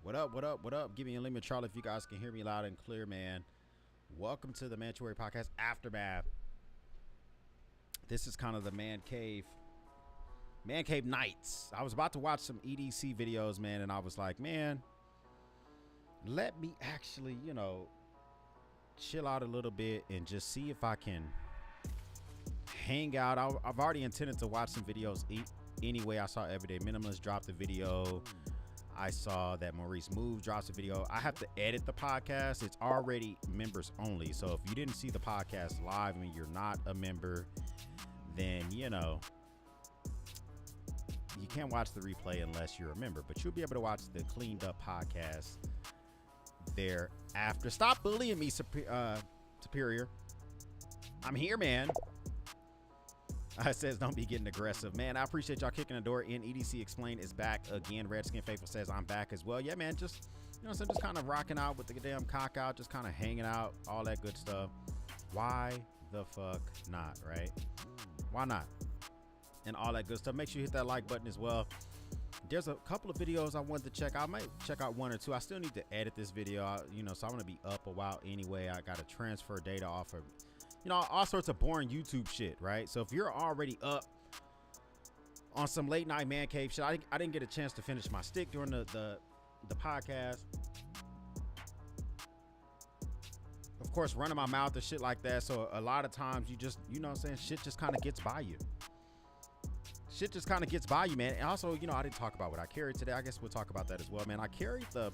What up, what up, what up? Give me a limit, Charlie, if you guys can hear me loud and clear, man. Welcome to the Mantuary Podcast Aftermath. This is kind of the man cave nights. I was about to watch some EDC videos, man, and I was like, man, let me actually, you know, chill out a little bit and just see if I can hang out. I've already intended to watch some videos anyway. I saw Everyday Minimalist drop the video. I saw that Maurice Move drops a video. I have to edit the podcast. It's already members only. So if you didn't see the podcast live and you're not a member, then, you know, you can't watch the replay unless you're a member. But you'll be able to watch the cleaned up podcast thereafter. Stop bullying me, Superior. I'm here, man. I says don't be getting aggressive, man. I appreciate y'all kicking the door in. EDC Explain is back again. Redskin Faithful says I'm back as well. Yeah, man, just, you know, so just kind of rocking out with the damn cock out, just kind of hanging out, all that good stuff. Why the fuck not, right? Why not? And all that good stuff. Make sure you hit that like button as well. There's a couple of videos I wanted to check out. I might check out one or two. I still need to edit this video, you know, so I'm gonna be up a while anyway. I gotta transfer data off of, you know, all sorts of boring YouTube shit, right? So if you're already up on some late night man cave shit, I didn't get a chance to finish my stick during the podcast. Of course, running my mouth and shit like that. So a lot of times you just, you know what I'm saying, shit just kind of gets by you. Shit just kind of gets by you, man. And also, you know, I didn't talk about what I carried today. I guess we'll talk about that as well, man. I carried the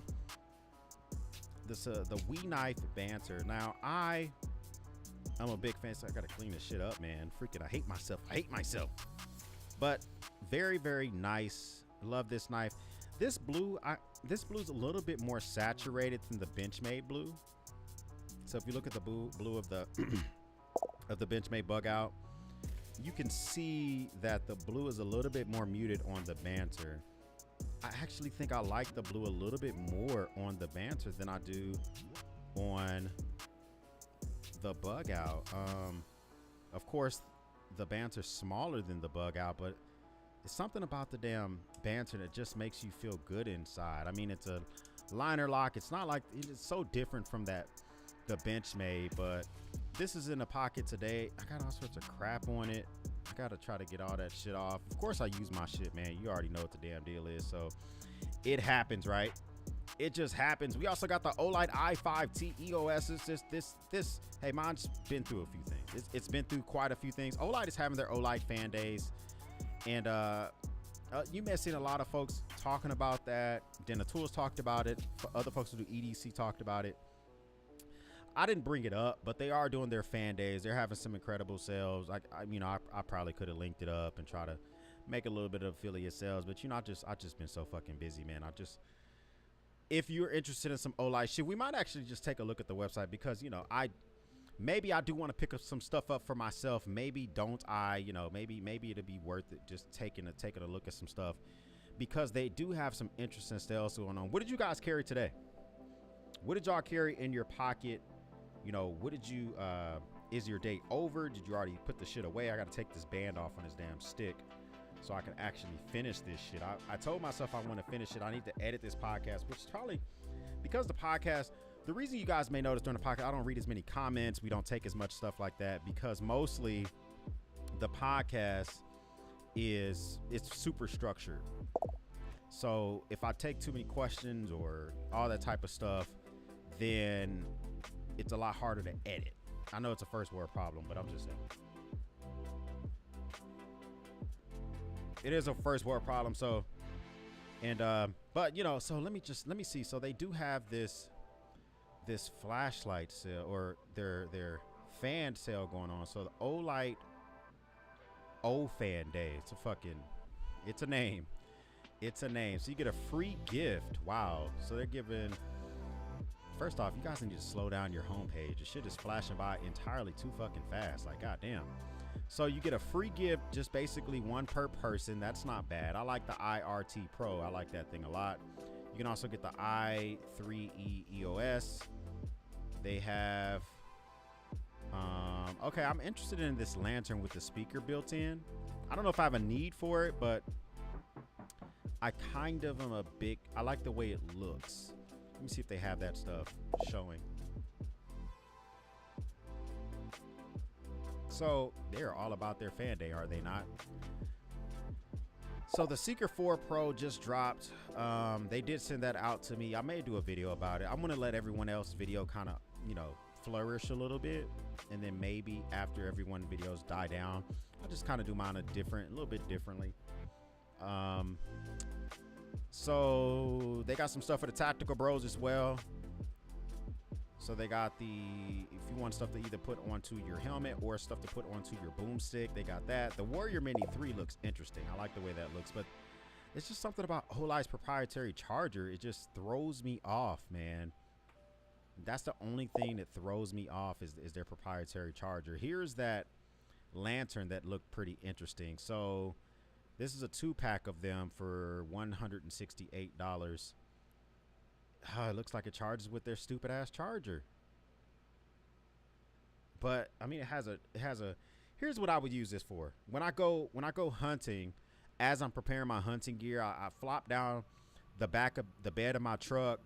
Wee Knife Banter. Now, I'm a big fan, so I gotta clean this shit up, man. Freaking, I hate myself. But very, very nice. Love this knife. This blue's a little bit more saturated than the Benchmade blue. So if you look at the blue of the of the Benchmade bug out, you can see that the blue is a little bit more muted on the Banter. I actually think I like the blue a little bit more on the Banter than I do on the bug out. Of course, the Banter's smaller than the bug out, but it's something about the damn Banter that just makes you feel good inside. I mean, it's a liner lock. It's not like, it's so different from the Benchmade, but this is in the pocket today. I got all sorts of crap on it. I gotta try to get all that shit off. Of course I use my shit, man. You already know what the damn deal is. So it happens, right? It just happens. We also got the Olight i5T EOS. It's just this. Hey, mine's been through a few things. It's been through quite a few things. Olight is having their Olight fan days, and you may have seen a lot of folks talking about that. Then the Tools talked about it. Other folks who do EDC talked about it. I didn't bring it up, but they are doing their fan days. They're having some incredible sales. I probably could have linked it up and try to make a little bit of affiliate sales, but you know, I just been so fucking busy, man. If you're interested in some Olight shit, we might actually just take a look at the website, because, you know, maybe I do want to pick up some stuff up for myself. Maybe don't I, you know, maybe it'd be worth it just taking a look at some stuff, because they do have some interesting sales going on. What did you guys carry today? What did y'all carry in your pocket? You know, what did you, is your day over? Did you already put the shit away? I got to take this band off on this damn stick so I can actually finish this shit. I told myself I want to finish it. I need to edit this podcast, which is probably because the podcast, the reason you guys may notice during the podcast, I don't read as many comments. We don't take as much stuff like that, because mostly the podcast it's super structured. So if I take too many questions or all that type of stuff, then it's a lot harder to edit. I know it's a first world problem, but I'm just saying. It is a first world problem. So, and, but you know, so let me see. So they do have this flashlight sale, or their fan sale going on. So the Olight Fan Day. It's a name. It's a name. So you get a free gift. Wow. So they're giving, first off, you guys need to slow down your homepage. The shit is flashing by entirely too fucking fast. Like, goddamn. So you get a free gift, just basically one per person. That's not bad. I like the IRT Pro. I like that thing a lot. You can also get the i3E EOS. They have, okay, I'm interested in this lantern with the speaker built in. I don't know if I have a need for it, but I kind of am I like the way it looks. Let me see if they have that stuff showing. So they're all about their fan day, are they not? So the Seeker 4 Pro just dropped. They did send that out to me. I may do a video about it. I'm gonna let everyone else video kind of, you know, flourish a little bit, and then maybe after everyone videos die down, I'll just kind of do mine a little bit differently. So they got some stuff for the tactical bros as well. So they got if you want stuff to either put onto your helmet or stuff to put onto your boomstick, they got that. The Warrior Mini 3 looks interesting. I like the way that looks, but it's just something about Olight's proprietary charger. It just throws me off, man. That's the only thing that throws me off is their proprietary charger. Here's that lantern that looked pretty interesting. So this is a 2-pack of them for $168. It looks like it charges with their stupid ass charger. But I mean, it has a here's what I would use this for. When I go hunting, as I'm preparing my hunting gear, I flop down the back of the bed of my truck,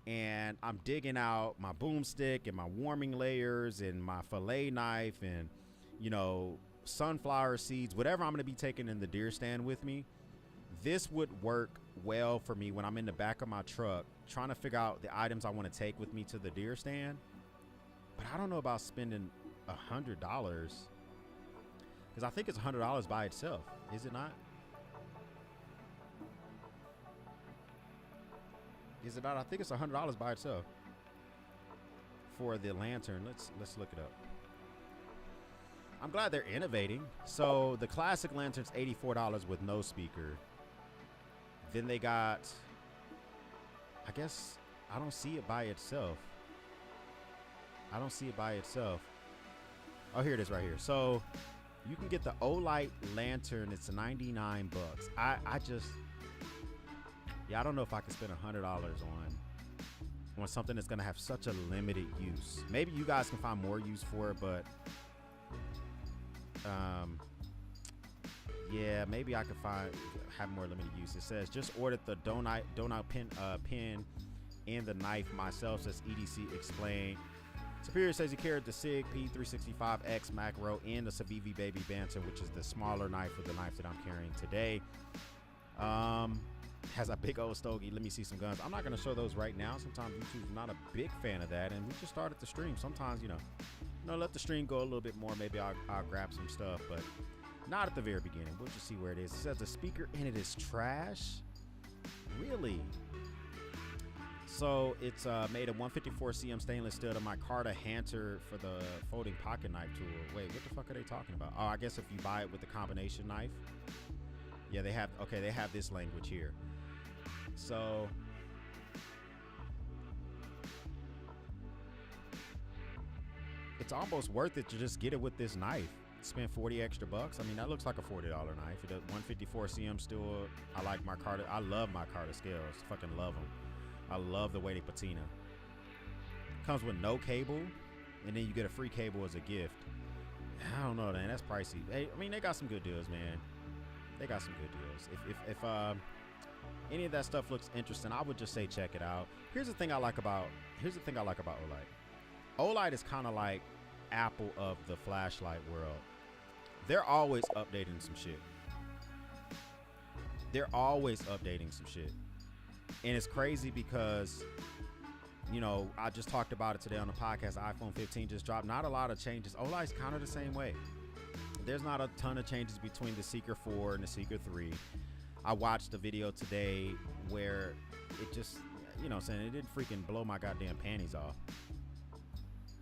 and I'm digging out my boomstick and my warming layers and my fillet knife and, you know, sunflower seeds, whatever I'm going to be taking in the deer stand with me. This would work well for me when I'm in the back of my truck trying to figure out the items I want to take with me to the deer stand. But I don't know about spending $100, because I think it's $100 by itself. Is it not? Is it not? I think it's $100 by itself for the lantern. Let's look it up. I'm glad they're innovating. So the classic lantern's $84 with no speaker. Then they got, I guess, I don't see it by itself. I don't see it by itself. Oh, here it is right here. So you can get the Olight lantern. It's $99. I don't know if I can spend $100 on something that's gonna have such a limited use. Maybe you guys can find more use for it, but yeah, maybe I could have more limited use. It says just ordered the donut pin and the knife myself, says EDC explained. Superior says he carried the SIG P365X macro and the Civivi Baby Banter, which is the smaller knife with the knife that I'm carrying today. Has a big old stogie. Let me see some guns. I'm not going to show those right now. Sometimes YouTube's not a big fan of that, and we just started the stream. Sometimes, you know, let the stream go a little bit more. Maybe I'll grab some stuff, but not at the very beginning. We'll just see where it is. It says the speaker in it is trash. Really? So it's made of 154 cm stainless steel to my Carter Hunter for the folding pocket knife tool. Wait, what the fuck are they talking about? Oh, I guess if you buy it with the combination knife. Yeah, they have this language here. So it's almost worth it to just get it with this knife. Spend 40 extra bucks. I mean, that looks like a $40 knife. It does 154 cm steel. I like my Carter. I love my Carter scales. Fucking love them. I love the way they patina. Comes with no cable, and then you get a free cable as a gift. I don't know, man. That's pricey. I mean, they got some good deals, man. They got some good deals. If any of that stuff looks interesting, I would just say check it out. Here's the thing I like about Olight. Olight is kind of like Apple of the flashlight world. They're always updating some shit. They're always updating some shit. And it's crazy because, you know, I just talked about it today on the podcast. iPhone 15 just dropped. Not a lot of changes. OLED's kind of the same way. There's not a ton of changes between the Seeker 4 and the Seeker 3. I watched a video today where it just, you know what I'm saying, it didn't freaking blow my goddamn panties off.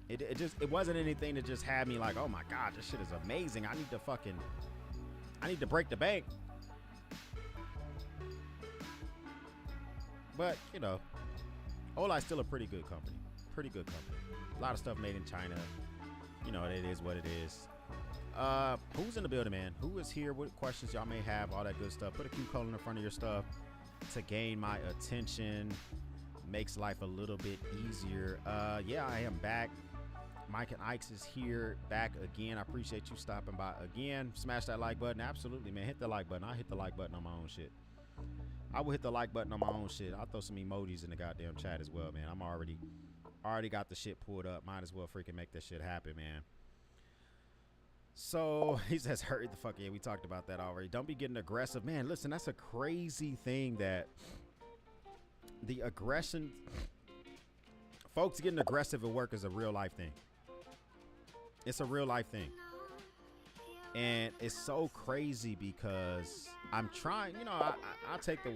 It wasn't anything that just had me like, oh my God, this shit is amazing. I need to break the bank. But, you know, OLED's still a pretty good company. Pretty good company. A lot of stuff made in China. You know, it is what it is. Who's in the building, man? Who is here? What questions y'all may have? All that good stuff. Put a Q colon in front of your stuff to gain my attention. Makes life a little bit easier. Yeah, I am back. Mike and Ike's is here, back again. I appreciate you stopping by again. Smash that like button. Absolutely, man. Hit the like button. I hit the like button on my own shit. I will hit the like button on my own shit. I'll throw some emojis in the goddamn chat as well, man. I'm already got the shit pulled up. Might as well freaking make this shit happen, man. So he says, hurry the fuck. Yeah, we talked about that already. Don't be getting aggressive, man. Listen, that's a crazy thing that the aggression, folks getting aggressive at work is a real life thing. It's a real life thing. And it's so crazy because I'm trying, you know, I take the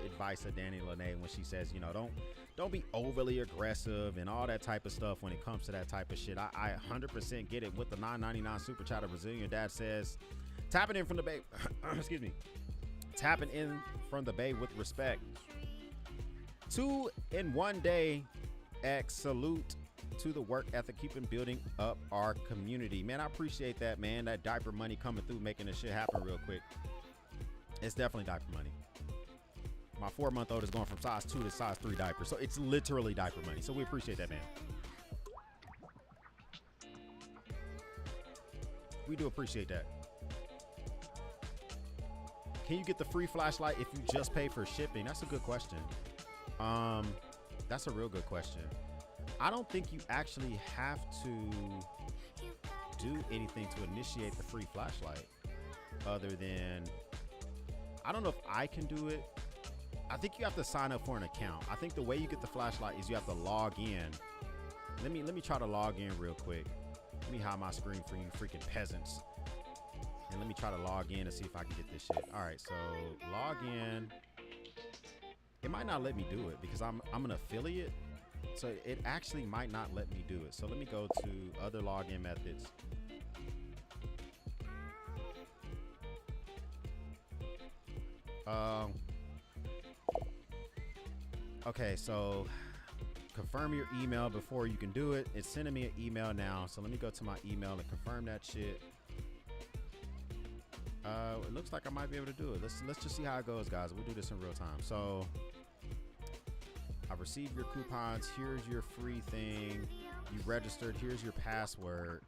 advice of Danny Lene when she says, you know, don't be overly aggressive and all that type of stuff when it comes to that type of shit. I 100% get it with the $9.99 super chat. A Brazilian dad says, tapping in from the bay, excuse me, tapping in from the bay with respect. 2 in 1 day, X salute to the work ethic, keeping building up our community. Man, I appreciate that, man. That diaper money coming through, making this shit happen real quick. It's definitely diaper money. My 4-month-old is going from size 2 to size 3 diapers, so it's literally diaper money. So we appreciate that, man. We do appreciate that. Can you get the free flashlight if you just pay for shipping? That's a good question. That's a real good question. I don't think you actually have to do anything to initiate the free flashlight other than, I don't know if I can do it. I think you have to sign up for an account. I think the way you get the flashlight is you have to log in. Let me try to log in real quick. Let me hide my screen for you freaking peasants. And let me try to log in and see if I can get this shit. All right, so log in. It might not let me do it because I'm an affiliate. So it actually might not let me do it. So let me go to other login methods. Okay, so confirm your email before you can do it. It's sending me an email now. So let me go to my email and confirm that shit. It looks like I might be able to do it. Let's just see how it goes, guys. We'll do this in real time. So I've received your coupons. Here's your free thing. You registered. Here's your password.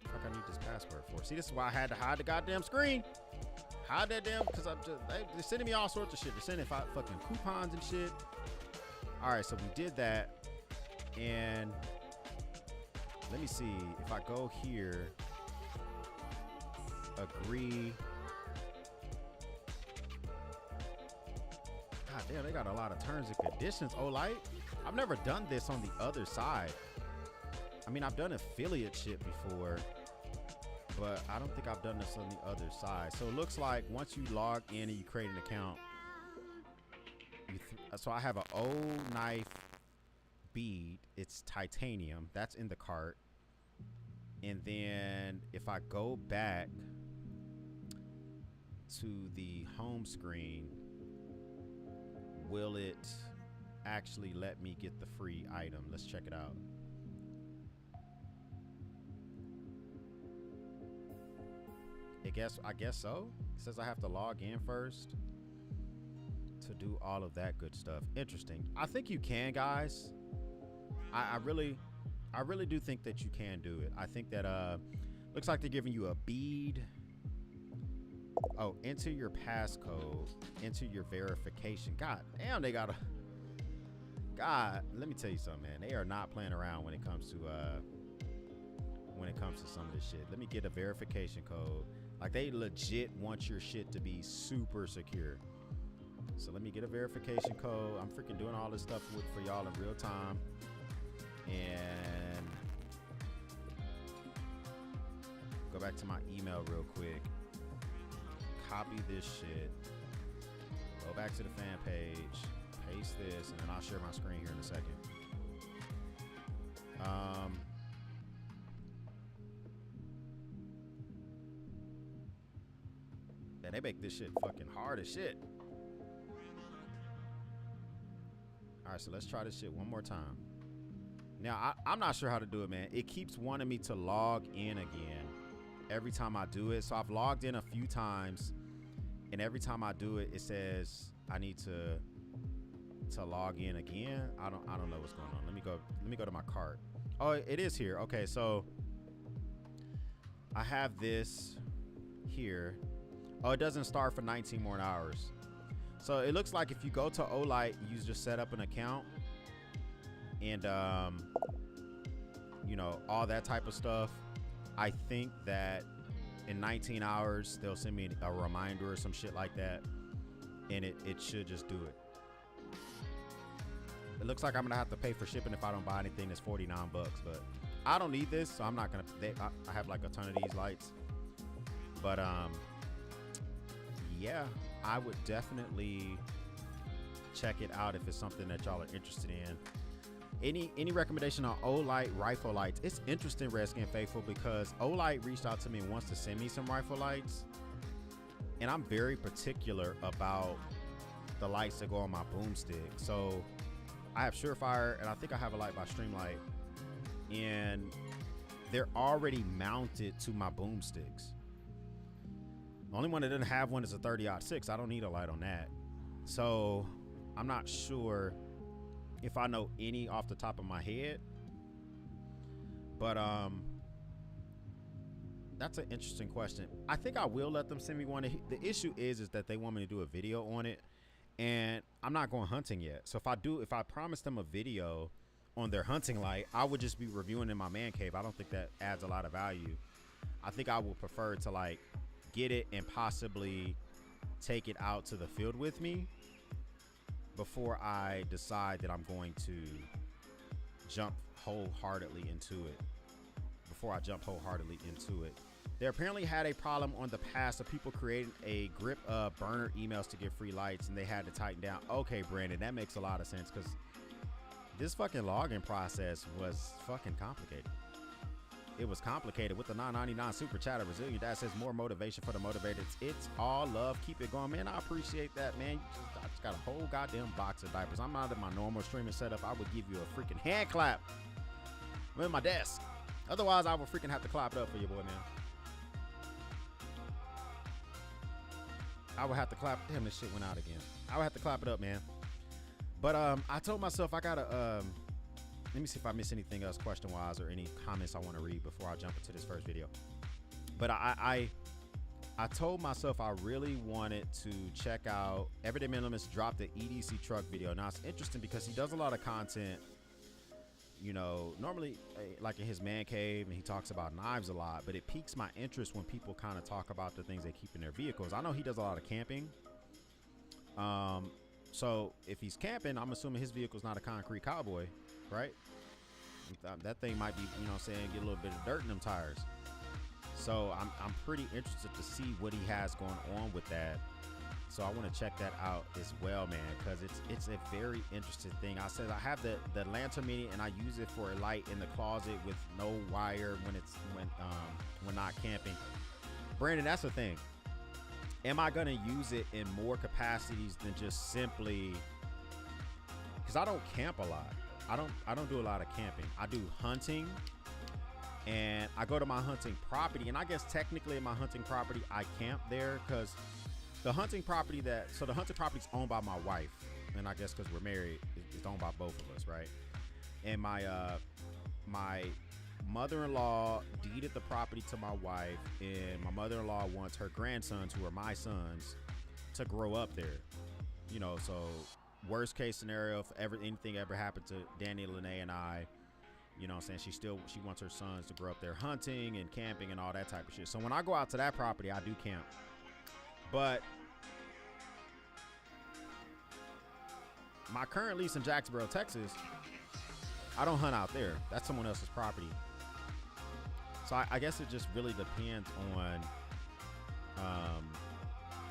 Fuck, I need this password for. See, this is why I had to hide the goddamn screen. Hide that damn, because they're sending me all sorts of shit. They're sending fucking coupons and shit. All right, so we did that. And let me see. If I go here, agree. God damn, they got a lot of terms and conditions. Oh, like, I've never done this on the other side. I mean, I've done affiliate shit before, but I don't think I've done this on the other side. So it looks like once you log in and you create an account, so I have an old knife bead. It's titanium. That's in the cart. And then if I go back to the home screen, will it actually let me get the free item? Let's check it out. I guess so. It says I have to log in first to do all of that good stuff. Interesting. I think you can, guys. I really do think that you can do it. I think that looks like they're giving you a bead. Oh, enter your passcode, enter your verification. God damn, they got a let me tell you something, man. They are not playing around when it comes to some of this shit. Let me get a verification code. Like they legit want your shit to be super secure. So let me get a verification code. I'm freaking doing all this stuff for y'all in real time. And go back to my email real quick. Copy this shit. Go back to the fan page. Paste this, and then I'll share my screen here in a second. Yeah, they make this shit fucking hard as shit. All right, so let's try this shit one more time. Now, I'm not sure how to do it, man. It keeps wanting me to log in again every time I do it. So I've logged in a few times, and every time I do it, it says I need to log in again. I don't know what's going on. Let me go to my cart. Oh, it is here. Okay, so I have this here. Oh, it doesn't start for 19 more hours. So it looks like if you go to Olight, you just set up an account and you know, all that type of stuff. I think that in 19 hours they'll send me a reminder or some shit like that, and it should just do it. It looks like I'm gonna have to pay for shipping if I don't buy anything that's 49 bucks, but I don't need this, so I'm not gonna. I have like a ton of these lights, but yeah, I would definitely check it out if it's something that y'all are interested in. Any recommendation on Olight rifle lights? It's interesting, Redskin Faithful, because Olight reached out to me and wants to send me some rifle lights, and I'm very particular about the lights that go on my boomstick. So I have Surefire, and I think I have a light by Streamlight, and they're already mounted to my boomsticks. The only one that didn't have one is a 30-06. I don't need a light on that. So I'm not sure if I know any off the top of my head, but that's an interesting question. I think I will let them send me one. The issue is that they want me to do a video on it, and I'm not going hunting yet. So if I promise them a video on their hunting light, I would just be reviewing in my man cave. I don't think that adds a lot of value. I think I would prefer to like get it and possibly take it out to the field with me before I decide that I'm going to jump wholeheartedly into it. They apparently had a problem on the past of people creating a grip burner emails to get free lights, and they had to tighten down. Okay, Brandon, that makes a lot of sense, because this fucking login process was fucking complicated. It was complicated with the $9.99 super chat. Resilient that says more motivation for the motivated. It's all love. Keep it going, man. I appreciate that, man. I just got a whole goddamn box of diapers. I'm not in my normal streaming setup. I would give you a freaking hand clap. I'm in my desk. Otherwise, I would freaking have to clap it up for you, boy, man. I would have to clap. Damn, this shit went out again. I would have to clap it up, man. But I told myself I gotta let me see if I miss anything else question wise or any comments I want to read before I jump into this first video. But I told myself I really wanted to check out Everyday Minimalist dropped the EDC truck video. Now it's interesting because he does a lot of content, you know, normally like in his man cave, and he talks about knives a lot, but it piques my interest when people kind of talk about the things they keep in their vehicles. I know he does a lot of camping. So if he's camping, I'm assuming his vehicle's not a concrete cowboy, right? That thing might be, you know what I'm saying, get a little bit of dirt in them tires. So I'm pretty interested to see what he has going on with that. So I want to check that out as well, man, because it's a very interesting thing. I said I have the lantern mini, and I use it for a light in the closet with no wire when not camping. Brandon, that's the thing. Am I gonna use it in more capacities than just simply? Because I don't camp a lot. I don't do a lot of camping. I do hunting, and I go to my hunting property, and I guess technically in my hunting property I camp there, because the hunting property is owned by my wife, and I guess because we're married, it's owned by both of us, right? And my mother-in-law deeded the property to my wife, and my mother-in-law wants her grandsons, who are my sons, to grow up there. You know, so worst case scenario, if anything ever happened to Danny, Lene, and I, You know what I'm saying? She wants her sons to grow up there hunting and camping and all that type of shit. So when I go out to that property, I do camp. But my current lease in Jacksboro, Texas, I don't hunt out there. That's someone else's property. So I guess it just really depends on,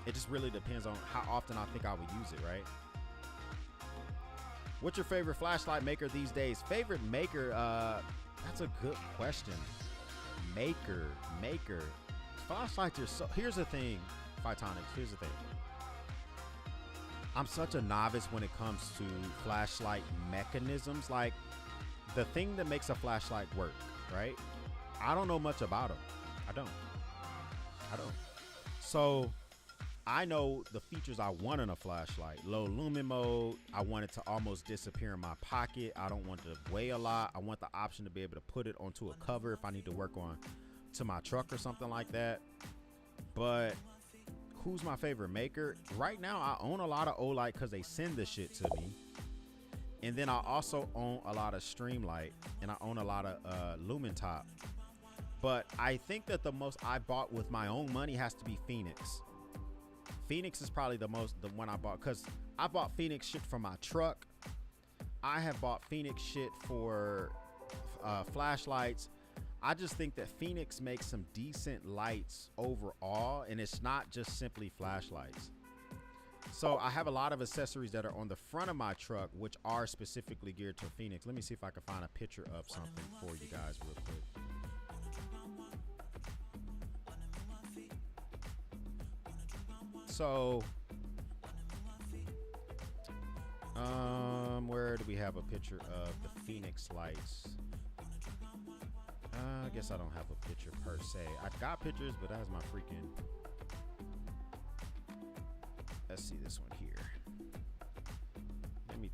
it just really depends on how often I think I would use it, right? What's your favorite flashlight maker these days? Favorite maker, that's a good question. Maker. Flashlights are so, here's the thing, Phytonics, here's the thing. I'm such a novice when it comes to flashlight mechanisms. Like, the thing that makes a flashlight work, right? I don't know much about them. I don't. So I know the features I want in a flashlight. Low lumen mode. I want it to almost disappear in my pocket. I don't want it to weigh a lot. I want the option to be able to put it onto a cover if I need to work on to my truck or something like that. But who's my favorite maker? Right now, I own a lot of Olight because they send the shit to me. And then I also own a lot of Streamlight, and I own a lot of Lumen Top. But I think that the most I bought with my own money has to be Phoenix. Phoenix is probably the one I bought, because I bought Phoenix shit for my truck. I have bought Phoenix shit for flashlights. I just think that Phoenix makes some decent lights overall, and it's not just simply flashlights. So I have a lot of accessories that are on the front of my truck, which are specifically geared to Phoenix. Let me see if I can find a picture of something for you guys real quick. So, where do we have a picture of the Phoenix lights? I guess I don't have a picture per se. I've got pictures, but that's my freaking... Let's see this one here. Let me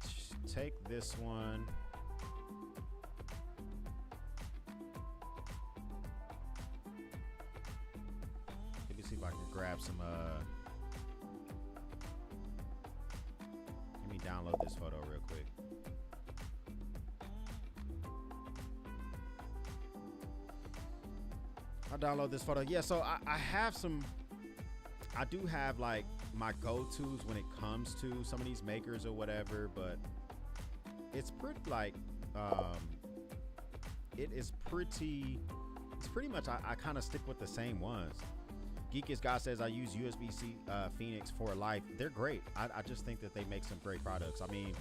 take this one. Let me see if I can grab some let me download this photo real quick. I'll download this photo. Yeah, so I have some, I do have like my go-tos when it comes to some of these makers or whatever, but it's pretty like, it's pretty much, I kind of stick with the same ones. Geek as God says, I use USB-C Phoenix for life. They're great. I just think that they make some great products. I mean,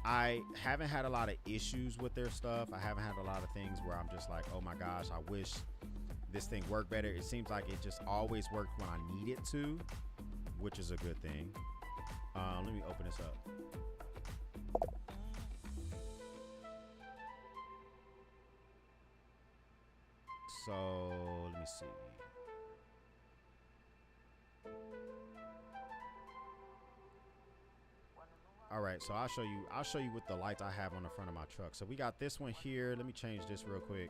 I haven't had a lot of issues with their stuff. I haven't had a lot of things where I'm just like, oh my gosh, I wish this thing worked better. It seems like it just always worked when I need it to, which is a good thing. Let me open this up. So let me see. All right, so I'll show you with the lights I have on the front of my truck. So we got this one here. Let me change this real quick.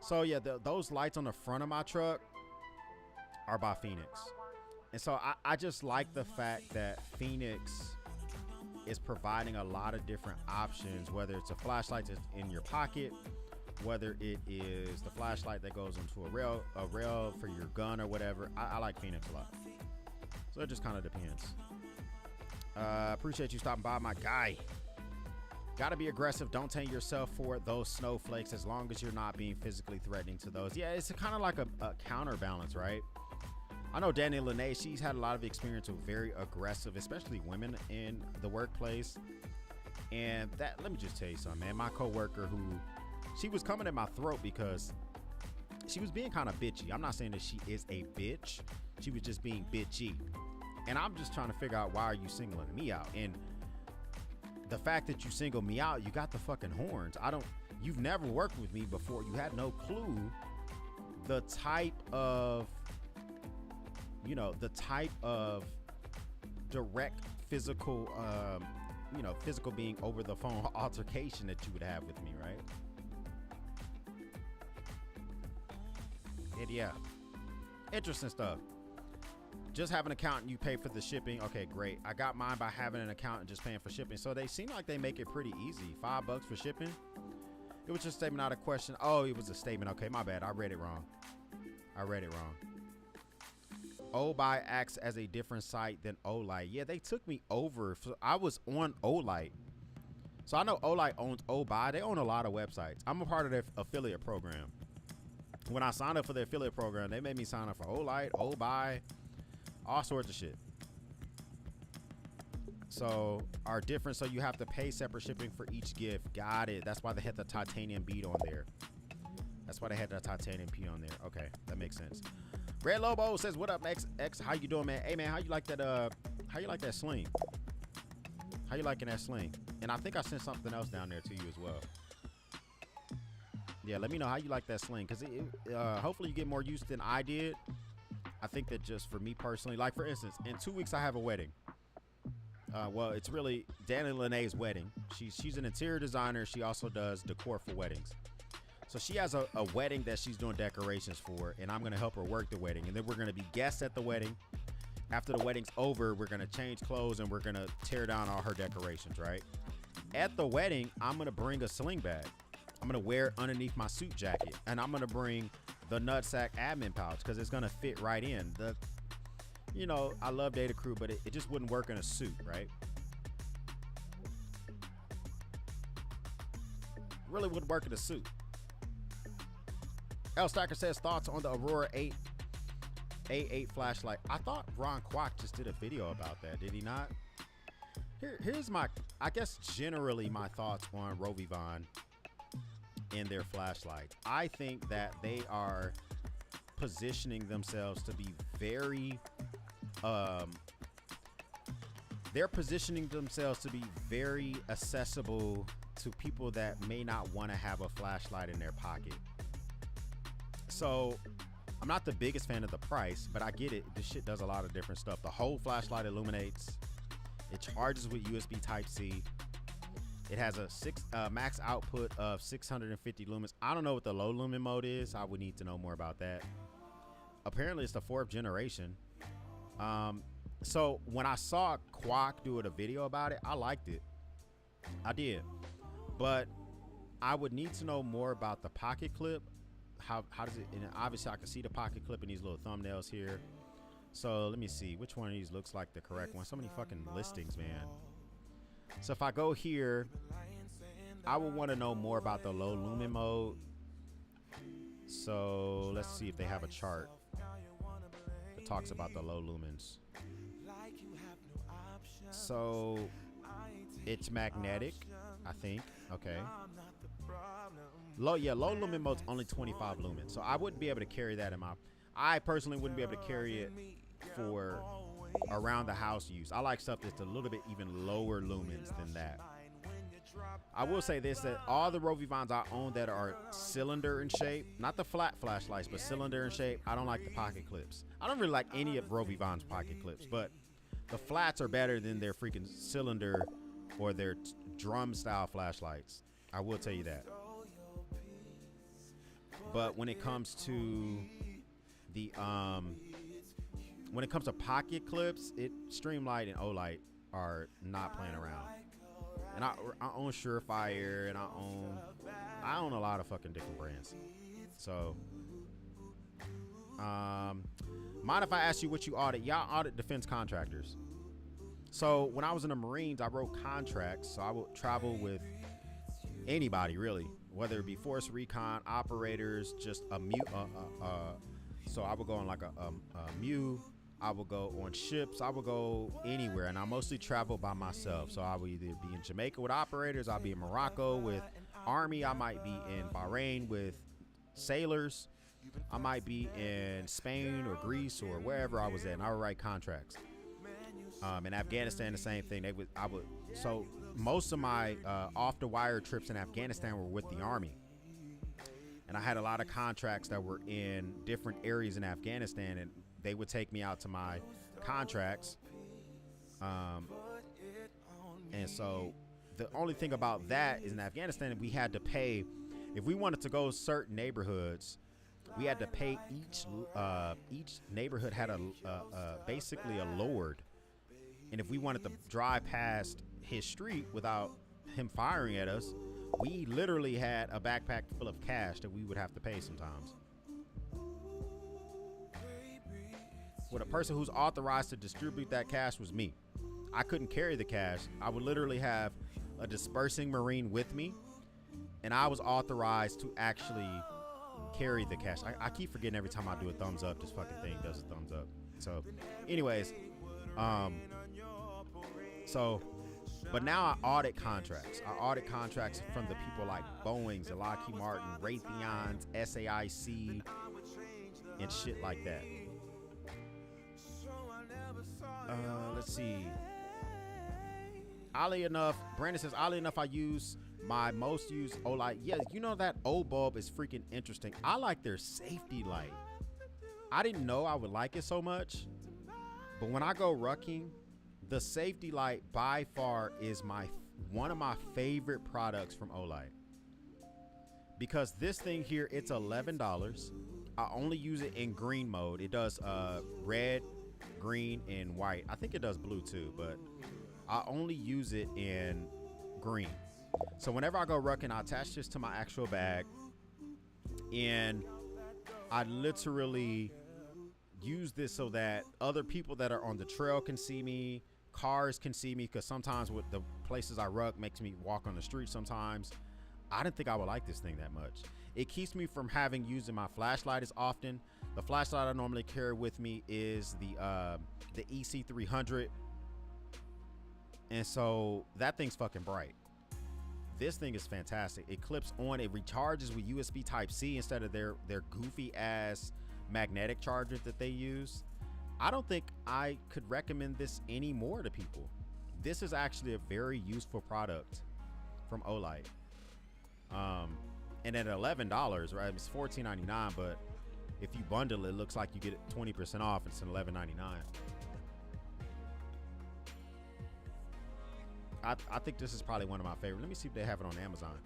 So yeah, those lights on the front of my truck are by Phoenix. And so I just like the fact that Phoenix is providing a lot of different options, whether it's a flashlight that's in your pocket, whether it is the flashlight that goes into a rail for your gun or whatever. I like Phoenix a lot. So it just kind of depends. Appreciate you stopping by, my guy. Gotta be aggressive. Don't tame yourself for those snowflakes as long as you're not being physically threatening to those. Yeah, it's kind of like a counterbalance, right? I know Danny Lene, she's had a lot of experience with very aggressive, especially women in the workplace. And that, let me just tell you something, man. My coworker who, she was coming at my throat because she was being kind of bitchy. I'm not saying that she is a bitch. She was just being bitchy. And I'm just trying to figure out, why are you singling me out? And the fact that you single me out, you got the fucking horns. You've never worked with me before. You had no clue the type of, the type of direct physical, physical being over the phone altercation that you would have with me, right? And yeah, interesting stuff. Just have an account and you pay for the shipping. Okay, great. I got mine by having an account and just paying for shipping. So they seem like they make it pretty easy. $5 for shipping. It was just a statement, not a question. Oh, it was a statement. Okay, my bad. I read it wrong. Obuy acts as a different site than Olight. Yeah, they took me over. I was on Olight. So I know Olight owns Obuy. They own a lot of websites. I'm a part of their affiliate program. When I signed up for their affiliate program, they made me sign up for Olight, Obuy, all sorts of shit. So are different, so you have to pay separate shipping for each gift. Got it. That's why they had the titanium bead on there. Okay, that makes sense. Red Lobo says, "What up, X? How you doing, man? Hey, man, how you like that? How you like that sling? How you liking that sling? And I think I sent something else down there to you as well. Yeah, let me know how you like that sling, because hopefully you get more use than I did. I think that just for me personally, like for instance, in 2 weeks I have a wedding. Well, it's really Dan and Lene's wedding. She's an interior designer. She also does decor for weddings. So she has a wedding that she's doing decorations for, and I'm going to help her work the wedding. And then we're going to be guests at the wedding. After the wedding's over, we're going to change clothes and we're going to tear down all her decorations, right? At the wedding, I'm going to bring a sling bag. I'm going to wear it underneath my suit jacket. And I'm going to bring the nutsack admin pouch because it's going to fit right in. You know, I love Data Crew, but it just wouldn't work in a suit, right? Really wouldn't work in a suit. L Stacker says, thoughts on the Aurora 8A8 flashlight. I thought Ron Kwok just did a video about that. Did he not? Here's my, I guess generally my thoughts on Rovivon and their flashlights. I think that they are positioning themselves to be very accessible to people that may not want to have a flashlight in their pocket. So I'm not the biggest fan of the price, but I get it. This shit does a lot of different stuff. The whole flashlight illuminates. It charges with USB Type-C. It has a max output of 650 lumens. I don't know what the low lumen mode is. I would need to know more about that. Apparently it's the 4th generation. So when I saw Kwok do a video about it, I liked it. I did. But I would need to know more about the pocket clip. How does it, and obviously I can see the pocket clip in these little thumbnails here. So let me see which one of these looks like the correct one. So many fucking listings, man. So if I go here, I would want to know more about the low lumen mode. So let's see if they have a chart that talks about the low lumens. So it's magnetic, I think. Okay. Low lumen mode's only 25 lumens. So I wouldn't be able to carry that in my, I personally wouldn't be able to carry it for around the house use. I like stuff that's a little bit even lower lumens than that. I will say this, that all the Rovivons I own that are cylinder in shape, not the flat flashlights, but cylinder in shape, I don't like the pocket clips. I don't really like any of Rovivon's pocket clips, but the flats are better than their freaking cylinder or their drum style flashlights. I will tell you that. But when it comes to the when it comes to pocket clips, Streamlight and Olight are not playing around. And I own Surefire, and I own a lot of fucking different brands. So mind if I ask you what you audit? Y'all audit defense contractors. So when I was in the Marines, I wrote contracts. So I would travel with anybody really, whether it be force recon operators, just a so I would go on like a MEU. I would go on ships. I would go anywhere, and I mostly travel by myself. So I would either be in Jamaica with operators, I'll be in Morocco with Army, I might be in Bahrain with sailors, I might be in Spain or Greece or wherever I was at, and I would write contracts. In Afghanistan, the same thing. So most of my off the wire trips in Afghanistan were with the Army, and I had a lot of contracts that were in different areas in Afghanistan, and they would take me out to my contracts. And so the only thing about that is in Afghanistan, we had to pay, if we wanted to go certain neighborhoods, we had to pay each neighborhood had basically a lord. And if we wanted to drive past his street without him firing at us, we literally had a backpack full of cash that we would have to pay sometimes. Well, the person who's authorized to distribute that cash was me. I couldn't carry the cash. I would literally have a dispersing Marine with me, and I was authorized to actually carry the cash. I keep forgetting every time I do a thumbs up, this fucking thing does a thumbs up. So anyways, but now I audit contracts. I audit contracts from the people like Boeing's, Lockheed Martin, Raytheon's, SAIC, and shit like that. Let's see. Oddly enough, Brandon says, oddly enough, I use my most used Olight. Yeah, you know that O bulb is freaking interesting. I like their safety light. I didn't know I would like it so much, but when I go rucking, the safety light by far is one of my favorite products from Olight. Because this thing here, it's $11. I only use it in green mode. It does red, green, and white. I think it does blue too, but I only use it in green. So whenever I go rucking, I attach this to my actual bag, and I literally use this so that other people that are on the trail can see me, cars can see me, because sometimes with the places I ruck makes me walk on the street sometimes. I didn't think I would like this thing that much. It keeps me from using my flashlight as often. The flashlight I normally carry with me is the EC300, and so that thing's fucking bright. This thing is fantastic. It clips on, it recharges with USB Type-C instead of their goofy ass magnetic charger that they use. I don't think I could recommend this anymore to people. This is actually a very useful product from Olight. And at $11, right? It's $14.99, but if you bundle it, looks like you get 20% off. It's an $11.99. I think this is probably one of my favorites. Let me see if they have it on Amazon,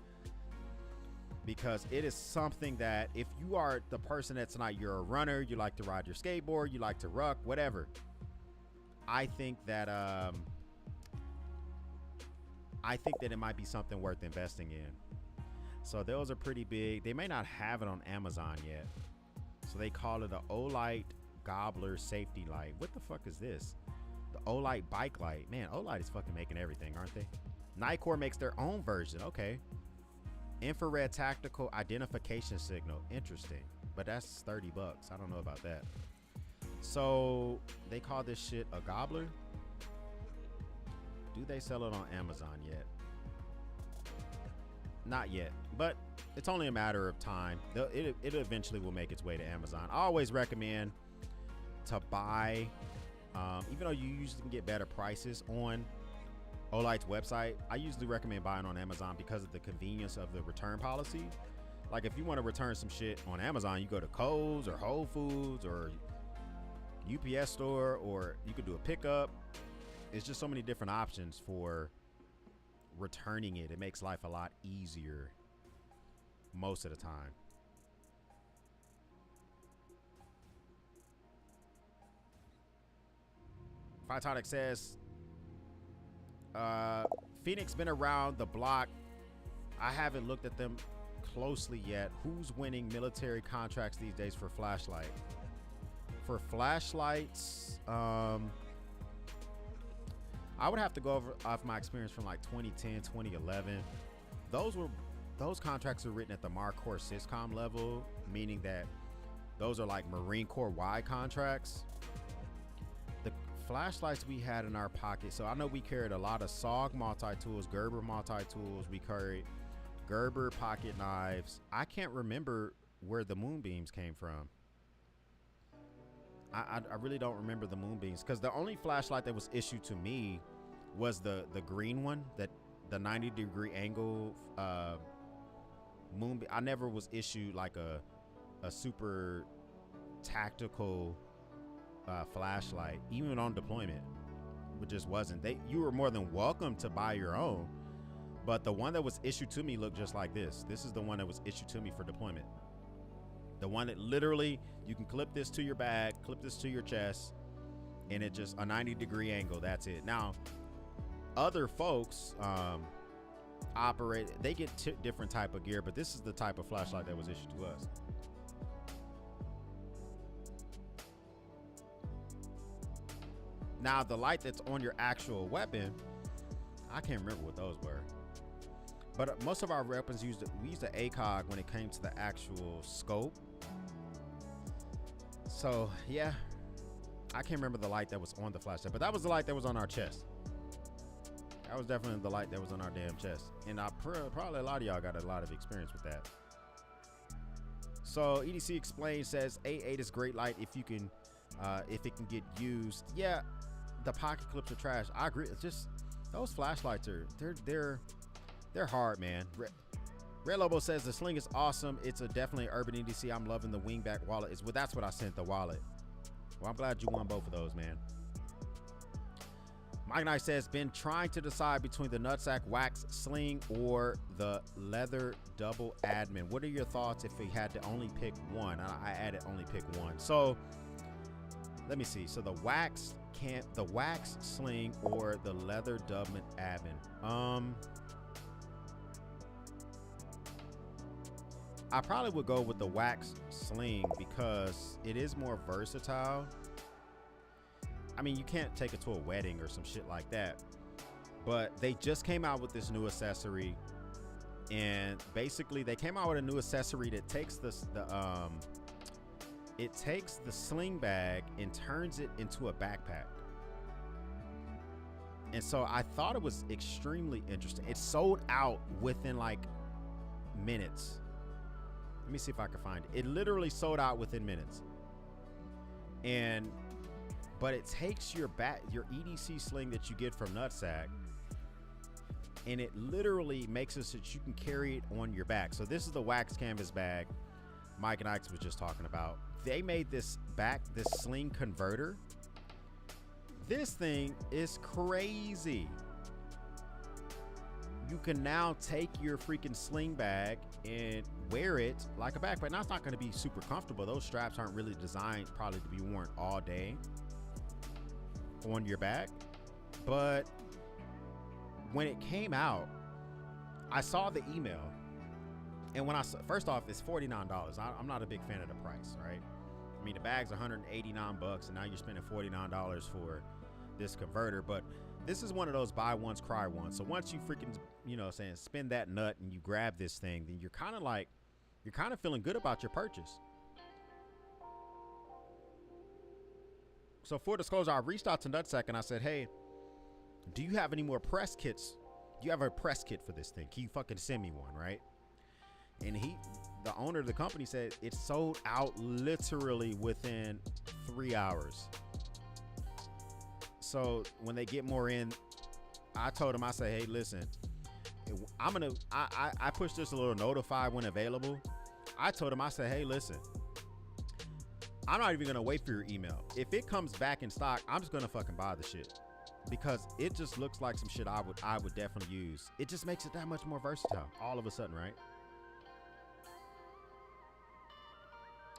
because it is something that if you are the person that's not, you're a runner, you like to ride your skateboard, you like to ruck, whatever, I think that it might be something worth investing in. So those are pretty big. They may not have it on Amazon yet. So they call it a Olight Gobbler safety light. What the fuck is this? The Olight bike light. Man, Olight is fucking making everything, aren't they? Nitecore makes their own version. Okay. Infrared tactical identification signal. Interesting. But that's $30. I don't know about that. So they call this shit a Gobbler. Do they sell it on Amazon yet? Not yet, but it's only a matter of time. It eventually will make its way to Amazon. I always recommend to buy, even though you usually can get better prices on Olight's website, I usually recommend buying on Amazon because of the convenience of the return policy. Like if you want to return some shit on Amazon, you go to Kohl's or Whole Foods or UPS store, or you could do a pickup. It's just so many different options for returning it. It makes life a lot easier most of the time. Phytonic says, Phoenix been around the block. I haven't looked at them closely yet. Who's winning military contracts these days for flashlight? For flashlights, I would have to go over off my experience from like 2010, 2011. Those contracts were written at the Marine Corps Syscom level, meaning that those are like Marine Corps wide contracts. The flashlights we had in our pocket, so I know we carried a lot of SOG multi-tools, Gerber multi-tools. We carried Gerber pocket knives. I can't remember where the moonbeams came from. I really don't remember the moonbeams, because the only flashlight that was issued to me was the green one, that the 90-degree angle moonbeam. I never was issued like a super tactical flashlight, even on deployment. It just wasn't. You were more than welcome to buy your own, but the one that was issued to me looked just like this. This is the one that was issued to me for deployment. The one that literally you can clip this to your bag, clip this to your chest, and it just a 90-degree angle. That's it. Now, other folks, operate. They get different type of gear, but this is the type of flashlight that was issued to us. Now, the light that's on your actual weapon, I can't remember what those were. But most of our weapons we used the ACOG when it came to the actual scope. So yeah, I can't remember the light that was on the flashlight, but that was the light that was on our chest. That was definitely the light that was on our damn chest. And probably a lot of y'all got a lot of experience with that. So EDC Explained says A8 is great light if you can, if it can get used. Yeah, the pocket clips are trash. I agree. It's just those flashlights are they're hard, man. Red Lobo says the sling is awesome. It's a definitely urban EDC. I'm loving the wingback wallet. Well, that's what I sent, the wallet. Well, I'm glad you won both of those, man. Mike Knight says, been trying to decide between the nutsack wax sling or the leather double admin. What are your thoughts if we had to only pick one? I added only pick one. So let me see. So the wax sling or the leather double admin. I probably would go with the wax sling because it is more versatile. I mean, you can't take it to a wedding or some shit like that, but they just came out with this new accessory, and basically they came out with a new accessory that takes the sling bag and turns it into a backpack. And so I thought it was extremely interesting. It sold out within like minutes. Let me see if I can find it. It literally sold out within minutes. But it takes your EDC sling that you get from Nutsack, and it literally makes it so that you can carry it on your back. So this is the wax canvas bag Mike and Ike was just talking about. They made this sling converter. This thing is crazy. You can now take your freaking sling bag and wear it like a backpack. Now, it's not going to be super comfortable. Those straps aren't really designed probably to be worn all day on your back. But when it came out, I saw the email, and when I saw, first off, it's $49. I'm not a big fan of the price, right? I mean, the bag's $189, and now you're spending $49 for this converter. But this is one of those buy once, cry once. So once you freaking, spend that nut and you grab this thing, then you're kind of feeling good about your purchase. So for disclosure, I reached out to Nutsack and I said, hey, do you have any more press kits? Do you have a press kit for this thing? Can you fucking send me one, right? And the owner of the company said it sold out literally within 3 hours. So when they get more in, I told him, I said, hey, listen, I pushed this a little notify when available. I told him, I said, hey, listen, I'm not even gonna wait for your email. If it comes back in stock, I'm just gonna fucking buy the shit, because it just looks like some shit I would definitely use. It just makes it that much more versatile all of a sudden, right?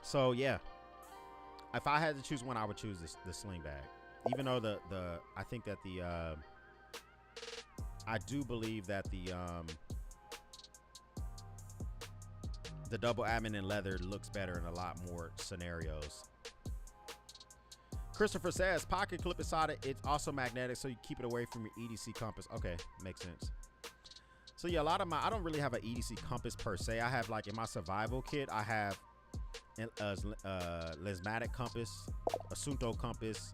So yeah, if I had to choose one, I would choose the sling bag. Even though I think that I do believe that the double admin in leather looks better in a lot more scenarios. Christopher says pocket clip inside it. It's also magnetic, so you keep it away from your EDC compass. Okay, makes sense. So yeah, I don't really have an EDC compass per se. I have, like, in my survival kit, I have a Lesmatic compass, Asunto compass.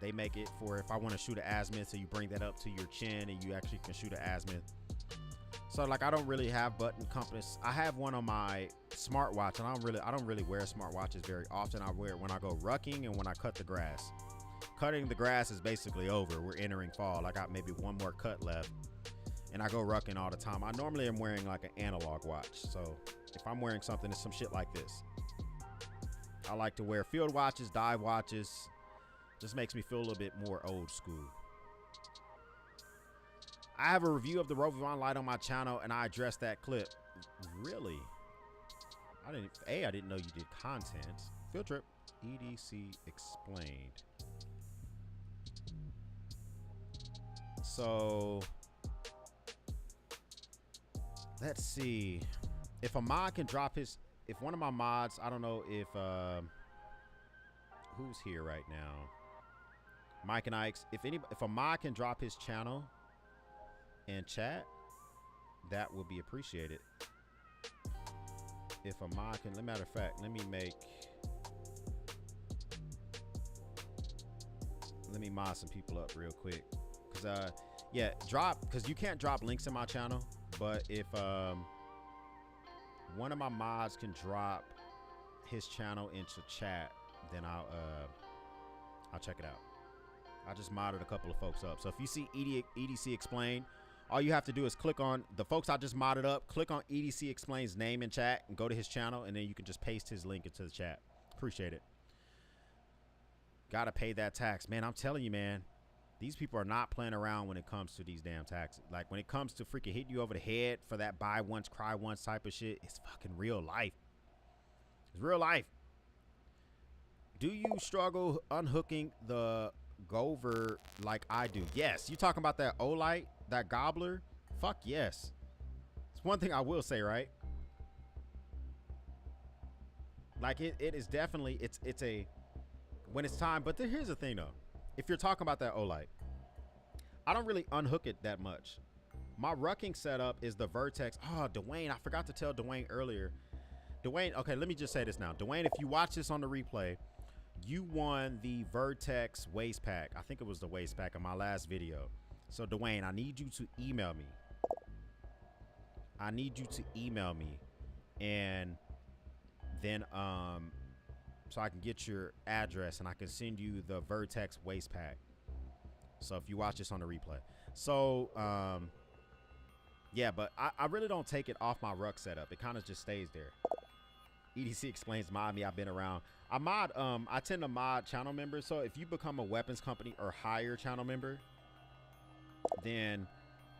They make it for if I want to shoot an azimuth, so you bring that up to your chin and you actually can shoot an azimuth. So like, I don't really have button compass. I have one on my smartwatch, and I don't really wear smartwatches very often. I wear it when I go rucking and when I cut the grass. Cutting the grass is basically over. We're entering fall. I got maybe one more cut left, and I go rucking all the time. I normally am wearing like an analog watch. So if I'm wearing something, it's some shit like this. I like to wear field watches, dive watches. Just makes me feel a little bit more old school. I have a review of the Rovivon light on my channel, and I addressed that clip. Really? I didn't know you did content. Field trip. EDC explained. So Let's see. If a mod can drop his, if one of my mods, I don't know if who's here right now, Mike and Ike's. If a mod can drop his channel in chat, that would be appreciated. If a mod can, matter of fact, let me mod some people up real quick, cause yeah, cause you can't drop links in my channel, but if one of my mods can drop his channel into chat, then I'll check it out. I just modded a couple of folks up. So if you see EDC Explain, all you have to do is click on the folks I just modded up, click on EDC Explain's name in chat and go to his channel, and then you can just paste his link into the chat. Appreciate it. Gotta pay that tax. Man, I'm telling you, man, these people are not playing around when it comes to these damn taxes. Like, when it comes to freaking hitting you over the head for that buy once, cry once type of shit, it's fucking real life. It's real life. Do you struggle unhooking the Gover like I do? Yes. You talking about that Olite, that gobbler? Fuck yes. It's one thing I will say, right? Like, it is definitely, it's a, when it's time. But here's the thing though. If you're talking about that Olite, I don't really unhook it that much. My rucking setup is the Vertex. Oh, Dwayne, I forgot to tell Dwayne earlier. Dwayne, okay, let me just say this now. Dwayne, if you watch this on the replay, you won the Vertex waist pack. I think it was the waist pack in my last video. So Dwayne, I need you to email me. I need you to email me, and then so I can get your address and I can send you the Vertex waist pack. So if you watch this on the replay. So yeah, but I really don't take it off my ruck setup. It kind of just stays there. EDC Explains mod me. I've been around. I tend to mod channel members. So if you become a weapons company or higher channel member, then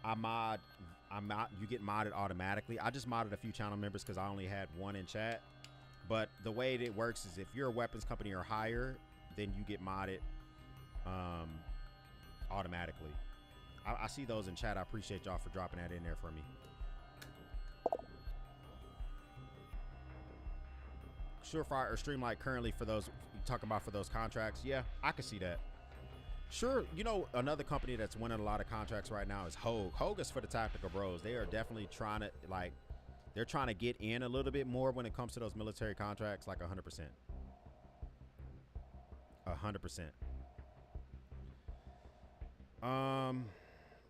you get modded automatically. I just modded a few channel members because I only had one in chat. But the way it works is if you're a weapons company or higher, then you get modded automatically. I see those in chat. I appreciate y'all for dropping that in there for me. Surefire or Streamlight currently for those you talking about, for those contracts. Yeah, I can see that. Sure, you know, another company that's winning a lot of contracts right now is Hogue. Hogue is for the tactical bros. They are definitely trying to, like, they're trying to get in a little bit more when it comes to those military contracts, like 100%. 100%.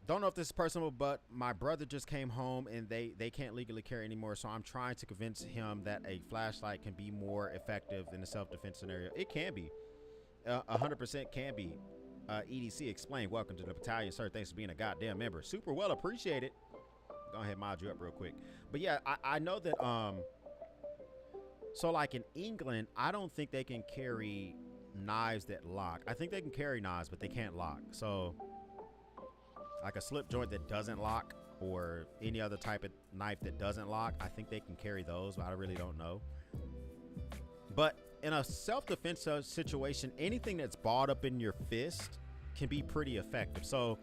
Don't know if this is personal, but my brother just came home and they can't legally carry anymore. So I'm trying to convince him that a flashlight can be more effective in the self-defense scenario. It can be. 100% can be. EDC Explain. Welcome to the battalion, sir. Thanks for being a goddamn member. Super well appreciated. Go ahead, mod you up real quick. But yeah, I know that so like in England, I don't think they can carry knives that lock. I think they can carry knives, but they can't lock. So like a slip joint that doesn't lock, or any other type of knife that doesn't lock, I think they can carry those, but I really don't know. But in a self-defense situation, anything that's balled up in your fist can be pretty effective. So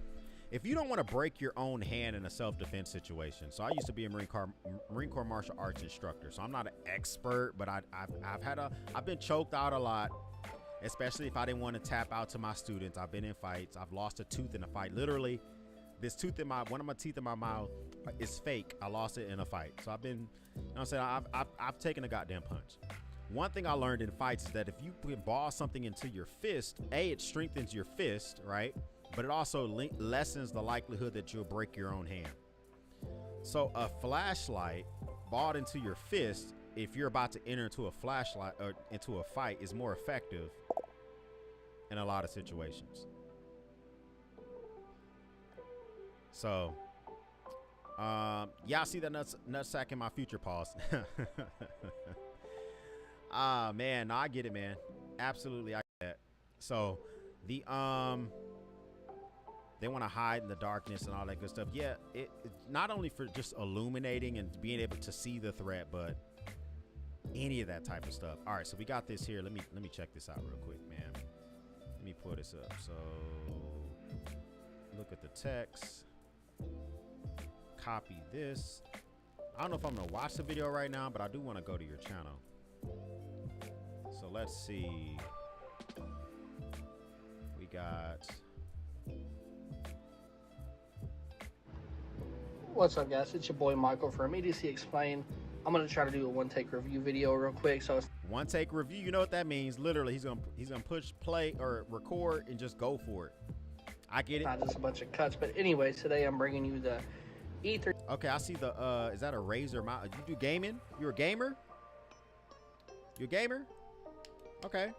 if you don't want to break your own hand in a self-defense situation, so I used to be a Marine Corps martial arts instructor, so I'm not an expert, but I've been choked out a lot, especially if I didn't want to tap out to my students. I've been in fights. I've lost a tooth in a fight. Literally, this tooth in one of my teeth in my mouth is fake. I lost it in a fight. So I've been, you know what I'm saying, I've taken a goddamn punch. One thing I learned in fights is that if you can ball something into your fist, it strengthens your fist, right? But it also lessens the likelihood that you'll break your own hand. So a flashlight balled into your fist, if you're about to enter into a flashlight or into a fight, is more effective in a lot of situations. So yeah, I see that nutsack in my future pause. Ah, man, no, I get it, man. Absolutely, I get that. So the they want to hide in the darkness and all that good stuff. Yeah, it's not only for just illuminating and being able to see the threat, but any of that type of stuff. All right, so we got this here. Let me check this out real quick, man. Let me pull this up. So look at the text. Copy this. I don't know if I'm gonna watch the video right now, but I do want to go to your channel. So let's see. We got. What's up, guys? It's your boy Michael from EDC Explain. I'm gonna try to do a one-take review video real quick. So it's one take review. You know what that means? Literally, he's gonna push play or record and just go for it. I get it. Not just a bunch of cuts, but anyways, today I'm bringing you the E3. Okay, I see the. Is that a Razer mount? You do gaming? You're a gamer? You're a gamer? Okay.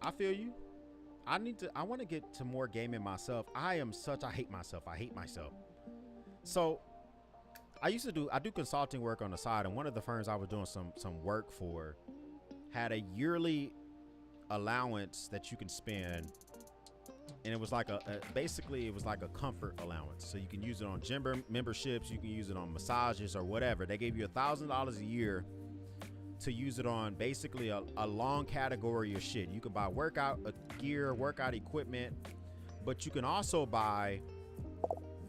I feel you. I want to get to more gaming myself. I hate myself. I hate myself. So I do consulting work on the side, and one of the firms I was doing some work for had a yearly allowance that you can spend, and it was like basically it was like a comfort allowance. So you can use it on gym memberships, you can use it on massages or whatever. They gave you $1,000 a year to use it on basically a long category of shit. You can buy workout gear, workout equipment, but you can also buy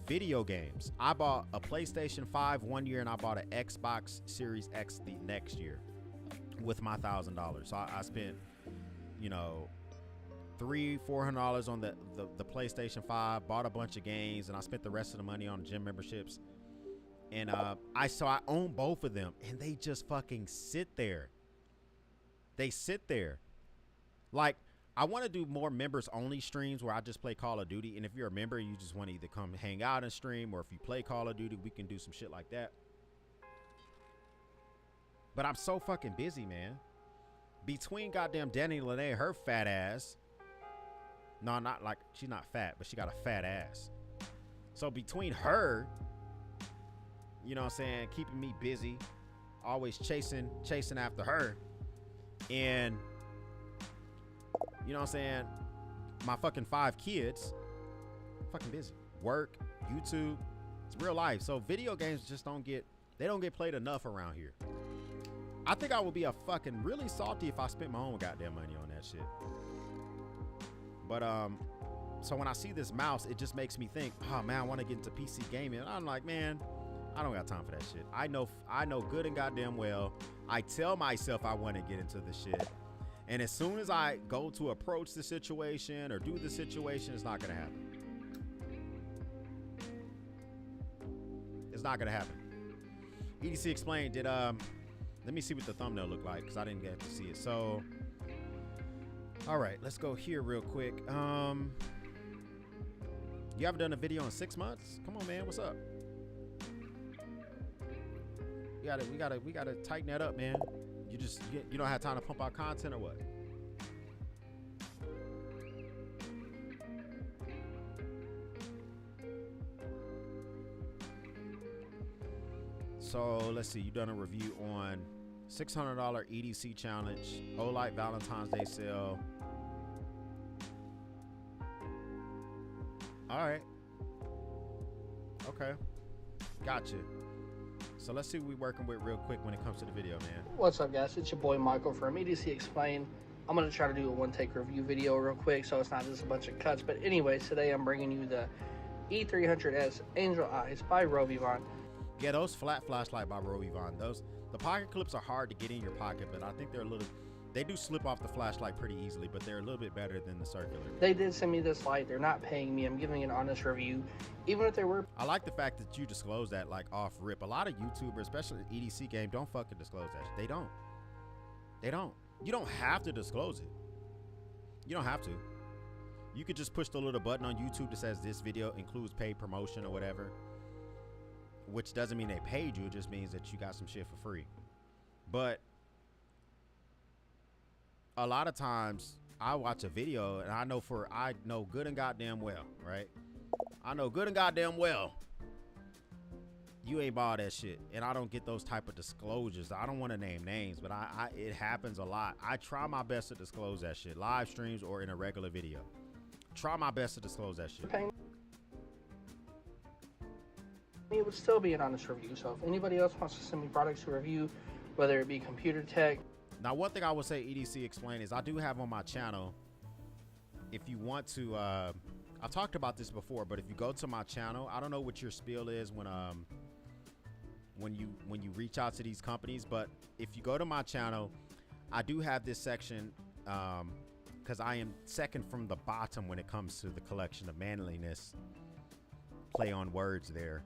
video games. I bought a PlayStation 5 one year, and I bought an Xbox Series X the next year with my $1,000. So I spent, you know, $300-400 on the PlayStation 5, bought a bunch of games, and I spent the rest of the money on gym memberships. And I own both of them, and they just fucking sit there. They sit there. Like, I want to do more members only streams where I just play Call of Duty. And if you're a member, you just want to either come hang out and stream, or if you play Call of Duty, we can do some shit like that. But I'm so fucking busy, man. Between goddamn Danny Lene, her fat ass. No, not like, she's not fat, but she got a fat ass. So between her, you know what I'm saying, keeping me busy, always chasing after her, and you know what I'm saying, my fucking 5 kids, fucking busy. Work, YouTube, it's real life. So video games just don't get played enough around here. I think I would be a fucking really salty if I spent my own goddamn money on that shit. But so when I see this mouse, it just makes me think, oh man, I want to get into PC gaming. And I'm like, man, I don't got time for that shit. I know good and goddamn well, I tell myself I want to get into the shit, and as soon as I go to approach the situation or do the situation, it's not gonna happen. It's not gonna happen. EDC Explained did let me see what the thumbnail looked like, because I didn't get to see it. So all right, let's go here real quick. You haven't done a video in 6 months? Come on, man, what's up? We gotta tighten that up, man. You don't have time to pump out content or what? So let's see. You done a review on $600 EDC challenge, Olight Valentine's Day sale. All right. Okay. Gotcha. So let's see what we're working with real quick when it comes to the video, man. What's up, guys? It's your boy Michael from EDC Explain. I'm gonna try to do a one-take review video real quick, so it's not just a bunch of cuts. But anyways, today I'm bringing you the E300S Angel Eyes by Rovivon. Yeah, those flat flashlight by Rovivon. The pocket clips are hard to get in your pocket, but I think they do slip off the flashlight pretty easily, but they're a little bit better than the circular. They did send me this light. They're not paying me. I'm giving an honest review. Even if they were. I like the fact that you disclose that like off rip. A lot of YouTubers, especially the EDC game, don't fucking disclose that. They don't. You don't have to disclose it. You don't have to. You could just push the little button on YouTube that says this video includes paid promotion or whatever, which doesn't mean they paid you. It just means that you got some shit for free. But a lot of times I watch a video and I know good and goddamn well, right? I know good and goddamn well you ain't bought that shit, and I don't get those type of disclosures. I don't want to name names, but it happens a lot. I try my best to disclose that shit, live streams or in a regular video. Try my best to disclose that shit. It would still be an honest review. So if anybody else wants to send me products to review, whether it be computer tech. Now, one thing I would say EDC Explain is I do have on my channel, if you want to, I've talked about this before, but if you go to my channel, I don't know what your spiel is when when you reach out to these companies. But if you go to my channel, I do have this section because I am second from the bottom when it comes to the collection of manliness. Play on words there.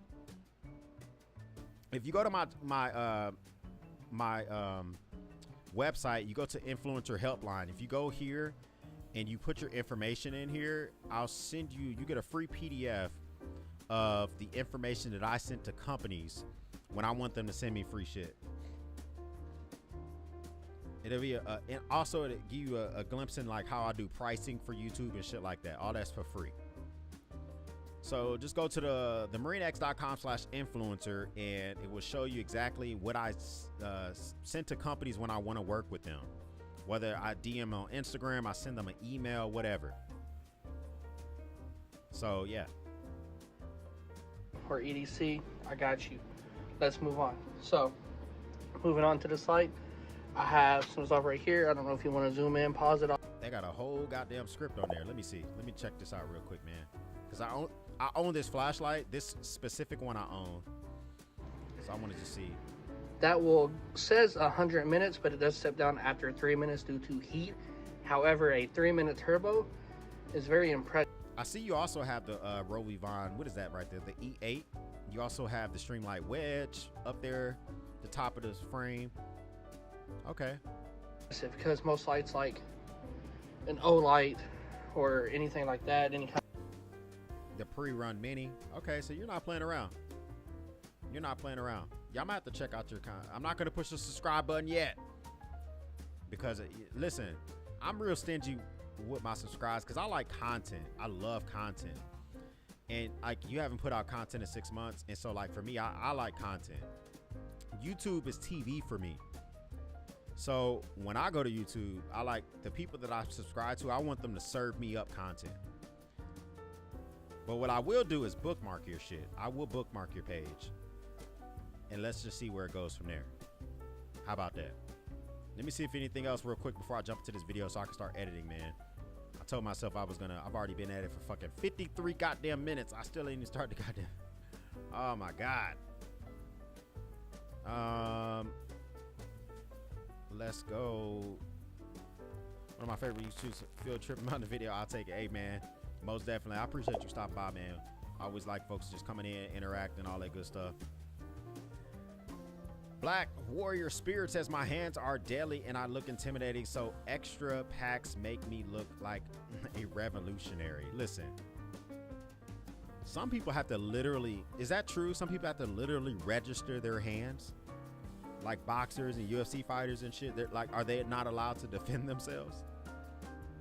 If you go to my website, you go to influencer helpline. If you go here and you put your information in here, I'll send you get a free PDF of the information that I sent to companies when I want them to send me free shit. It'll be and also it'll give you a glimpse in like how I do pricing for YouTube and shit like that. All that's for free. So just go to the marinex.com/influencer and it will show you exactly what I sent to companies when I want to work with them. Whether I DM on Instagram, I send them an email, whatever. So yeah. Or EDC, I got you. Let's move on. So, moving on to the site, I have some stuff right here. I don't know if you want to zoom in, pause it. They got a whole goddamn script on there. Let me see. Let me check this out real quick, man. Because I own this flashlight. This specific one I own. So I wanted to see. That will says 100 minutes, but it does step down after 3 minutes due to heat. However, a 3-minute turbo is very impressive. I see you also have the Rovivon. What is that right there? The E8. You also have the Streamlight Wedge up there, the top of this frame. Okay. Because most lights like an O light or anything like that, any kind. The pre-run mini. Okay, so you're not playing around. You're not playing around. Y'all might have to check out your content. I'm not gonna push the subscribe button yet because listen, I'm real stingy with my subscribes because I like content. I love content, and like you haven't put out content in 6 months, and so like for me, I like content. YouTube is TV for me. So when I go to YouTube, I like the people that I subscribe to. I want them to serve me up content. But what I will do is bookmark your shit. I will bookmark your page. And let's just see where it goes from there. How about that? Let me see if anything else real quick before I jump into this video so I can start editing, man. I told myself I've already been at it for fucking 53 goddamn minutes. I still ain't even started the goddamn. Oh my God. Let's go. One of my favorite YouTubers, field trip on the video. I'll take it. Hey man, most definitely. I appreciate you stopping by, man. I always like folks just coming in, interacting, all that good stuff. Black Warrior Spirit says my hands are deadly and I look intimidating, so extra packs make me look like a revolutionary. Listen, some people have to literally, is that true? Some people have to literally register their hands, like boxers and UFC fighters and shit. They're like, are they not allowed to defend themselves?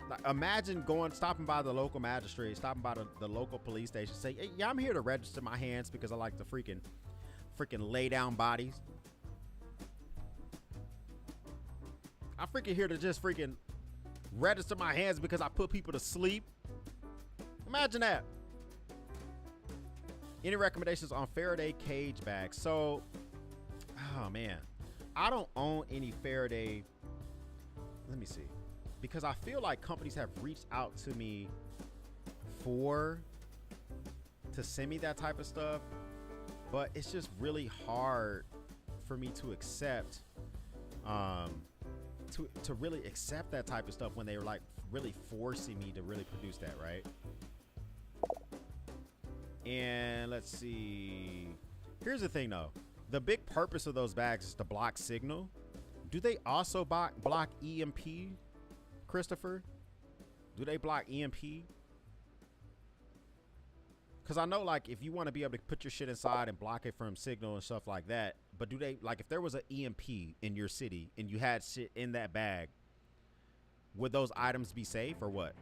Like, imagine stopping by the local magistrate, stopping by the local police station, say, hey, yeah, I'm here to register my hands because I like to freaking lay down bodies. I'm freaking here to just freaking register my hands because I put people to sleep. Imagine that. Any recommendations on Faraday cage bags? So, oh man, I don't own any Faraday. Let me see. Because I feel like companies have reached out to me to send me that type of stuff, but it's just really hard for me to accept, to really accept that type of stuff when they were like really forcing me to really produce that, right? And let's see. Here's the thing though. The big purpose of those bags is to block signal. Do they also block EMP, Christopher? Do they block EMP? Because I know, like, if you want to be able to put your shit inside and block it from signal and stuff like that, but do they, like, if there was an EMP in your city and you had shit in that bag, would those items be safe or what?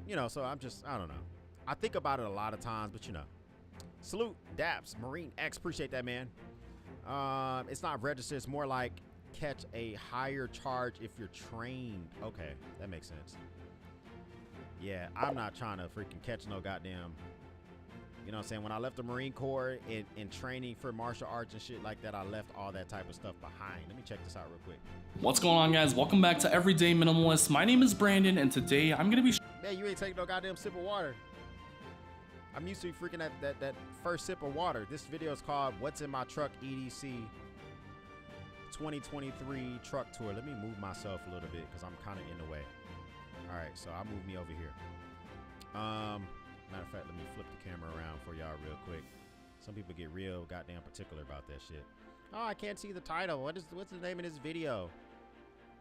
You know, so I don't know. I think about it a lot of times, but you know. Salute, Daps, Marine X, appreciate that, man. It's not registered, it's more like catch a higher charge if you're trained. Okay, that makes sense. Yeah, I'm not trying to freaking catch no goddamn, you know what I'm saying? When I left the Marine Corps in training for martial arts and shit like that, I left all that type of stuff behind. Let me check this out real quick. What's going on, guys? Welcome back to Everyday Minimalist. My name is Brandon, and today I'm gonna be Man, you ain't taking no goddamn sip of water. I'm used to freaking that first sip of water. This video is called What's in My Truck EDC 2023 truck tour. Let me move myself a little bit because I'm kind of in the way. All right, so I'll move me over here. Matter of fact, let me flip the camera around for y'all real quick. Some people get real goddamn particular about that shit. Oh, I can't see the title. What's the name of this video?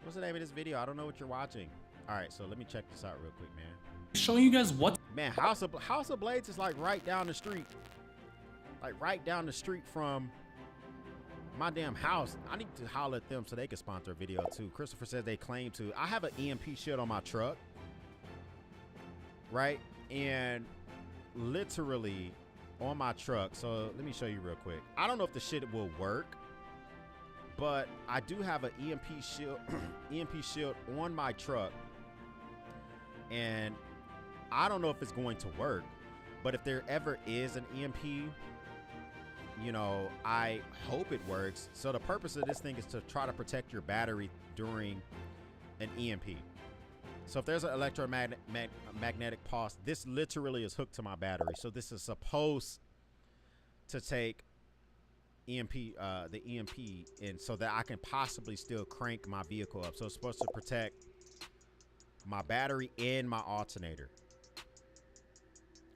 What's the name of this video? I don't know what you're watching. All right, so let me check this out real quick, man. Showing you guys what. Man, House of Blades is like right down the street. Like right down the street from my damn house. I need to holler at them so they can sponsor a video too. Christopher says they claim to. I have an EMP shield on my truck. Right? And literally on my truck. So let me show you real quick. I don't know if the shit will work, but I do have an EMP shield EMP shield on my truck. And I don't know if it's going to work, but if there ever is an EMP, you know, I hope it works. So the purpose of this thing is to try to protect your battery during an EMP. So if there's an electromagnetic pulse, this literally is hooked to my battery. So this is supposed to take the EMP in so that I can possibly still crank my vehicle up. So it's supposed to protect my battery and my alternator.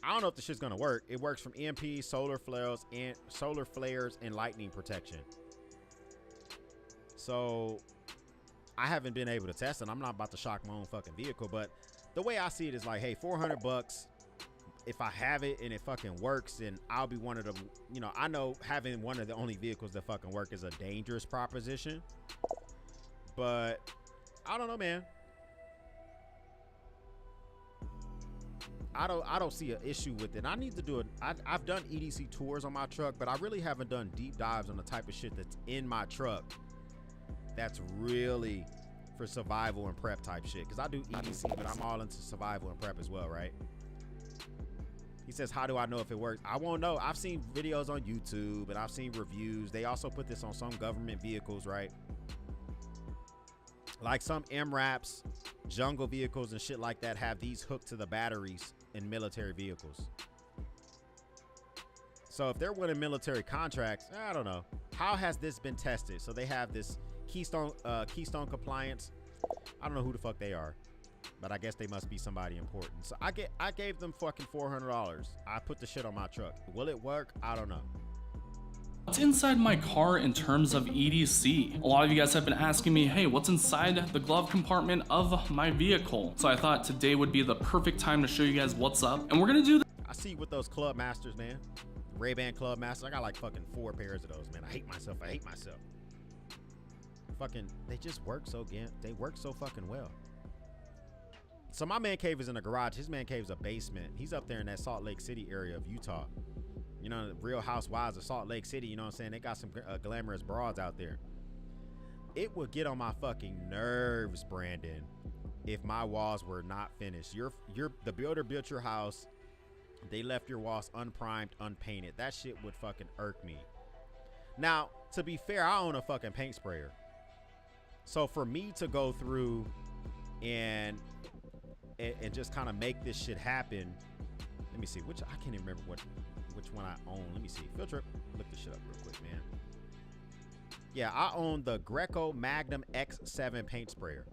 I don't know if this shit's gonna work. It works from EMP, solar flares, and lightning protection. So I haven't been able to test it. I'm not about to shock my own fucking vehicle, but the way I see it is like, hey, $400. If I have it and it fucking works, then I'll be one of the, you know, I know having one of the only vehicles that fucking work is a dangerous proposition, but I don't know, man. I don't see an issue with it. I need to do it. I've done EDC tours on my truck, but I really haven't done deep dives on the type of shit that's in my truck that's really for survival and prep type shit. Because I do EDC, but I'm all into survival and prep as well, right? He says, how do I know if it works? I won't know. I've seen videos on YouTube and I've seen reviews. They also put this on some government vehicles, right? Like some MRAPs, jungle vehicles and shit like that have these hooked to the batteries in military vehicles. So if they're winning military contracts, I don't know. How has this been tested? So they have this Keystone compliance. I don't know who the fuck they are, but I guess they must be somebody important. So I gave them fucking $400. I put the shit on my truck. Will it work? I don't know. What's inside my car in terms of EDC? A lot of you guys have been asking me, hey, what's inside the glove compartment of my vehicle? So I thought today would be the perfect time to show you guys what's up. And we're gonna do I see you with those Club Masters, man. Ray-Ban Club Masters. I got like fucking 4 pairs of those, man. I hate myself. Fucking, they just work so they work so fucking well. So my man cave is in a garage. His man cave is a basement. He's up there in that Salt Lake City area of Utah. You know, the Real Housewives of Salt Lake City, you know what I'm saying? They got some glamorous broads out there. It would get on my fucking nerves, Brandon, if my walls were not finished. The builder built your house. They left your walls unprimed, unpainted. That shit would fucking irk me. Now, to be fair, I own a fucking paint sprayer. So for me to go through and just kind of make this shit happen, let me see, I can't even remember which one I own. Let me see. Field trip. Look this shit up real quick, man. Yeah, I own the Greco Magnum X7 paint sprayer.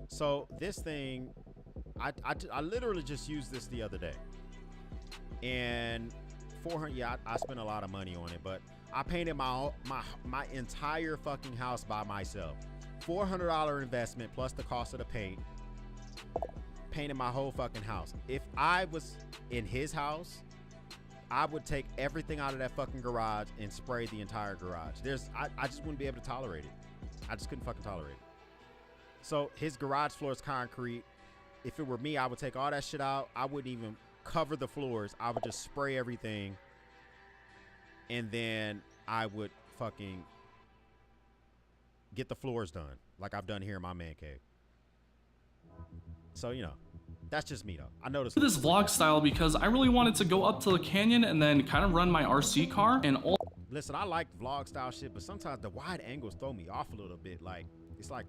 So this thing, I literally just used this the other day. And 400, yeah, I spent a lot of money on it, but I painted my entire fucking house by myself. $400 investment plus the cost of the paint. Painted my whole fucking house. If I was in his house, I would take everything out of that fucking garage and spray the entire garage. I just wouldn't be able to tolerate it. I just couldn't fucking tolerate it. So his garage floor is concrete. If it were me, I would take all that shit out. I wouldn't even cover the floors. I would just spray everything. And then I would fucking get the floors done like I've done here in my man cave. So, you know, that's just me though. I noticed this vlog style because I really wanted to go up to the canyon and then kind of run my RC car and all. Listen, I like vlog style shit, but sometimes the wide angles throw me off a little bit. Like, it's like,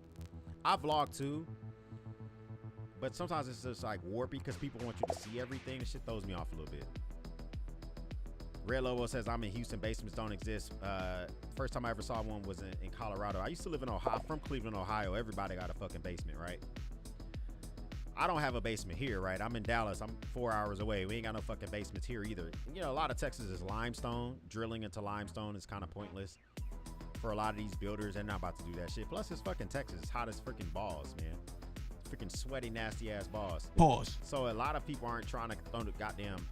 I vlog too, but sometimes it's just like warpy because people want you to see everything. The shit throws me off a little bit. Red Lobo says, I'm in Houston, basements don't exist. First time I ever saw one was in Colorado. I used to live in Ohio, from Cleveland, Ohio. Everybody got a fucking basement, right? I don't have a basement here, right? I'm in Dallas. I'm 4 hours away. We ain't got no fucking basements here either. You know, a lot of Texas is limestone. Drilling into limestone is kind of pointless for a lot of these builders. They're not about to do that shit. Plus, it's fucking Texas. It's hot as freaking balls, man. Freaking sweaty, nasty ass balls. Pause. So a lot of people aren't trying to throw the goddamn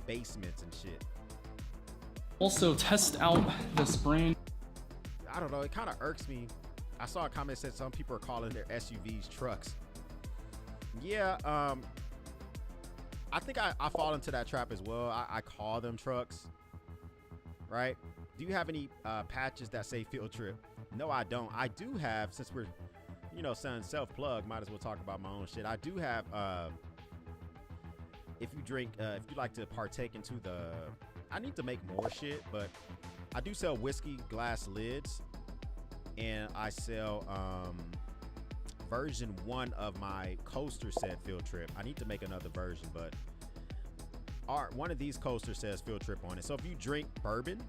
basements and shit. Also, test out this brand. I don't know. It kind of irks me. I saw a comment that said some people are calling their SUVs trucks. Yeah, I think I fall into that trap as well. I call them trucks, right? Do you have any patches that say field trip? No, I don't. I do have, since we're, you know, selling self-plug, might as well talk about my own shit. I do have, if you drink, if you like to partake into the, I need to make more shit, but I do sell whiskey glass lids, and I sell, version 1 of my coaster said field trip. I need to make another version, but one of these coasters says field trip on it. So if you drink bourbon,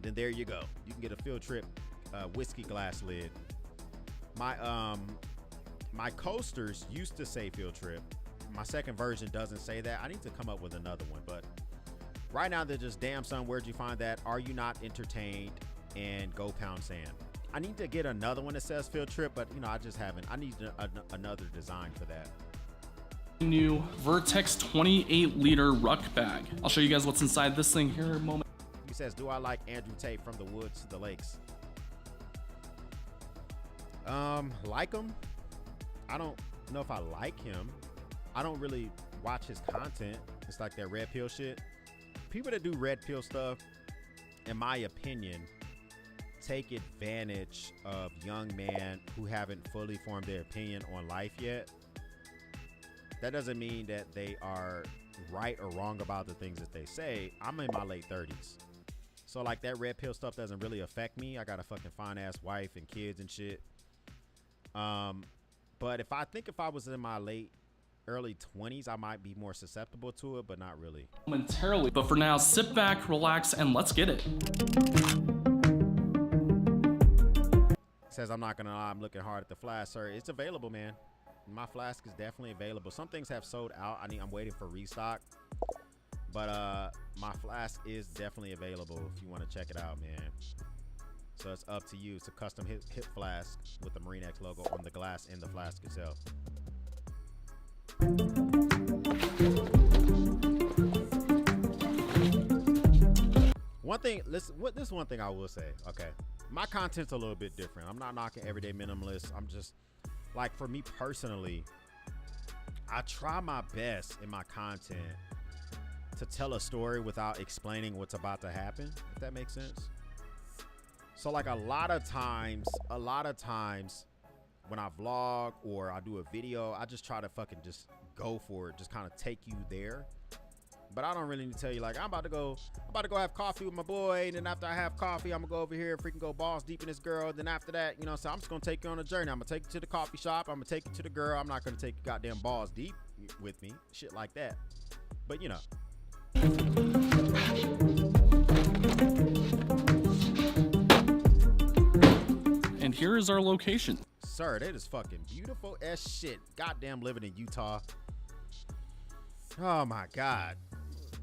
then there you go. You can get a field trip whiskey glass lid. My coasters used to say field trip. My second version doesn't say that. I need to come up with another one, but right now they're just, damn son, where'd you find that? Are you not entertained? And go pound sand. I need to get another one that says field trip, but you know, I just haven't. I need another design for that. New Vertex 28 liter ruck bag. I'll show you guys what's inside this thing here in a moment. He says, do I like Andrew Tate from the woods to the lakes? Like him? I don't know if I like him. I don't really watch his content. It's like that red pill shit. People that do red pill stuff, in my opinion, take advantage of young men who haven't fully formed their opinion on life yet. That doesn't mean that they are right or wrong about the things that they say. I'm in my late 30s. So like that red pill stuff doesn't really affect me. I got a fucking fine ass wife and kids and shit. But if I was in my early 20s, I might be more susceptible to it, but not really. Momentarily, but for now, sit back, relax, and let's get it. Says, I'm not gonna lie, I'm looking hard at the flask, sir. It's available, man. My flask is definitely available. Some things have sold out. I'm waiting for restock, but my flask is definitely available if you want to check it out, man. So it's up to you. It's a custom hip flask with the Marine X logo on the glass in the flask itself. One thing, listen, this is one thing I will say, okay? My content's a little bit different. I'm not knocking everyday minimalist. I'm just, like, for me personally, I try my best in my content to tell a story without explaining what's about to happen, if that makes sense. So like a lot of times when I vlog or I do a video, I just try to fucking just go for it, just kind of take you there. But I don't really need to tell you, like, I'm about to go have coffee with my boy, and then after I have coffee, I'm gonna go over here and freaking go balls deep in this girl. Then after that, you know, so I'm just gonna take you on a journey. I'm gonna take you to the coffee shop. I'm gonna take you to the girl. I'm not gonna take you goddamn balls deep with me, shit like that. But you know. And here is our location. Sir, that is fucking beautiful as shit. Goddamn living in Utah. Oh my God.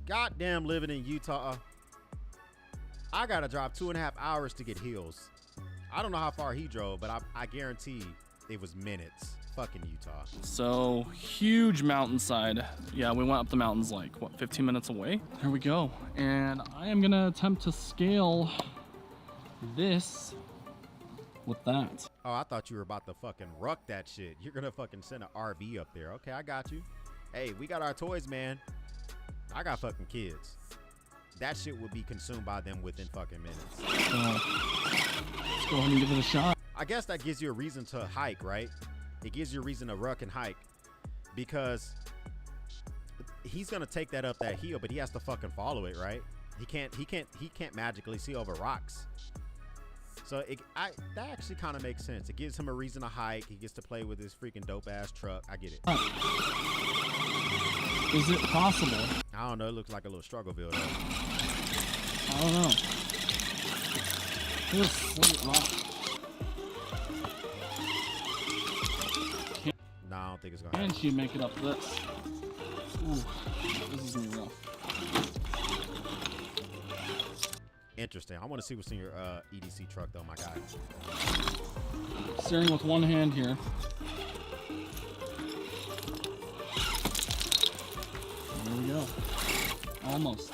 Goddamn living in Utah. I gotta drive 2.5 hours to get heels. I don't know how far he drove, but I guarantee it was minutes. Fucking Utah. So huge mountainside. Yeah, we went up the mountains like what, 15 minutes away. There we go. And I am gonna attempt to scale this with that. Oh, I thought you were about to fucking ruck that shit. You're gonna fucking send an RV up there. Okay, I got you. Hey, we got our toys, man. I got fucking kids. That shit would be consumed by them within fucking minutes. Let's go ahead and give it a shot. I guess that gives you a reason to hike, right? It gives you a reason to ruck and hike, because he's gonna take that up that hill, but he has to fucking follow it, right? He can't magically see over rocks. So that actually kind of makes sense. It gives him a reason to hike. He gets to play with his freaking dope ass truck. I get it. Is it possible? I don't know. It looks like a little Struggleville though. I don't know. Here's Slate Rock. No, I don't think it's gonna Can happen. she make it up this? Ooh, this is gonna be rough. Interesting. I want to see what's in your EDC truck though, my guy. Steering with one hand here. There we go. Almost.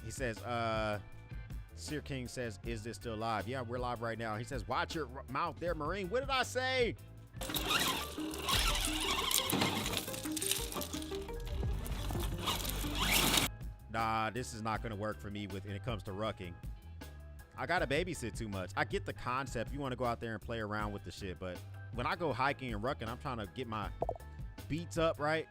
He says, Seer King says, is this still live? Yeah, we're live right now. He says, watch your mouth there, Marine. What did I say? Nah, this is not going to work for me when it comes to rucking. I got to babysit too much. I get the concept. You want to go out there and play around with the shit. But when I go hiking and rucking, I'm trying to get my beats up, right?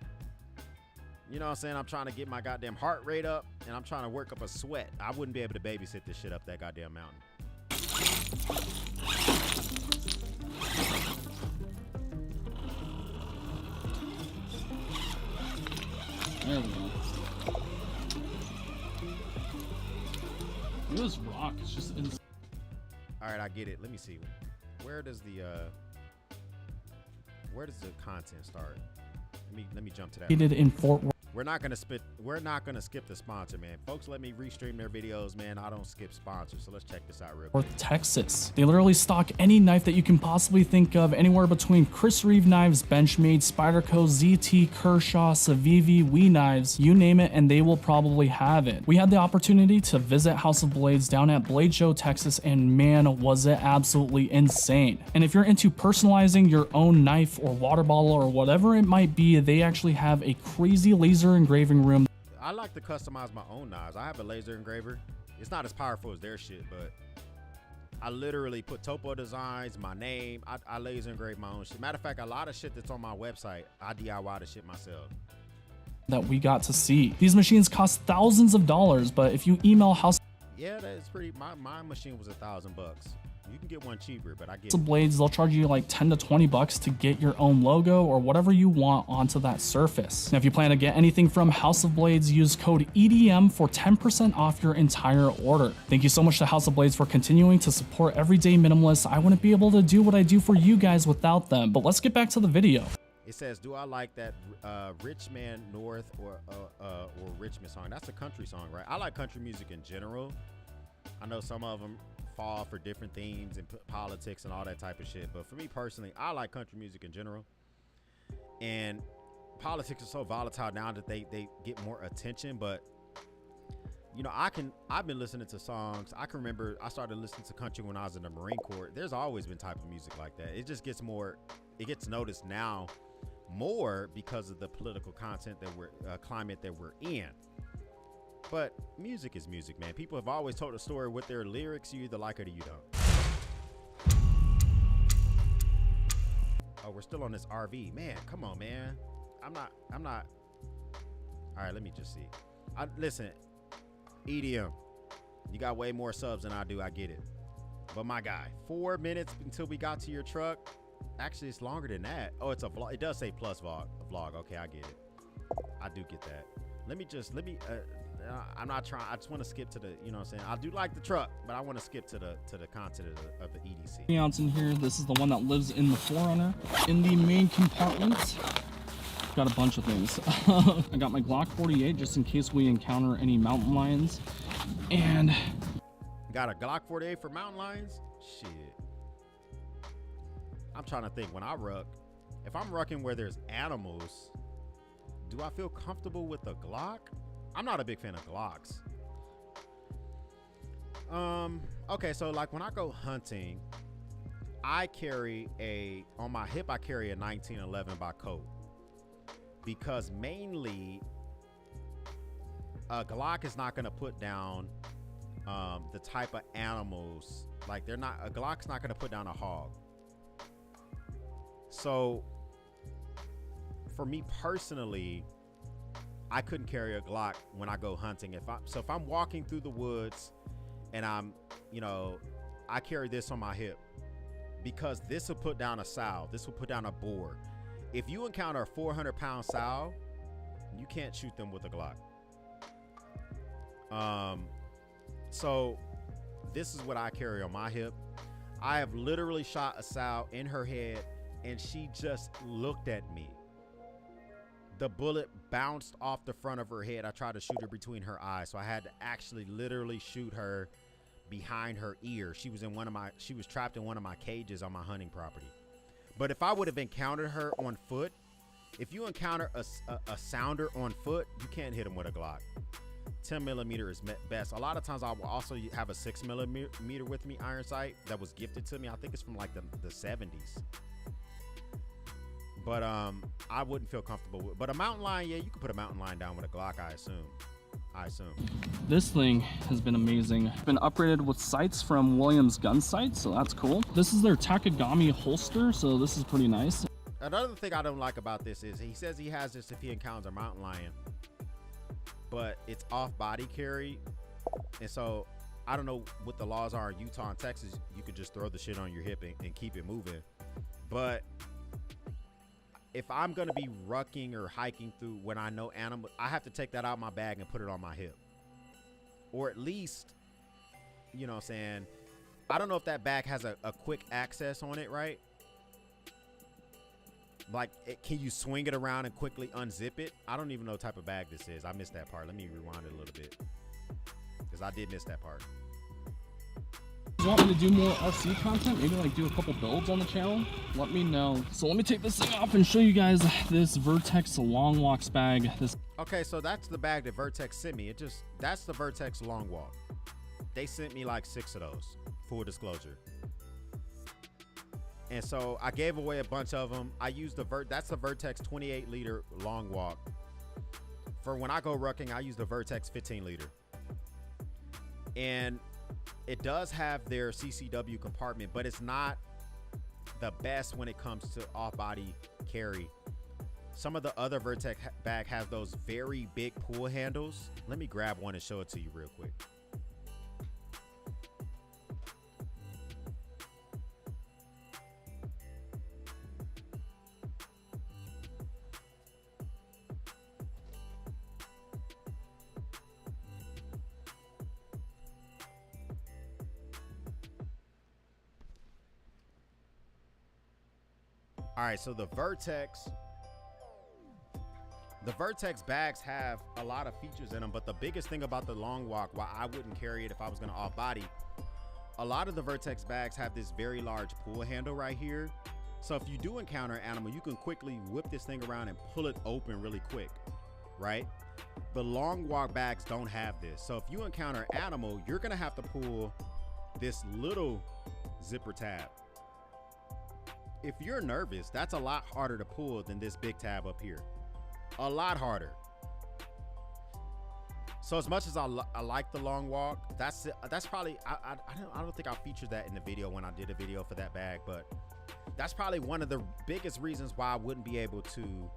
You know what I'm saying? I'm trying to get my goddamn heart rate up, and I'm trying to work up a sweat. I wouldn't be able to babysit this shit up that goddamn mountain. There we go. This rock is just insane. All right, I get it. Let me see. Where does the content start? Let me jump to that. In Fort Worth. We're not gonna skip the sponsor, man. Folks, let me restream their videos, man. I don't skip sponsors, so let's check this out real quick. Texas. They literally stock any knife that you can possibly think of, anywhere between Chris Reeve knives, Benchmade, Spyderco, ZT, Kershaw, Civivi, WE knives, you name it, and they will probably have it. We had the opportunity to visit House of Blades down at Blade Show, Texas, and man, was it absolutely insane. And if you're into personalizing your own knife or water bottle or whatever it might be, they actually have a crazy laser engraving room. I like to customize my own knives. I have a laser engraver. It's not as powerful as their shit, but I literally put topo designs, my name. I laser engrave my own shit. Matter of fact, a lot of shit that's on my website, I DIY the shit myself. That we got to see. These machines cost thousands of dollars, but if you email House Yeah, that's pretty. My machine was $1,000. You can get one cheaper, but I get of Blades, they'll charge you like 10 to 20 bucks to get your own logo or whatever you want onto that surface. Now, if you plan to get anything from House of Blades, use code EDM for 10% off your entire order. Thank you so much to House of Blades for continuing to support everyday minimalists. I wouldn't be able to do what I do for you guys without them, but let's get back to the video. It says, do I like that Rich Man North or Richmond song? That's a country song, right? I like country music in general. I know some of them fall for different themes and politics and all that type of shit. But for me personally, I like country music in general. And politics is so volatile now that they get more attention. But, you know, I've been listening to songs. I can remember I started listening to country when I was in the Marine Corps. There's always been type of music like that. It just gets it gets noticed now more because of the political content that climate that we're in. But music is music, man. People have always told a story with their lyrics. You either like it or you don't. Oh, we're still on this RV. Man, come on, man. I'm not. All right, let me just see. Listen, EDM, you got way more subs than I do. I get it. But my guy, 4 minutes until we got to your truck. Actually, it's longer than that. Oh, it's a vlog. It does say plus vlog. Okay, I get it. I do get that. I'm not trying. I just want to skip to the, you know what I'm saying? I do like the truck, but I want to skip to the content of the EDC. Ounce in here. This is the one that lives in the 4Runner. In the main compartment, got a bunch of things. I got my Glock 48 just in case we encounter any mountain lions. And got a Glock 48 for mountain lions? Shit. I'm trying to think when I ruck. If I'm rucking where there's animals, do I feel comfortable with a Glock? I'm not a big fan of Glocks. Okay, so like when I go hunting, I carry on my hip, I carry a 1911 by Colt. Because mainly a Glock is not gonna put down the type of animals, like a Glock's not gonna put down a hog. So for me personally, I couldn't carry a Glock when I go hunting. If I'm walking through the woods and I carry this on my hip because this will put down a sow, this will put down a boar. If you encounter a 400-pound sow, you can't shoot them with a Glock. So this is what I carry on my hip. I have literally shot a sow in her head, and she just looked at me. The bullet bounced off the front of her head. I tried to shoot her between her eyes, so I had to actually literally shoot her behind her ear. She was trapped in one of my cages on my hunting property. But if I would have encountered her on foot, if you encounter a sounder on foot, you can't hit him with a Glock. 10 millimeter is best. A lot of times I will also have a 6 millimeter with me, iron sight, that was gifted to me. I think it's from like the 70s. But I wouldn't feel comfortable with. But a mountain lion, yeah, you could put a mountain lion down with a Glock, I assume. This thing has been amazing. Been upgraded with sights from Williams Gun Sights, so that's cool. This is their Takagami holster, so this is pretty nice. Another thing I don't like about this is he says he has this if he encounters a mountain lion, but it's off body carry. And so I don't know what the laws are in Utah and Texas. You could just throw the shit on your hip and keep it moving. But if I'm going to be rucking or hiking through when I know animal, I have to take that out of my bag and put it on my hip. Or at least, you know what I'm saying? I don't know if that bag has a quick access on it, right? Like, can you swing it around and quickly unzip it? I don't even know what type of bag this is. I missed that part. Let me rewind it a little bit, because I did miss that part. If you want me to do more RC content, maybe like do a couple builds on the channel, let me know. So let me take this thing off and show you guys this Vertex Long Walks bag. Okay, so that's the bag that Vertex sent me. That's the Vertex Long Walk. They sent me like 6 of those, full disclosure. And so I gave away a bunch of them. I used that's the Vertex 28 liter Long Walk. For when I go rucking, I use the Vertex 15 liter. And it does have their CCW compartment, but it's not the best when it comes to off-body carry. Some of the other Vertex bag has those very big pull handles. Let me grab one and show it to you real quick. All right, so the Vertex bags have a lot of features in them, but the biggest thing about the Long Walk, why I wouldn't carry it if I was gonna off body, a lot of the Vertex bags have this very large pull handle right here. So if you do encounter an animal, you can quickly whip this thing around and pull it open really quick, right? The Long Walk bags don't have this. So if you encounter an animal, you're gonna have to pull this little zipper tab. If you're nervous, that's a lot harder to pull than this big tab up here. A lot harder. So as much as I like the Long Walk, that's probably, I don't think I featured that in the video when I did a video for that bag, but that's probably one of the biggest reasons why I wouldn't be able to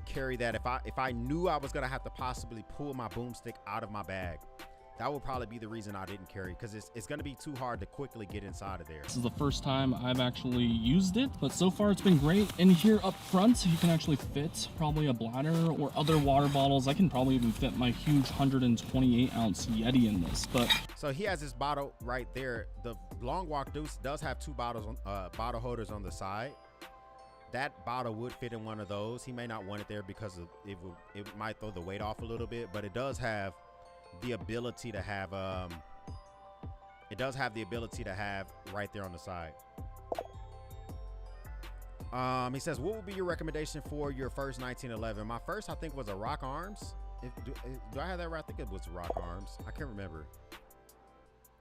carry that. If I knew I was gonna have to possibly pull my boomstick out of my bag, that would probably be the reason I didn't carry, because it's going to be too hard to quickly get inside of there. This is the first time I've actually used it, but so far it's been great. In here up front, you can actually fit probably a bladder or other water bottles. I can probably even fit my huge 128 ounce Yeti in this. But so he has this bottle right there. The Long Walk does have 2 bottles on, bottle holders on the side. That bottle would fit in one of those. He may not want it there because it might throw the weight off a little bit, but it does have the ability to have right there on the side. He says, what would be your recommendation for your first 1911? My first, I think, was a Rock Arms. Do I have that right? I think it was Rock Arms. I can't remember.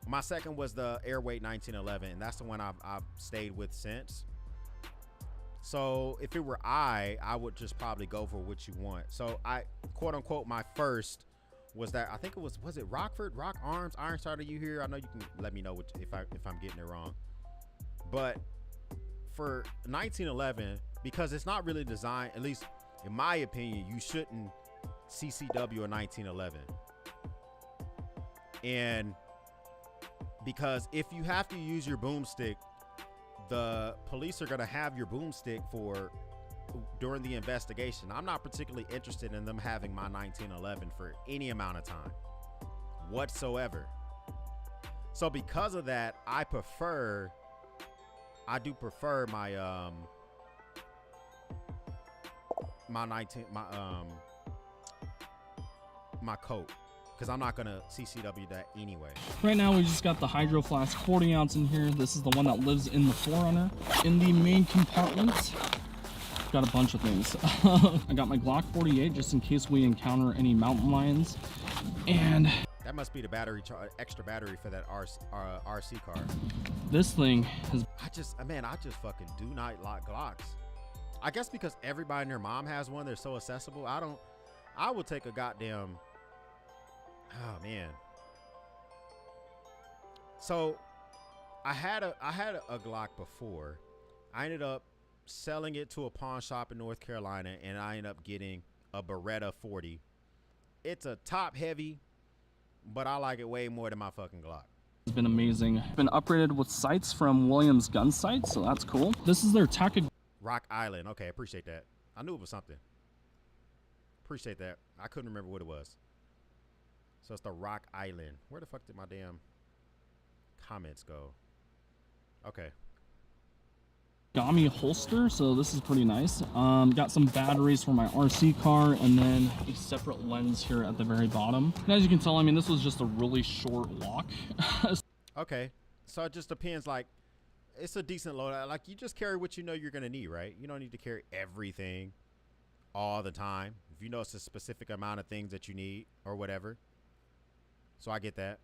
My second was the Airweight 1911, and that's the one I've stayed with since. So if it were I would just probably go for what you want. So I, quote unquote, my first was that, I think it was it Rock Arms, Iron Sight? Are you here? I know you can let me know if I'm getting it wrong. But for 1911, because it's not really designed, at least in my opinion, you shouldn't CCW a 1911. And because if you have to use your boomstick, the police are gonna have your boomstick for during the investigation, I'm not particularly interested in them having my 1911 for any amount of time whatsoever. So because of that, I do prefer my my coat, because I'm not gonna CCW that anyway. Right now we just got the Hydro Flask 40 ounce in here. This is the one that lives in the 4Runner. In the main compartment, got a bunch of things. I got my Glock 48 just in case we encounter any mountain lions. And that must be the battery extra battery for that RC car. This thing has, I just fucking do not like Glocks. I guess because everybody and their mom has one, they're so accessible. I would take a goddamn, oh man. So I had a Glock before. I ended up selling it to a pawn shop in North Carolina, and I ended up getting a Beretta 40. It's a top heavy, but I like it way more than my fucking Glock. It's been amazing. Been upgraded with sights from Williams Gun Sights, so that's cool. This is their Rock Island. Okay, appreciate that. I knew it was something. Appreciate that. I couldn't remember what it was. So it's the Rock Island. Where the fuck did my damn comments go? Okay. Takagami holster, so this is pretty nice. Got some batteries for my RC car, and then a separate lens here at the very bottom. And as you can tell, I mean, this was just a really short walk. Okay, so it just depends. Like, it's a decent load. Like, you just carry what you know you're gonna need, right? You don't need to carry everything all the time if you know it's a specific amount of things that you need or whatever. So I get that.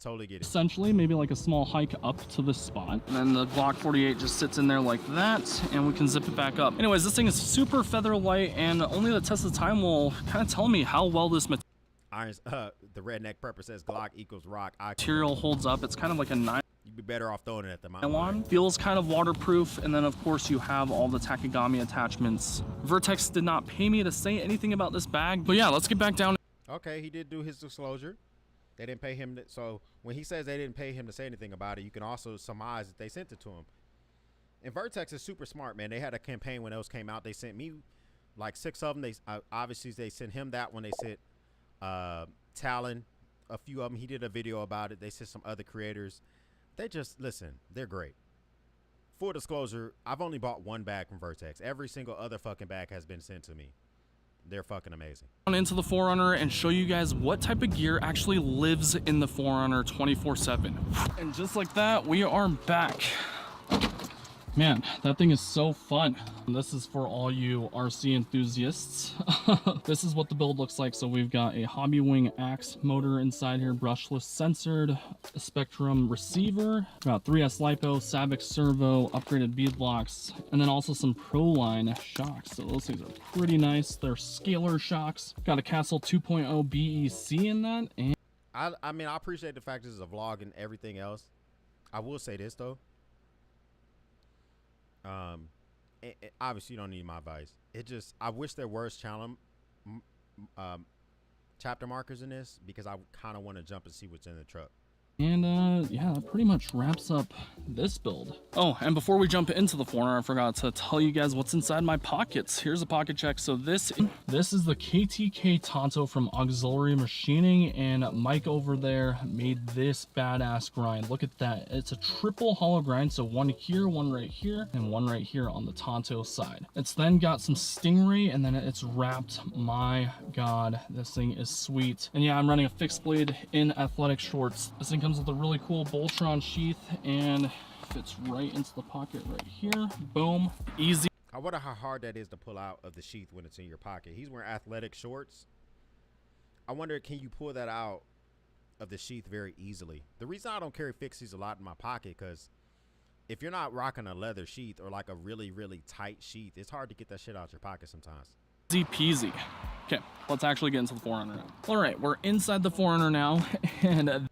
Totally get it. Essentially, maybe like a small hike up to this spot. And then the Glock 48 just sits in there like that, and we can zip it back up. Anyways, this thing is super feather light, and only the test of time will kind of tell me how well this the redneck prepper says Glock equals rock. material holds up. It's kind of like a nylon. You'd be better off throwing it at the mountain. Nylon feels kind of waterproof, and then of course you have all the Takagami attachments. Vertex did not pay me to say anything about this bag, but yeah, let's get back down. Okay, he did do his disclosure. They didn't pay him so when he says they didn't pay him to say anything about it, you can also surmise that they sent it to him. And Vertex is super smart, man. They had a campaign when those came out. They sent me like 6 of them. They obviously they sent him that one. They sent Talon a few of them. He did a video about it. They sent some other creators. They just, listen, they're great. Full disclosure, I've only bought one bag from Vertex. Every single other fucking bag has been sent to me. They're fucking amazing. Into the 4Runner and show you guys what type of gear actually lives in the 4Runner 24/7. And just like that, we are back. Man, that thing is so fun. This is for all you RC enthusiasts. This is what the build looks like. So we've got a Hobby Wing Axe motor inside here, brushless censored, a Spectrum receiver, got 3S LiPo, Savic servo, upgraded bead locks, and then also some Proline shocks. So those things are pretty nice. They're scalar shocks. Got a Castle 2.0 BEC in that. And I mean, I appreciate the fact this is a vlog and everything else. I will say this though. Obviously you don't need my advice. I wish there were chapter markers in this, because I kind of want to jump and see what's in the truck. And yeah, that pretty much wraps up this build. Oh, and before we jump into the 4Runner, I forgot to tell you guys what's inside my pockets. Here's a pocket check. So this is the KTK Tonto from Auxiliary Machining, and Mike over there made this badass grind. Look at that. It's a triple hollow grind, so one here, one right here, and one right here on the Tonto side. It's then got some Stingray, and then it's wrapped. My God, this thing is sweet. And yeah, I'm running a fixed blade in athletic shorts. This thing comes with a really cool Boltron sheath and fits right into the pocket right here. Boom, easy. I wonder how hard that is to pull out of the sheath when it's in your pocket. He's wearing athletic shorts. I wonder, can you pull that out of the sheath very easily? The reason I don't carry fixies a lot in my pocket, because if you're not rocking a leather sheath or like a really, really tight sheath, it's hard to get that shit out your pocket sometimes. Easy peasy. Okay, let's actually get into the 4Runner now. All right, we're inside the 4Runner now, and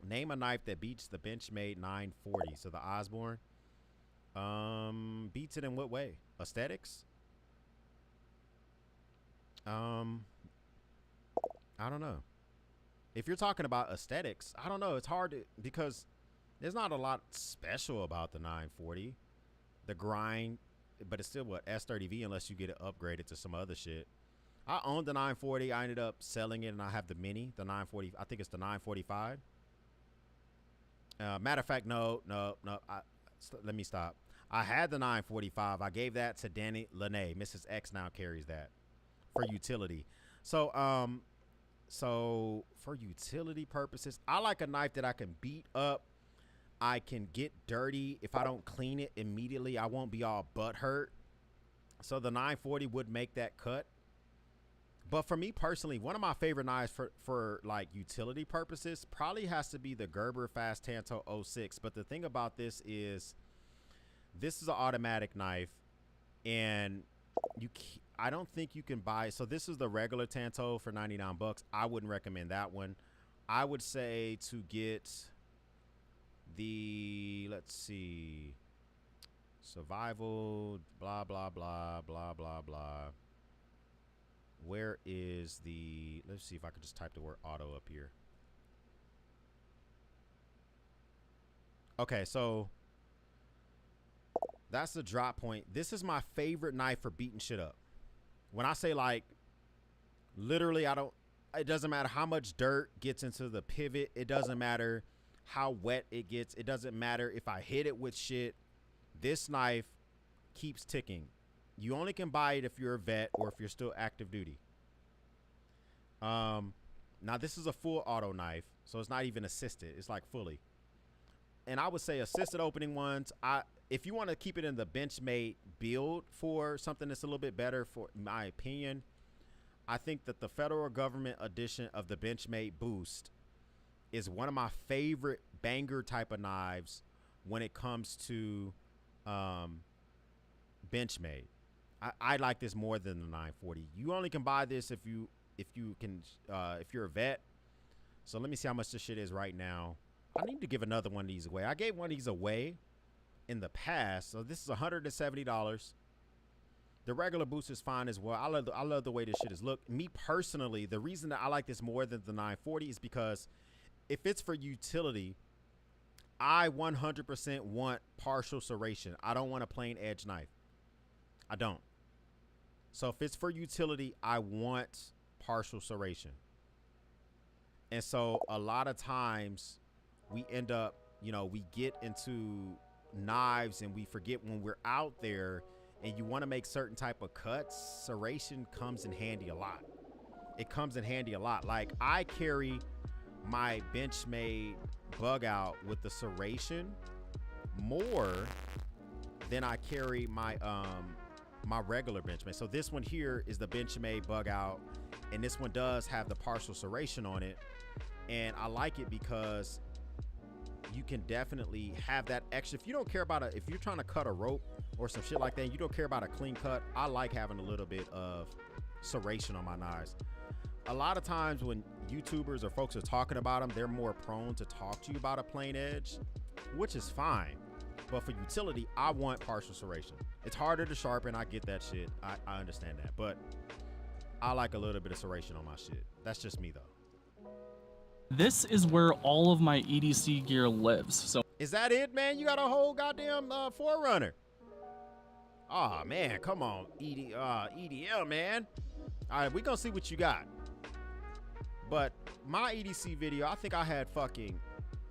name a knife that beats the Benchmade 940. So the Osborne beats it in what way? Aesthetics? I don't know. If you're talking about aesthetics, I don't know. It's hard to, because there's not a lot special about the 940. The grind but it's still what, S30V unless you get it upgraded to some other shit. I owned the 940. I ended up selling it, and I have the mini, the 940. I think it's the 945. Matter of fact, no. Let me stop. I had the 945. I gave that to Danny Lene. Mrs. X now carries that for utility. So for utility purposes, I like a knife that I can beat up. I can get dirty. If I don't clean it immediately, I won't be all butt hurt. So the 940 would make that cut. But for me personally, one of my favorite knives for like utility purposes probably has to be the Gerber Fast Tanto 06. But the thing about this is an automatic knife, and I don't think you can buy. So this is the regular Tanto for 99 bucks. I wouldn't recommend that one. I would say to get the, let's see, survival, blah, blah, blah, blah, blah, blah. Where is the, let's see if I could just type the word auto up here. Okay, so that's the drop point. This is my favorite knife for beating shit up. When I say, like, literally, it doesn't matter how much dirt gets into the pivot. It doesn't matter how wet it gets. It doesn't matter if I hit it with shit. This knife keeps ticking. You only can buy it if you're a vet or if you're still active duty. Now this is a full auto knife, so it's not even assisted. It's like fully. And I would say assisted opening ones, if you want to keep it in the Benchmade build for something that's a little bit better, for my opinion, I think that the federal government edition of the Benchmade Boost is one of my favorite banger type of knives when it comes to Benchmade. I like this more than the 940. You only can buy this if you're a vet. So let me see how much this shit is right now. I need to give another one of these away. I gave one of these away in the past, so this is $170. The regular boost is fine as well. I love the way this shit is. Look, me personally, the reason that I like this more than the 940 is because if it's for utility, I 100% want partial serration. I don't want a plain edge knife. I don't. So if it's for utility, I want partial serration. And so a lot of times we end up, we get into knives and we forget when we're out there and you want to make certain type of cuts, serration comes in handy a lot. It comes in handy a lot. Like I carry my Benchmade bug out with the serration more than I carry my my regular Benchmade. So this one here is the Benchmade bug out, and this one does have the partial serration on it, and I like it because you can definitely have that extra. If you don't care about if you're trying to cut a rope or some shit like that and you don't care about a clean cut, I like having a little bit of serration on my knives. A lot of times when YouTubers or folks are talking about them, they're more prone to talk to you about a plain edge, which is fine. But for utility, I want partial serration. It's harder to sharpen. I get that shit. I understand that. But I like a little bit of serration on my shit. That's just me, though. This is where all of my EDC gear lives. So is that it, man? You got a whole goddamn Forerunner. Oh, man. Come on. EDL, man. All right, we gonna see what you got. But my EDC video, I think I had fucking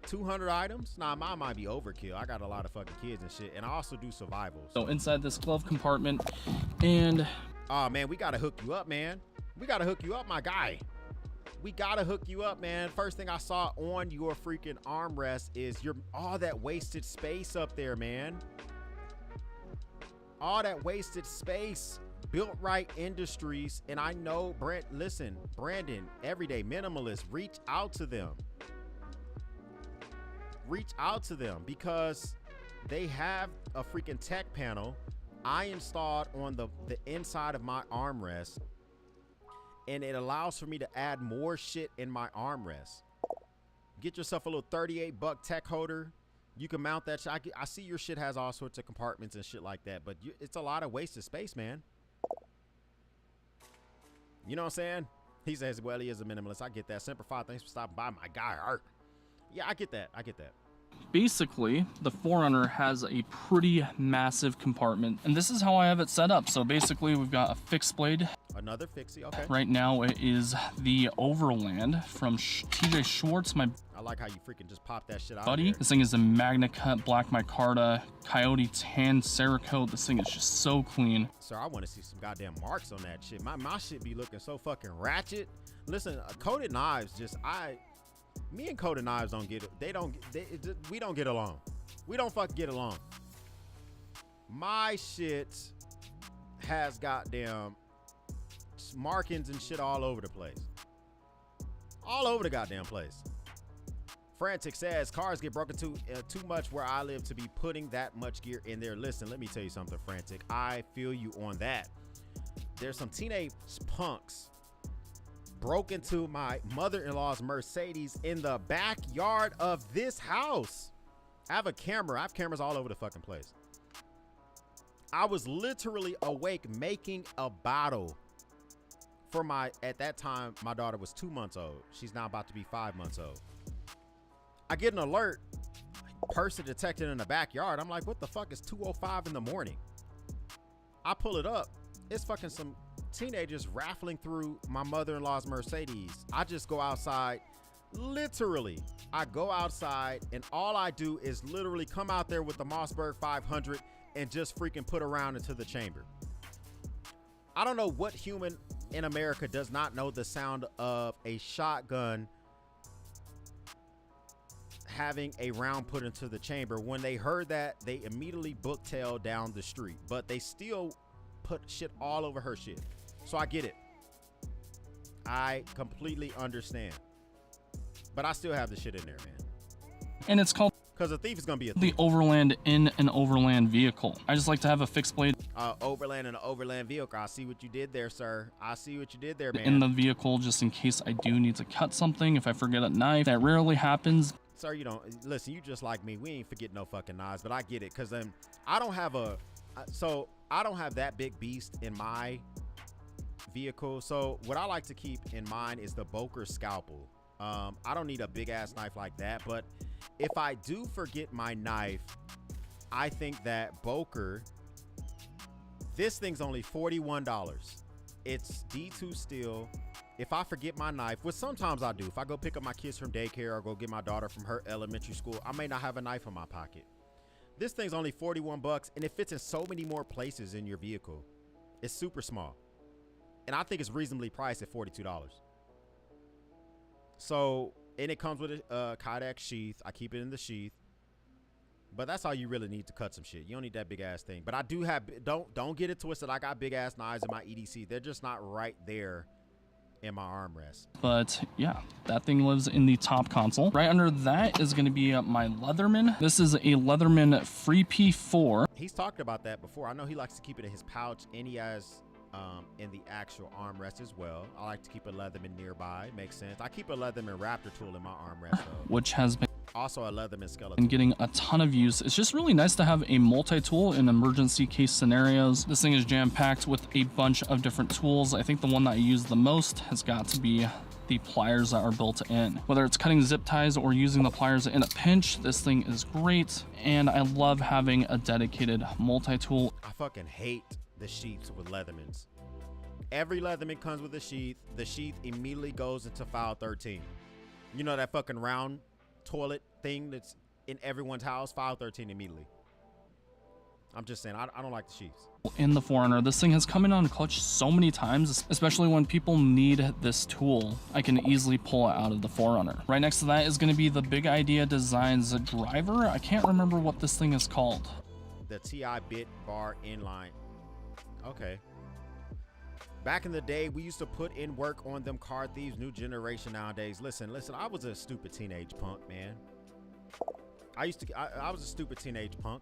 200 items. Nah, mine might be overkill. I got a lot of fucking kids and shit, and I also do survival. So inside this glove compartment, and oh man, we gotta hook you up, man. We gotta hook you up, my guy. We gotta hook you up, man. First thing I saw on your freaking armrest is all that wasted space up there, man. All that wasted space. Built Right Industries, and I know Brandon, Everyday Minimalist, reach out to them. Reach out to them because they have a freaking tech panel I installed on the inside of my armrest, and it allows for me to add more shit in my armrest. Get yourself a little 38-buck tech holder. You can mount that shit. I see your shit has all sorts of compartments and shit like that, but it's a lot of wasted space, man. You know what I'm saying? He says, well, he is a minimalist. I get that. Semper Fi, thanks for stopping by, my guy. Art. Yeah, I get that. I get that. Basically, the 4Runner has a pretty massive compartment, and this is how I have it set up. So basically, we've got a fixed blade. Another fixie, okay. Right now, it is the Overland from TJ Schwartz, my I like how you freaking just pop that shit out buddy. there. This thing is a Magna Cut Black Micarta Coyote Tan Cerakote. This thing is just so clean. Sir, I want to see some goddamn marks on that shit. My shit be looking so fucking ratchet. Listen, coated knives, me and coated knives don't get it. We don't get along. We don't fucking get along. My shit has goddamn markings and shit all over the place. All over the goddamn place. Frantic says cars get broken too much where I live to be putting that much gear in there. Listen, let me tell you something, Frantic. I feel you on that. There's some teenage punks broke into my mother-in-law's Mercedes in the backyard of this house. I have a camera. I have cameras all over the fucking place. I was literally awake making a bottle for at that time, my daughter was 2 months old. She's now about to be 5 months old. I get an alert, person detected in the backyard. I'm like, what the fuck? Is 2:05 in the morning. I pull it up. It's fucking some teenagers raffling through my mother-in-law's Mercedes. I just go outside. Literally, I go outside and all I do is literally come out there with the Mossberg 500 and just freaking put a round into the chamber. I don't know what human in America does not know the sound of a shotgun having a round put into the chamber. When they heard that, they immediately booktailed down the street, but they still put shit all over her shit. So I get it. I completely understand. But I still have the shit in there, man. And it's called because a thief is gonna be a thief. The Overland in an Overland vehicle. I just like to have a fixed blade Overland in an Overland vehicle. I see what you did there, sir. I see what you did there, man. in the vehicle just in case I do need to cut something. If I forget a knife, that rarely happens. Sir, you don't listen. You just like me. We ain't forget no fucking knives, but I get it because I don't have I don't have that big beast in my vehicle. So what I like to keep in mind is the Boker scalpel. I don't need a big ass knife like that, but if I do forget my knife, I think that Boker, this thing's only $41. It's D2 steel. If I forget my knife, which sometimes I do, if I go pick up my kids from daycare or go get my daughter from her elementary school, I may not have a knife in my pocket. This thing's only 41 bucks and it fits in so many more places in your vehicle. It's super small. And I think it's reasonably priced at $42. So, and it comes with a Kydex sheath. I keep it in the sheath. But that's all you really need to cut some shit. You don't need that big ass thing. But I do have, don't get it twisted. I got big ass knives in my EDC. They're just not right there in my armrest. But yeah, that thing lives in the top console. Right under that is going to be my Leatherman. This is a Leatherman Free P4. He's talked about that before. I know he likes to keep it in his pouch, and he has in the actual armrest as well. I like to keep a Leatherman nearby. Makes sense. I keep a Leatherman Raptor tool in my armrest though, which has been also a Leatherman skeleton and getting a ton of use. It's just really nice to have a multi-tool in emergency case scenarios. This thing is jam-packed with a bunch of different tools. I think the one that I use the most has got to be the pliers that are built in. Whether it's cutting zip ties or using the pliers in a pinch, this thing is great. And I love having a dedicated multi-tool. I fucking hate the sheaths with Leathermans. Every Leatherman comes with a sheath. The sheath immediately goes into file 13. You know that fucking round toilet thing that's in everyone's house? File 13 immediately. I'm just saying, I don't like the sheaths. In the 4Runner, this thing has come in on clutch so many times, especially when people need this tool. I can easily pull it out of the 4Runner. Right next to that is going to be the Big Idea Designs driver. I can't remember what this thing is called. The TI bit bar inline. Okay. Back in the day, we used to put in work on them car thieves. New generation nowadays. Listen, I was a stupid teenage punk, man. I was a stupid teenage punk.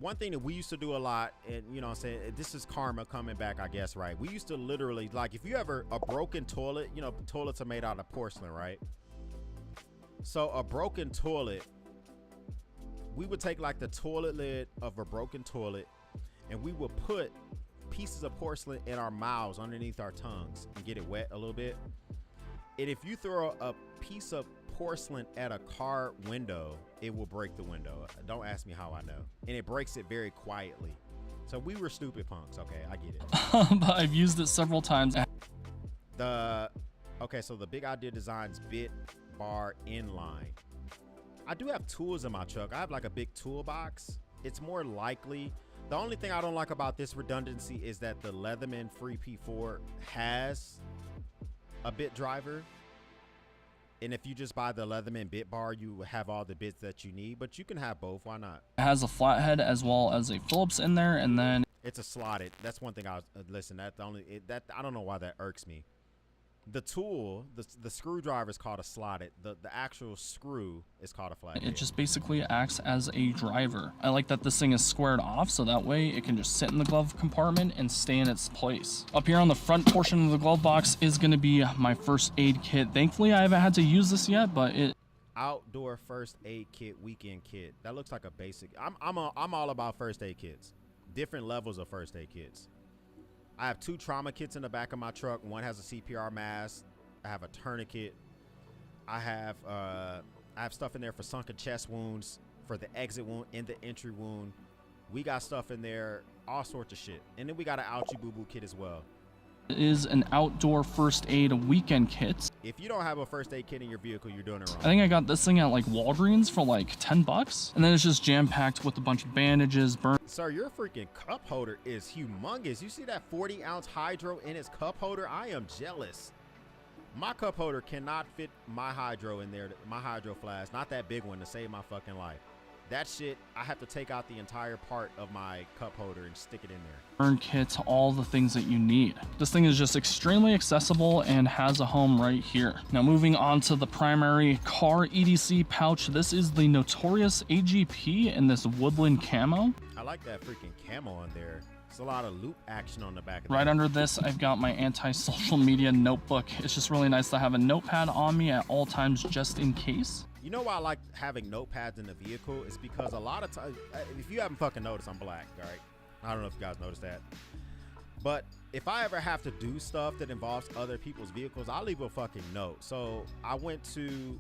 One thing that we used to do a lot, and you know what I'm saying, this is karma coming back, I guess, right? We used to literally, like, if you ever, a broken toilet, you know, toilets are made out of porcelain, right? So a broken toilet, we would take like the toilet lid of a broken toilet and we would put pieces of porcelain in our mouths underneath our tongues and get it wet a little bit. And if you throw a piece of porcelain at a car window, it will break the window. Don't ask me how I know. And it breaks it very quietly. So we were stupid punks. Okay, I get it. But I've used it several times. Okay, so the Big Idea Designs bit bar inline. I do have tools in my truck. I have like a big toolbox. It's more likely. The only thing I don't like about this redundancy is that the Leatherman Free P4 has a bit driver. And if you just buy the Leatherman bit bar, you have all the bits that you need, but you can have both. Why not? It has a flathead as well as a Phillips in there, and then it's a slotted. That's one thing I was listen. That's the only that I don't know why that irks me. The tool, the screwdriver is called a slotted. The actual screw is called a flathead. It just basically acts as a driver. I like that this thing is squared off, so that way it can just sit in the glove compartment and stay in its place. Up here on the front portion of the glove box is going to be my first aid kit. Thankfully, I haven't had to use this yet, but it outdoor first aid kit, weekend kit. That looks like a basic. I'm all about first aid kits. Different levels of first aid kits. I have 2 trauma kits in the back of my truck. One has a CPR mask. I have a tourniquet. I have stuff in there for sunken chest wounds, for the exit wound and the entry wound. We got stuff in there, all sorts of shit. And then we got an ouchie boo boo kit as well. It is an outdoor first aid weekend kit. If you don't have a first aid kit in your vehicle, you're doing it wrong. I think I got this thing at like Walgreens for like $10, and then it's just jam-packed with a bunch of bandages, burn. Sir, your freaking cup holder is humongous. You see that 40-ounce hydro in its cup holder? I am jealous. My cup holder cannot fit my hydro in there, my hydro flask, not that big one, to save my fucking life. That shit, I have to take out the entire part of my cup holder and stick it in there. Burn kit, all the things that you need. This thing is just extremely accessible and has a home right here. Now moving on to the primary car EDC pouch. This is the notorious AGP in this woodland camo. I like that freaking camo on there. There's a lot of loop action on the back of Right under this, I've got my anti-social media notebook. It's just really nice to have a notepad on me at all times just in case. You know why I like having notepads in the vehicle? It's because a lot of times, if you haven't fucking noticed, I'm black, all right? I don't know if you guys noticed that. But if I ever have to do stuff that involves other people's vehicles, I'll leave a fucking note. So I went to,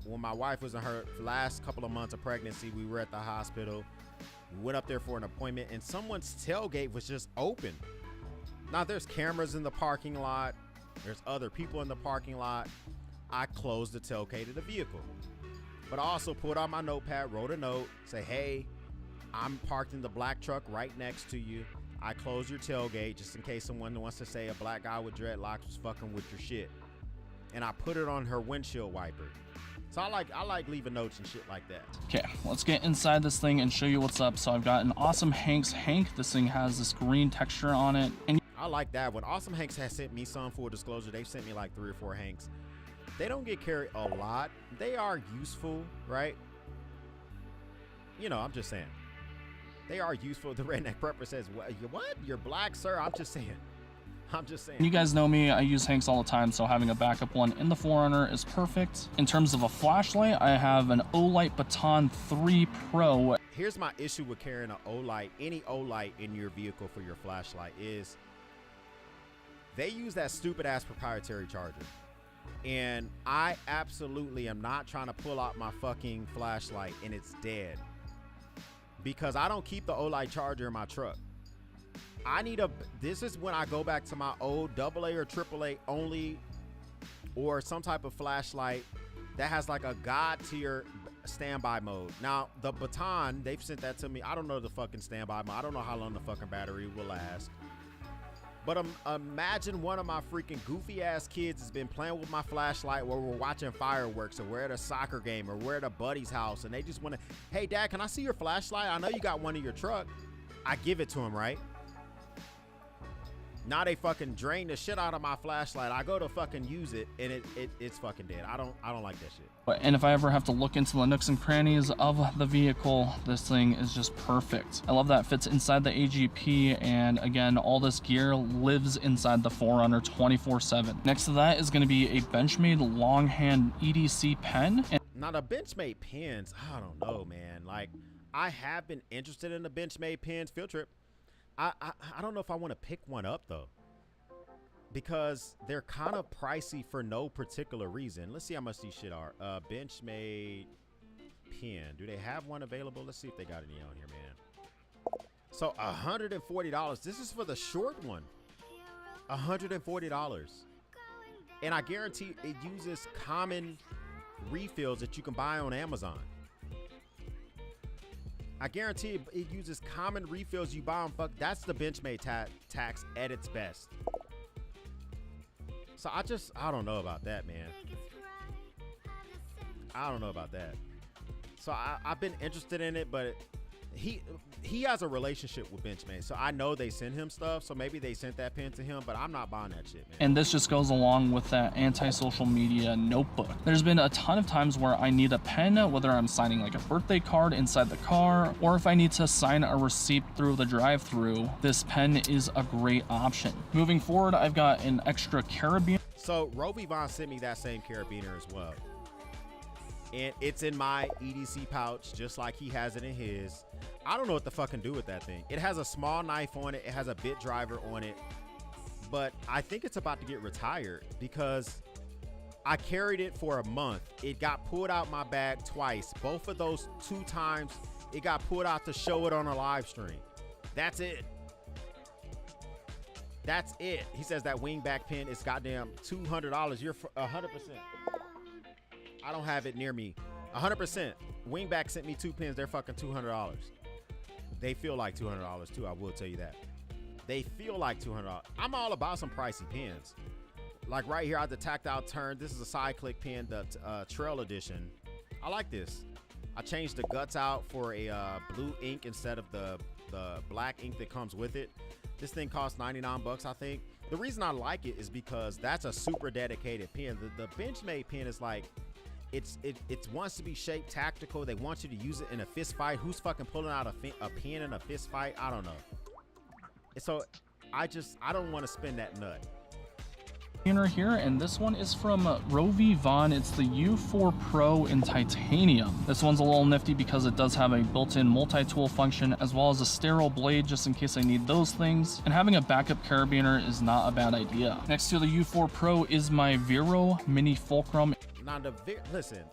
when my wife was in her last couple of months of pregnancy, we were at the hospital. We went up there for an appointment, and someone's tailgate was just open. Now, there's cameras in the parking lot. There's other people in the parking lot. I closed the tailgate of the vehicle. But I also pulled out my notepad, wrote a note, say, hey, I'm parked in the black truck right next to you. I closed your tailgate just in case someone wants to say a black guy with dreadlocks was fucking with your shit. And I put it on her windshield wiper. So I like leaving notes and shit like that. Okay, let's get inside this thing and show you what's up. So I've got an Awesome Hanks Hank. This thing has this green texture on it. And I like that one. Awesome Hanks has sent me some, full disclosure. They've sent me like 3 or 4 Hanks. They don't get carried a lot. They are useful, right? You know, I'm just saying. They are useful. The redneck prepper says, what? You're black, sir? I'm just saying. I'm just saying. You guys know me, I use Hanks all the time, so having a backup one in the 4Runner is perfect. In terms of a flashlight, I have an Olight Baton 3 Pro. Here's my issue with carrying an Olight, any Olight in your vehicle for your flashlight is they use that stupid ass proprietary charger. And I absolutely am not trying to pull out my fucking flashlight and it's dead. Because I don't keep the Olight charger in my truck. This is when I go back to my old AA or AAA only, or some type of flashlight that has like a God tier standby mode. Now the Baton, they've sent that to me. I don't know the fucking standby mode. I don't know how long the fucking battery will last. But imagine one of my freaking goofy ass kids has been playing with my flashlight while we're watching fireworks, or we're at a soccer game, or we're at a buddy's house, and they just want to, hey dad, can I see your flashlight? I know you got one in your truck. I give it to him, right? Now they fucking drain the shit out of my flashlight. I go to fucking use it, and it's fucking dead. I don't like that shit. And if I ever have to look into the nooks and crannies of the vehicle, this thing is just perfect. I love that it fits inside the AGP, and again, all this gear lives inside the 4Runner 24/7. Next to that is going to be a Benchmade longhand EDC pen. And now the Benchmade pens, I don't know, man. Like, I have been interested in the Benchmade pens. Field trip. I don't know if I want to pick one up though. because they're kind of pricey for no particular reason. Let's see how much these shit are. Benchmade pen. Do they have one available? Let's see if they got any on here, man. So $140. This is for the short one. $140. And I guarantee it uses common refills that you can buy on Amazon. I guarantee it uses common refills you buy on that's the Benchmade tax at its best. So I don't know about that, man. I don't know about that. So I've been interested in it, but he has a relationship with Benchmade, so I know they send him stuff, so maybe they sent that pen to him, but I'm not buying that shit, man. And this just goes along with that anti-social media notebook. There's been a ton of times where I need a pen, whether I'm signing like a birthday card inside the car, or if I need to sign a receipt through the drive-thru, this pen is a great option. Moving forward, I've got an extra carabiner. So Rovi Vaughn sent me that same carabiner as well. And it's in my EDC pouch, just like he has it in his. I don't know what the fuck can do with that thing. It has a small knife on it. It has a bit driver on it. But I think it's about to get retired because I carried it for a month. It got pulled out my bag twice. Both of those 2 times, it got pulled out to show it on a live stream. That's it. That's it. He says that wingback pen is goddamn $200. You're 100%. I don't have it near me. 100%. Wingback sent me 2 pens. They're fucking $200. They feel like $200 too. I will tell you that. They feel like $200. I'm all about some pricey pens. Like right here, I have the tactile turn. This is a side click pen, the Trail Edition. I like this. I changed the guts out for a blue ink instead of the black ink that comes with it. This thing costs 99 bucks, I think. The reason I like it is because that's a super dedicated pen. The Benchmade pen is like, it wants to be shaped tactical. They want you to use it in a fist fight. Who's fucking pulling out a pen in a fist fight? I don't know. So I don't want to spend that nut. Here, and this one is from Rovi Vaughn. It's the U4 Pro in titanium. This one's a little nifty because it does have a built-in multi-tool function as well as a sterile blade just in case I need those things, and having a backup carabiner is not a bad idea. Next to the U4 Pro is my Vero Mini Fulcrum. Now listen,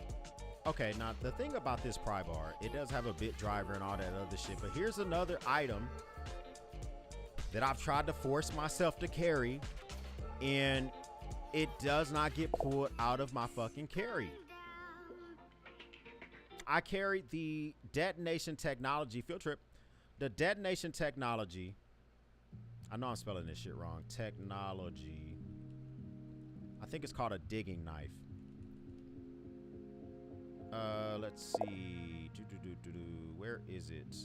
okay, now the thing about this pry bar, it does have a bit driver and all that other shit, but here's another item that I've tried to force myself to carry, and it does not get pulled out of my fucking carry. I carried the Detonation Technology field trip. The Detonation Technology, I know I'm spelling this shit wrong. Technology, I think it's called a digging knife. Let's see. Where is it?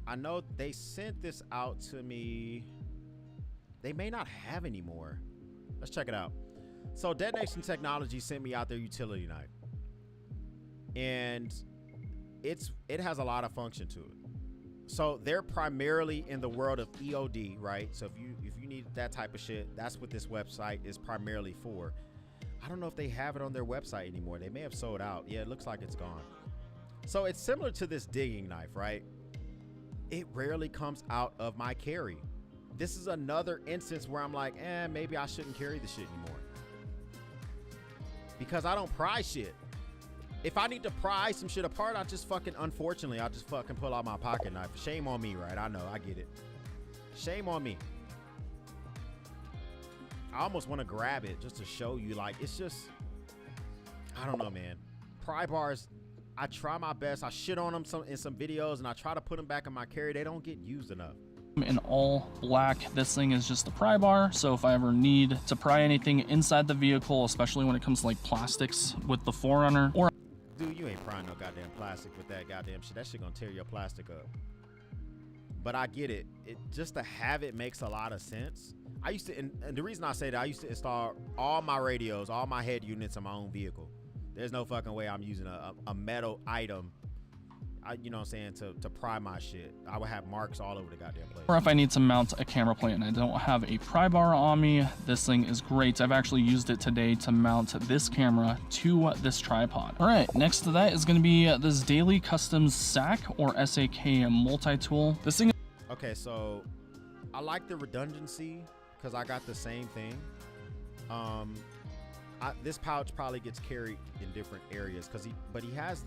I know they sent this out to me. They may not have anymore. Let's check it out. So Detonation Technology sent me out their utility knife, and it has a lot of function to it. So they're primarily in the world of EOD, right? So if you need that type of shit, that's what this website is primarily for. I don't know if they have it on their website anymore. They may have sold out. Yeah, it looks like it's gone. So it's similar to this digging knife, right? It rarely comes out of my carry. This is another instance where I'm like, maybe I shouldn't carry the shit anymore, because I don't pry shit. If I need to pry some shit apart, unfortunately, I'll just fucking pull out my pocket knife. Shame on me, right? I know, I get it. Shame on me. I almost want to grab it just to show you, like, it's just, I don't know, man. Pry bars, I try my best. I shit on them in some videos, and I try to put them back in my carry. They don't get used enough. In all black. This thing is just a pry bar, so if I ever need to pry anything inside the vehicle, especially when it comes to like plastics with the 4Runner, or dude, you ain't prying no goddamn plastic with that goddamn shit. That shit gonna tear your plastic up. But I get it. It just to have it makes a lot of sense. I used to, and the reason I say that, I used to install all my radios, all my head units in my own vehicle. There's no fucking way I'm using a metal item. you know what I'm saying, to pry my shit. I would have marks all over the goddamn place. Or if I need to mount a camera plate and I don't have a pry bar on me, this thing is great. I've actually used it today to mount this camera to this tripod. All right, next to that is going to be this Daily Customs SAC or SAK multi-tool. This thing. Okay, so I like the redundancy because I got the same thing. This pouch probably gets carried in different areas because he has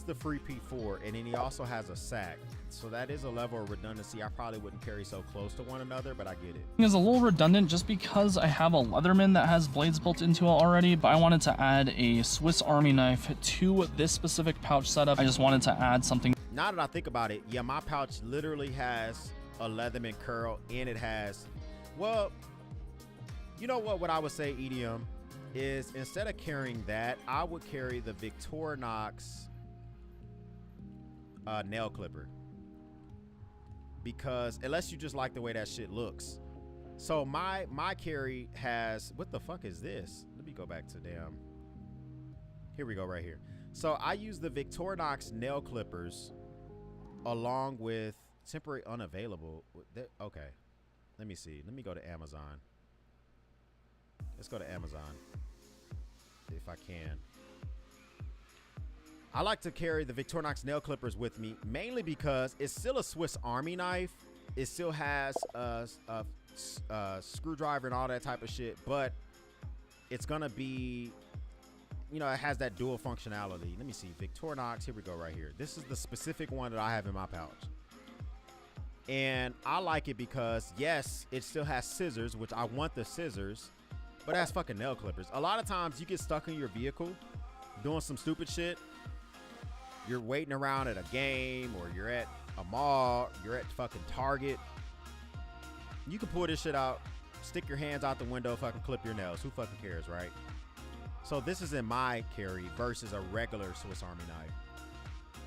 the free P4 and then he also has a SAC. So that is a level of redundancy I probably wouldn't carry so close to one another, but I get it. It's a little redundant just because I have a Leatherman that has blades built into it already, but I wanted to add a Swiss Army knife to this specific pouch setup. I just wanted to add something. Now that I think about it, yeah, my pouch literally has a Leatherman curl and it has, well, you know what I would say, EDM, is instead of carrying that, I would carry the Victorinox nail clipper, because unless you just like the way that shit looks. So my carry has, what the fuck is this? Let me go back to here we go right here. So I use the Victorinox nail clippers along with temporary unavailable. Okay, let me see. Let me go to Amazon. Let's go to Amazon if I can. I like to carry the Victorinox nail clippers with me, mainly because it's still a Swiss Army knife. It still has a screwdriver and all that type of shit, but it's gonna be, you know, it has that dual functionality. Let me see, Victorinox, here we go right here. This is the specific one that I have in my pouch. And I like it because, yes, it still has scissors, which I want the scissors, but it has fucking nail clippers. A lot of times you get stuck in your vehicle doing some stupid shit. You're waiting around at a game, or you're at a mall, you're at fucking Target. You can pull this shit out, stick your hands out the window, fucking clip your nails. Who fucking cares, right? So this is in my carry versus a regular Swiss Army knife.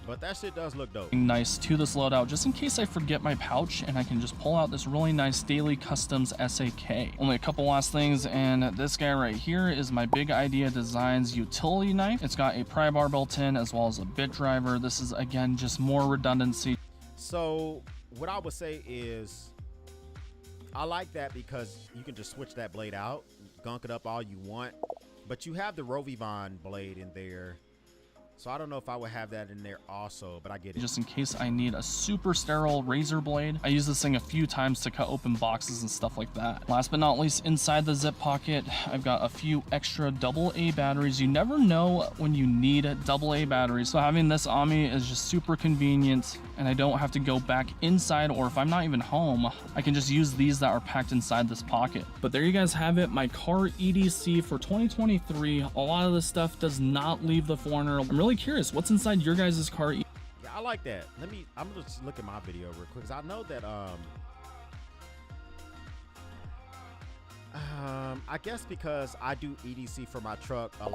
But that shit does look dope. Nice to this loadout, just in case I forget my pouch, and I can just pull out this really nice Daily Customs SAK. Only a couple last things, and this guy right here is my Big Idea Designs utility knife. It's got a pry bar built in as well as a bit driver. This is, again, just more redundancy. So what I would say is, I like that because you can just switch that blade out, gunk it up all you want, but you have the Rovivon blade in there. So I don't know if I would have that in there also, but I get it. Just in case I need a super sterile razor blade. I use this thing a few times to cut open boxes and stuff like that. Last but not least, inside the zip pocket, I've got a few extra AA batteries. You never know when you need AA batteries. So having this on me is just super convenient, and I don't have to go back inside, or if I'm not even home, I can just use these that are packed inside this pocket. But there you guys have it, my car EDC for 2023. A lot of this stuff does not leave the foreigner. I'm really curious, what's inside your guys' car? Yeah, I like that. I'm gonna just look at my video real quick, because I know that I guess because I do EDC for my truck a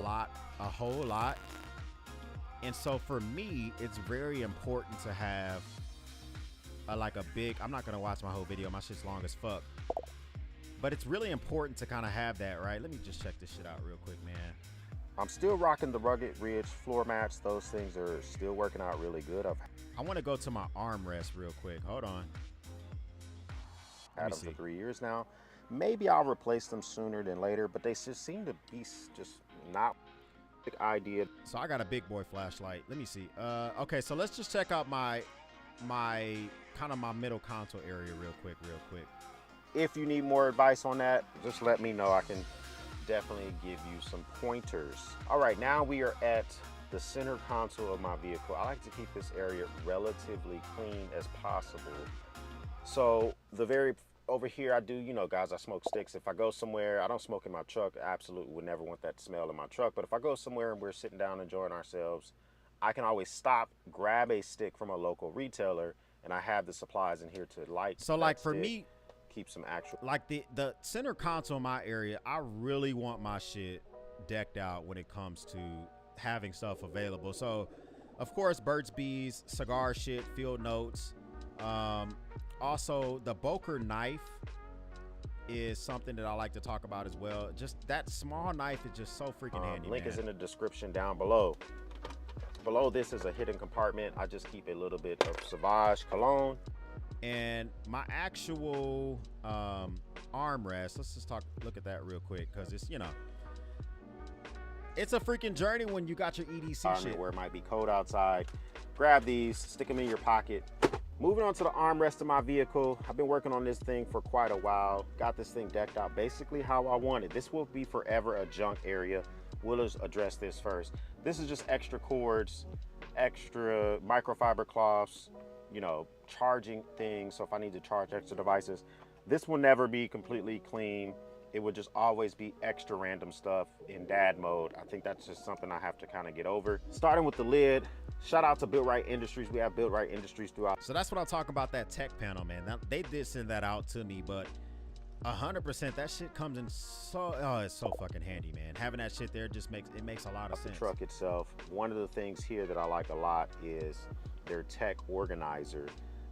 whole lot, and so for me it's very important to have like a big, I'm not gonna watch my whole video, my shit's long as fuck, but it's really important to kind of have that, right? Let me just check this shit out real quick, man. I'm still rocking the Rugged Ridge floor mats. Those things are still working out really good. I want to go to my armrest real quick. Hold on. Had them for 3 years now. Maybe I'll replace them sooner than later, but they just seem to be just not a good idea. So I got a big boy flashlight. Let me see. Okay, so let's just check out my kind of my middle console area real quick. If you need more advice on that, just let me know. I can definitely give you some pointers. All right, now we are at the center console of my vehicle. I like to keep this area relatively clean as possible. So over here, I do, you know, guys, I smoke sticks. If I go somewhere, I don't smoke in my truck. I absolutely would never want that smell in my truck. But if I go somewhere and we're sitting down enjoying ourselves, I can always stop, grab a stick from a local retailer, and I have the supplies in here to light. So like for me, keep some actual, like the center console in my area, I really want my shit decked out when it comes to having stuff available. So of course, Burt's Bees, cigar shit, field notes. Also the Boker knife is something that I like to talk about as well. Just that small knife is just so freaking handy. Link man. is in the description down below. Below this is a hidden compartment. I just keep a little bit of Sauvage cologne. And my actual armrest, let's just look at that real quick, because it's, you know, it's a freaking journey when you got your EDC shit. Where it might be cold outside. Grab these, stick them in your pocket. Moving on to the armrest of my vehicle. I've been working on this thing for quite a while. Got this thing decked out basically how I want it. This will be forever a junk area. We'll just address this first. This is just extra cords, extra microfiber cloths, you know, charging things. So if I need to charge extra devices, this will never be completely clean. It would just always be extra random stuff in dad mode. I think that's just something I have to kind of get over. Starting with the lid, shout out to Built Right Industries. We have Built Right Industries throughout. So that's what I'm talking about, that tech panel, man. Now, they did send that out to me, but 100% that shit comes in so, oh, it's so fucking handy, man. Having that shit there just makes a lot of sense. The truck itself, one of the things here that I like a lot is their tech organizer.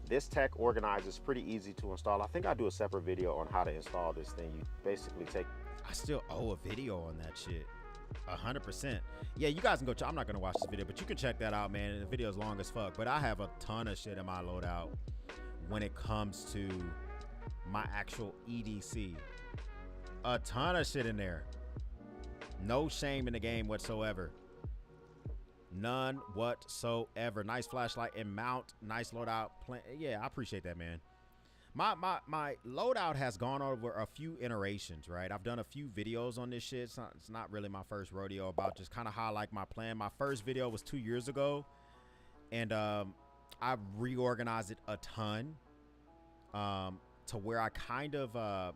This tech organizer is pretty easy to install. I think I'll do a separate video on how to install this thing. You basically take... I still owe a video on that shit. 100%. Yeah, you guys can go check. I'm not gonna watch this video, but you can check that out, man. The video is long as fuck, but I have a ton of shit in my loadout when it comes to my actual EDC. A ton of shit in there. No shame in the game whatsoever. None whatsoever. Nice flashlight and mount. Nice loadout. Yeah, I appreciate that, man. My loadout has gone over a few iterations, right? I've done a few videos on this shit. It's not really my first rodeo about just kind of how I like my plan. My first video was 2 years ago, and I reorganized it a ton to where I kind of I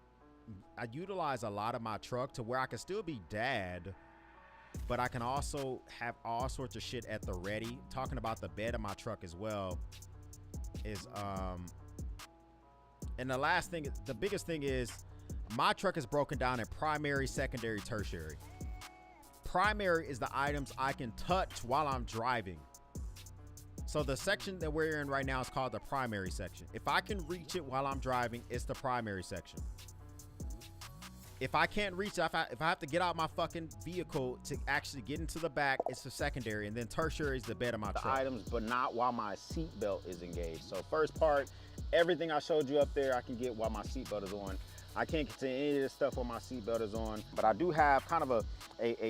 utilize a lot of my truck to where I can still be dad, but I can also have all sorts of shit at the ready. Talking about the bed of my truck as well is and the last thing, the biggest thing is my truck is broken down in primary, secondary, tertiary. Primary is the items I can touch while I'm driving. So the section that we're in right now is called the primary section. If I can reach it while I'm driving, it's the primary section. If I can't reach it, if I have to get out my fucking vehicle to actually get into the back, it's the secondary, and then tertiary is the bed of my truck. Items, but not while my seatbelt is engaged. So first part, everything I showed you up there, I can get while my seatbelt is on. I can't get to any of this stuff while my seatbelt is on, but I do have kind of a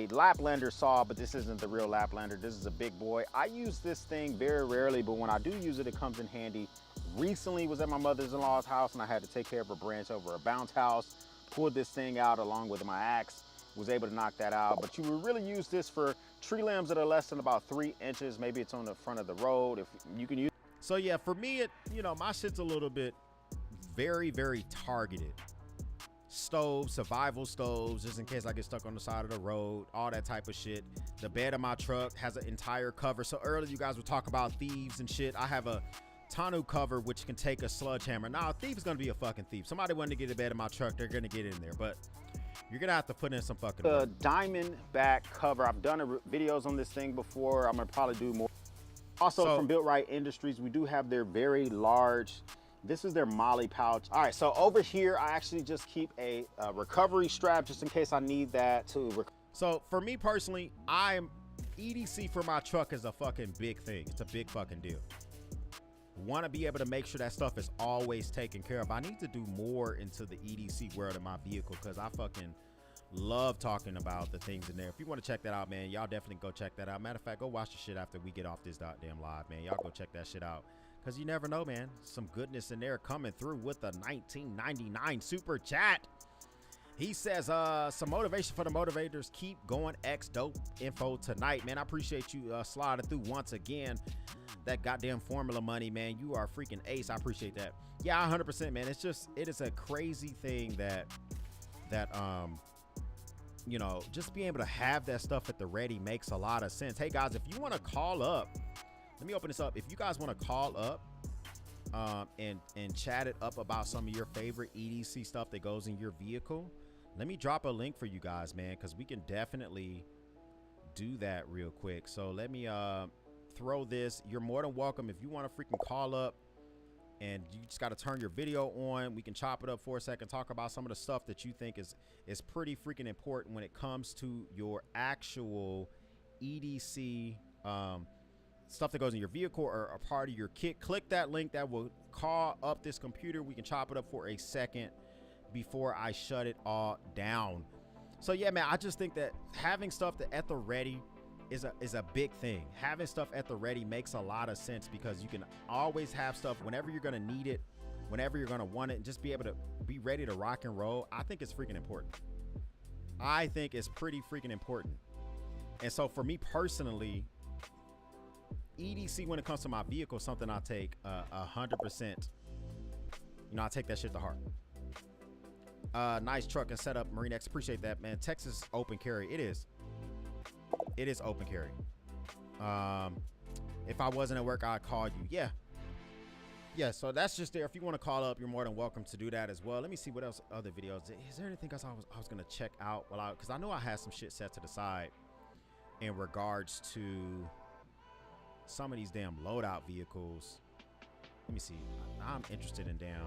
Laplander saw, but this isn't the real Laplander. This is a big boy. I use this thing very rarely, but when I do use it, it comes in handy. Recently was at my mother-in-law's house and I had to take care of a branch over a bounce house. Pulled this thing out along with my axe, was able to knock that out. But you would really use this for tree limbs that are less than about 3 inches. Maybe it's on the front of the road. If you can use. So yeah, for me, you know, my shit's a little bit very, very targeted. Stoves, survival stoves, just in case I get stuck on the side of the road, all that type of shit. The bed of my truck has an entire cover. So earlier you guys were talking about thieves and shit. I have a tonneau cover which can take a sledgehammer. Now a thief is gonna be a fucking thief. Somebody wanted to get a bed in my truck, they're gonna get in there, but you're gonna have to put in some fucking work. Diamond back cover. I've done videos on this thing before. I'm gonna probably do more. Also from Built Right Industries, we do have their very large, this is their Molly pouch. All right, so over here I actually just keep a recovery strap just in case I need that to So for me personally, EDC for my truck is a fucking big thing. It's a big fucking deal. Want to be able to make sure that stuff is always taken care of. I need to do more into the EDC world of my vehicle because I fucking love talking about the things in there. If you want to check that out, man, y'all definitely go check that out. Matter of fact, go watch the shit after we get off this goddamn live, man. Y'all go check that shit out because you never know, man. Some goodness in there coming through with a 1999 super chat. He says, some motivation for the motivators. Keep going. X dope info tonight, man. I appreciate you sliding through once again. That goddamn formula money, man. You are freaking ace. I appreciate that. Yeah, 100%, man. It's just, it is a crazy thing that you know, just being able to have that stuff at the ready makes a lot of sense. Hey guys, if you want to call up, let me open this up. If you guys want to call up and chat it up about some of your favorite EDC stuff that goes in your vehicle, let me drop a link for you guys, man, because we can definitely do that real quick. So let me throw this. You're more than welcome if you want to freaking call up, and you just got to turn your video on. We can chop it up for a second, talk about some of the stuff that you think is pretty freaking important when it comes to your actual EDC stuff that goes in your vehicle or a part of your kit, click that link. That will call up this computer. We can chop it up for a second before I shut it all down. So yeah, man, I just think that having stuff that at the ready is a big thing. Having stuff at the ready makes a lot of sense, because you can always have stuff whenever you're gonna need it, whenever you're gonna want it, and just be able to be ready to rock and roll. I think it's freaking important. I think it's pretty freaking important. And so for me personally, EDC when it comes to my vehicle is something I take 100%. You know, I take that shit to heart. Nice truck and setup, Marine X. Appreciate that, man. Texas open carry. It is open carry. If I wasn't at work, I'd call you. Yeah, so that's just there. If you want to call up, you're more than welcome to do that as well. Let me see what else, other videos. Is there anything else I was gonna check out? Well, because I know I had some shit set to the side in regards to some of these damn loadout vehicles. Let me see. I'm interested in damn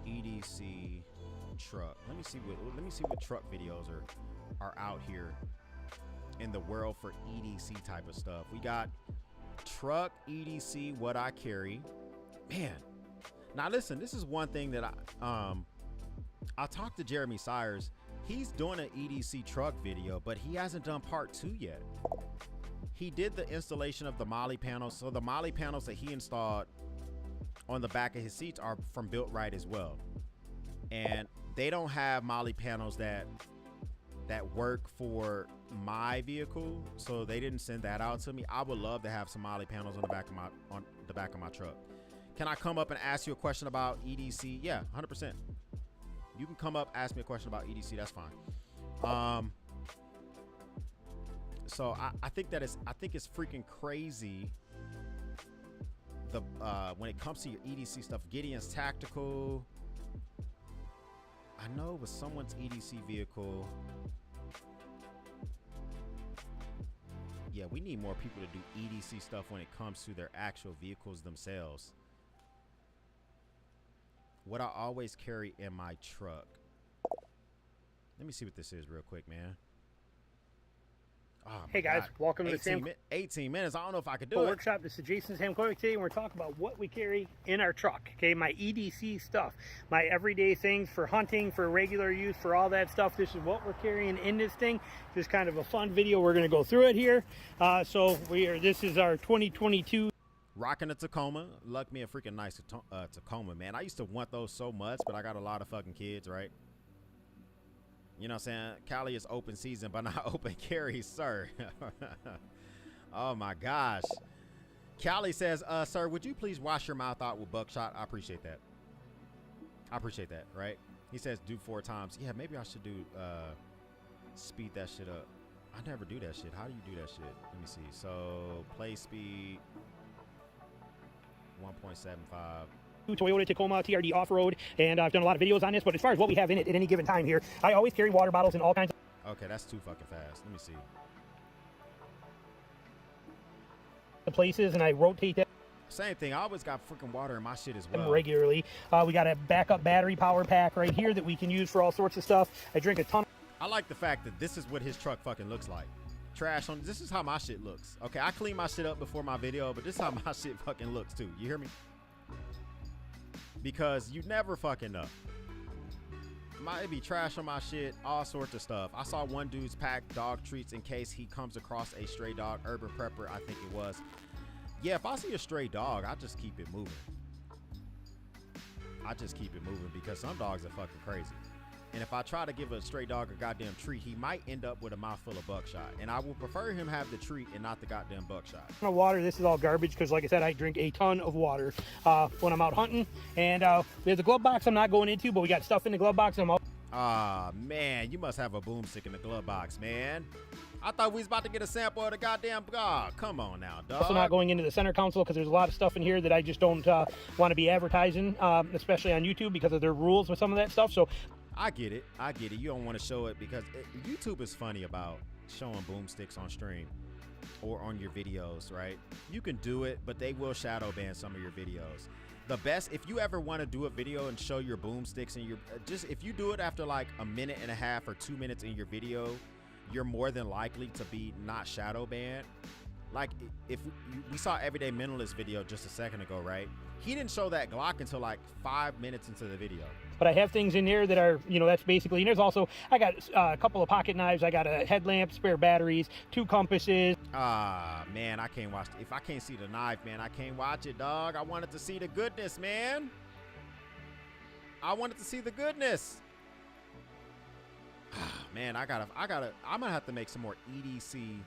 EDC truck. Let me see what truck videos are out here in the world for EDC type of stuff. We got truck EDC, what I carry. Man, now listen, this is one thing that I talked to Jeremy Sires. He's doing an EDC truck video, but he hasn't done part 2 yet. He did the installation of the Molly panels. So the Molly panels that he installed on the back of his seats are from Built Right as well. And they don't have Molly panels that work for my vehicle, so they didn't send that out to me. I would love to have some Molly panels on the back of my truck. Can I come up and ask you a question about EDC? Yeah, 100%. You can come up, ask me a question about EDC. That's fine. So I think it's freaking crazy. When it comes to your EDC stuff, Gideon's Tactical. I know it was someone's EDC vehicle. Yeah, we need more people to do EDC stuff when it comes to their actual vehicles themselves. What I always carry in my truck. Let me see what this is real quick, man. Oh, hey guys, welcome to the Sam 18 minutes. I don't know if I could do it. Workshop. This is Jason Samkovic today, and we're talking about what we carry in our truck. Okay, my EDC stuff, my everyday things for hunting, for regular use, for all that stuff. This is what we're carrying in this thing. Just kind of a fun video. We're going to go through it here. This is our 2022. Rocking a Tacoma. Luck me a freaking nice Tacoma, man. I used to want those so much, but I got a lot of fucking kids, right? You know what I'm saying? Cali is open season, but not open carry, sir. Oh my gosh. Cali says, sir, would you please wash your mouth out with buckshot? I appreciate that. I appreciate that, right? He says do 4 times. Yeah, maybe I should do speed that shit up. I never do that shit. How do you do that shit? Let me see. So play speed 1.75. Toyota Tacoma TRD off-road, and I've done a lot of videos on this, but as far as what we have in it at any given time here, I always carry water bottles and all kinds of... Okay, that's too fucking fast. Let me see. ...the places, and I rotate that. Same thing. I always got freaking water in my shit as well. Regularly. We got a backup battery power pack right here that we can use for all sorts of stuff. I drink a ton. I like the fact that this is what his truck fucking looks like. Trash on. This is how my shit looks. Okay, I clean my shit up before my video, but this is how my shit fucking looks too. You hear me? Because you never fucking know. Might be trash on my shit, all sorts of stuff. I saw one dude's pack dog treats in case he comes across a stray dog. Urban Prepper, I think it was. Yeah, if I see a stray dog, I just keep it moving. I just keep it moving because some dogs are fucking crazy. And if I try to give a stray dog a goddamn treat, he might end up with a mouthful of buckshot. And I will prefer him have the treat and not the goddamn buckshot. Water, this is all garbage because, like I said, I drink a ton of water when I'm out hunting. And there's a glove box I'm not going into, but we got stuff in the glove box. And I'm out. Ah, man, you must have a boomstick in the glove box, man. I thought we was about to get a sample of the goddamn God. Come on now, dog. Also not going into the center console because there's a lot of stuff in here that I just don't want to be advertising, especially on YouTube because of their rules with some of that stuff. So I get it. I get it. You don't want to show it because YouTube is funny about showing boomsticks on stream or on your videos, right? You can do it, but they will shadow ban some of your videos. The best, if you ever want to do a video and show your boomsticks and your, if you do it after like a minute and a half or 2 minutes in your video, you're more than likely to be not shadow banned. like if we saw Everyday Minimalist video just a second ago, right? He didn't show that Glock until like 5 minutes into the video. But I have things in there that are, you know, that's basically, and there's also, I got a couple of pocket knives, I got a headlamp, spare batteries, 2 compasses. Ah, man, I can't watch. If I can't see the knife, man, I can't watch it, dog. I wanted to see the goodness, man. I wanted to see the goodness. Man, I'm gonna have to make some more EDC.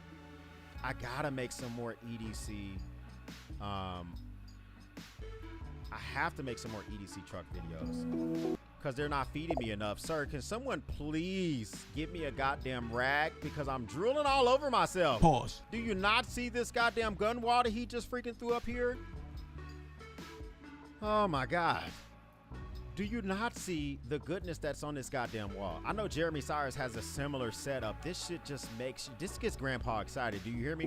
I gotta make some more EDC. I have to make some more EDC truck videos because they're not feeding me enough. Sir, can someone please give me a goddamn rag because I'm drooling all over myself. Pause. Do you not see this goddamn gun wall that he just freaking threw up here? Oh my God. Do you not see the goodness that's on this goddamn wall? I know Jeremy Cyrus has a similar setup. This shit just makes, this gets grandpa excited. Do you hear me?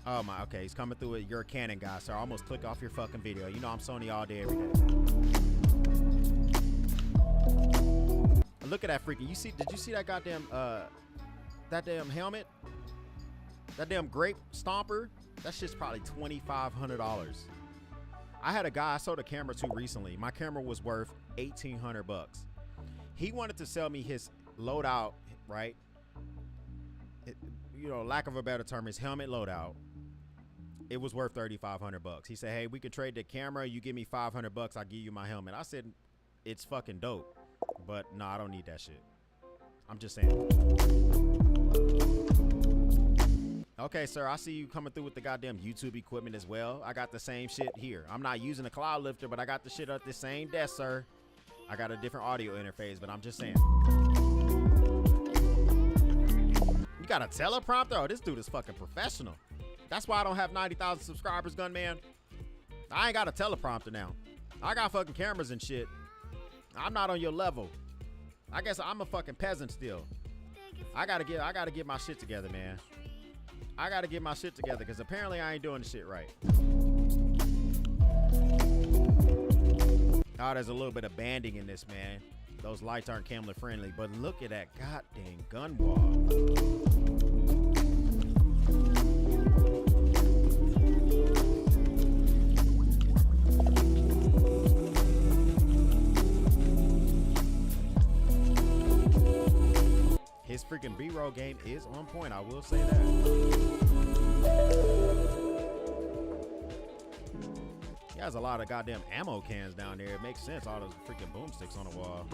Oh my, okay, he's coming through it. You're a Canon guy, so I almost click off your fucking video. You know I'm Sony all day, every day. Look at that freaking, did you see that goddamn, that damn helmet? That damn grape stomper? That shit's probably $2,500. I had a guy I sold a camera to recently. My camera was worth $1,800 bucks. He wanted to sell me his loadout, right? You know, lack of a better term, his helmet loadout. It was worth $3,500 bucks. He said, hey, we could trade the camera. You give me $500 bucks, I'll give you my helmet. I said, it's fucking dope. But no, I don't need that shit. I'm just saying. Okay, sir, I see you coming through with the goddamn YouTube equipment as well. I got the same shit here. I'm not using a cloud lifter, but I got the shit at the same desk, sir. I got a different audio interface, but I'm just saying. You got a teleprompter? Oh, this dude is fucking professional. That's why I don't have 90,000 subscribers, Gunman. I ain't got a teleprompter now. I got fucking cameras and shit. I'm not on your level. I guess I'm a fucking peasant still. I gotta get my shit together, man. I gotta get my shit together because apparently I ain't doing the shit right. Oh, there's a little bit of banding in this, man. Those lights aren't camera friendly, but look at that goddamn gun wall. His freaking B-roll game is on point, I will say that. He has a lot of goddamn ammo cans down there. It makes sense, all those freaking boomsticks on the wall.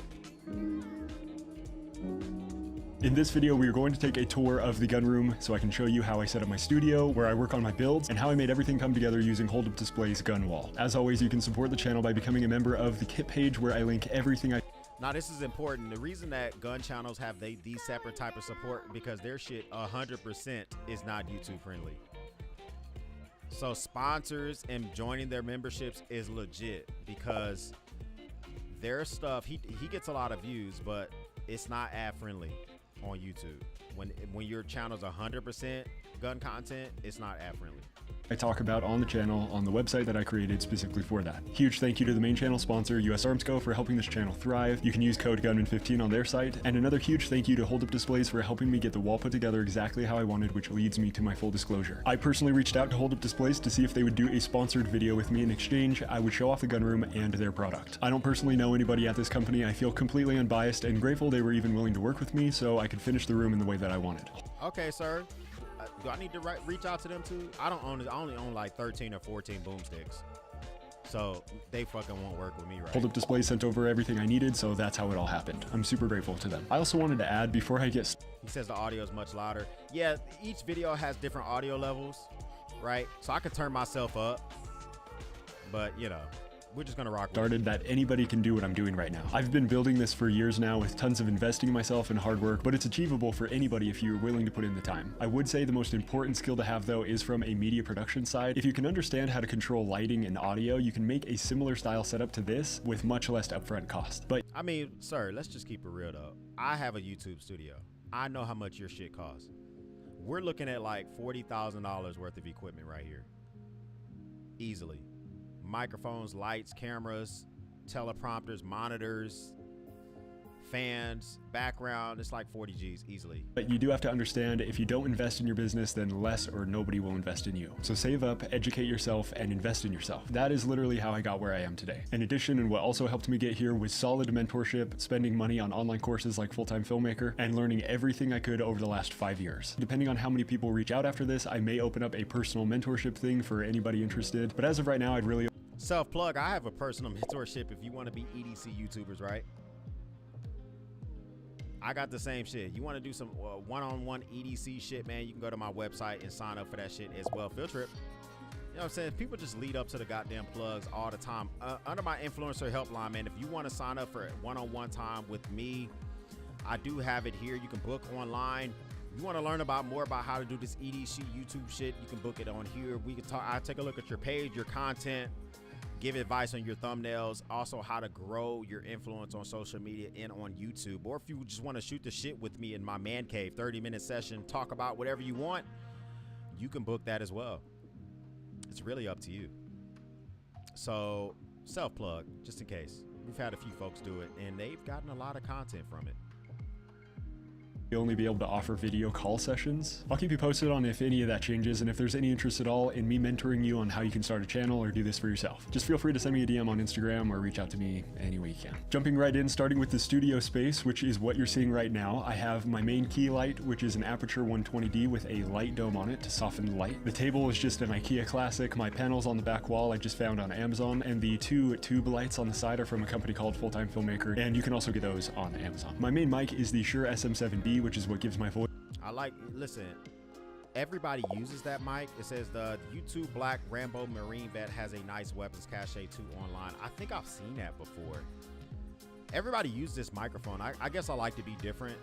In this video, we are going to take a tour of the gun room so I can show you how I set up my studio, where I work on my builds, and how I made everything come together using Hold Up Display's gun wall. As always, you can support the channel by becoming a member of the kit page where I link everything I... Now, this is important. The reason that gun channels have these separate type of support because their shit 100% is not YouTube friendly. So sponsors and joining their memberships is legit because their stuff, he gets a lot of views, but it's not ad friendly on YouTube. When your channel's 100% gun content, it's not ad friendly. I talk about on the channel on the website that I created specifically for that. Huge thank you to the main channel sponsor, US Arms Co, for helping this channel thrive. You can use code Gunman15 on their site. And another huge thank you to Hold Up Displays for helping me get the wall put together exactly how I wanted, which leads me to my full disclosure. I personally reached out to Hold Up Displays to see if they would do a sponsored video with me. In exchange, I would show off the gun room and their product. I don't personally know anybody at this company. I feel completely unbiased and grateful they were even willing to work with me so I could finish the room in the way that I wanted. Okay, sir. Do I need to reach out to them too? I only own like 13 or 14 boomsticks. So they fucking won't work with me, right? Hold Up Display sent over everything I needed, so that's how it all happened. I'm super grateful to them. I also wanted to add before I get... He says the audio is much louder. Yeah, each video has different audio levels, right? So I could turn myself up, but you know, we're just gonna rock started that anybody can do what I'm doing right now. I've been building this for years now with tons of investing in myself and hard work, but it's achievable for anybody if you're willing to put in the time. I would say the most important skill to have though is from a media production side. If you can understand how to control lighting and audio, you can make a similar style setup to this with much less upfront cost. But I mean, sir, let's just keep it real though. I have a YouTube studio. I know how much your shit costs. We're looking at like $40,000 worth of equipment right here. Easily. Microphones, lights, cameras, teleprompters, monitors, fans, background. It's like 40 G's easily. But you do have to understand, if you don't invest in your business, then less or nobody will invest in you. So save up, educate yourself, and invest in yourself. That is literally how I got where I am today. In addition, and what also helped me get here was solid mentorship, spending money on online courses like Full-Time Filmmaker, and learning everything I could over the last 5 years. Depending on how many people reach out after this, I may open up a personal mentorship thing for anybody interested. But as of right now, I'd really... Self-plug, I have a personal mentorship if you want to be EDC YouTubers, right? I got the same shit. You want to do some one-on-one EDC shit, man, you can go to my website and sign up for that shit as well. Field Trip. You know what I'm saying? People just lead up to the goddamn plugs all the time. Under my influencer helpline, man, if you want to sign up for one-on-one time with me, I do have it here. You can book online. If you want to learn more about how to do this EDC YouTube shit, you can book it on here. We can talk. I take a look at your page, your content, give advice on your thumbnails, also how to grow your influence on social media and on YouTube. Or if you just want to shoot the shit with me in my man cave, 30-minute session, talk about whatever you want, you can book that as well. It's really up to you. So self-plug, just in case. We've had a few folks do it, and they've gotten a lot of content from it. You'll only be able to offer video call sessions. I'll keep you posted on if any of that changes, and if there's any interest at all in me mentoring you on how you can start a channel or do this for yourself. Just feel free to send me a DM on Instagram or reach out to me any way you can. Jumping right in, starting with the studio space, which is what you're seeing right now. I have my main key light, which is an Aperture 120D with a light dome on it to soften the light. The table is just an IKEA classic. My panels on the back wall I just found on Amazon, and the two tube lights on the side are from a company called Full-Time Filmmaker, and you can also get those on Amazon. My main mic is the Shure SM7B, which is what gives my voice. Listen, everybody uses that mic. It says the YouTube Black Rambo Marine Vet has a nice weapons cache too online. I think I've seen that before. Everybody uses this microphone. I guess I like to be different.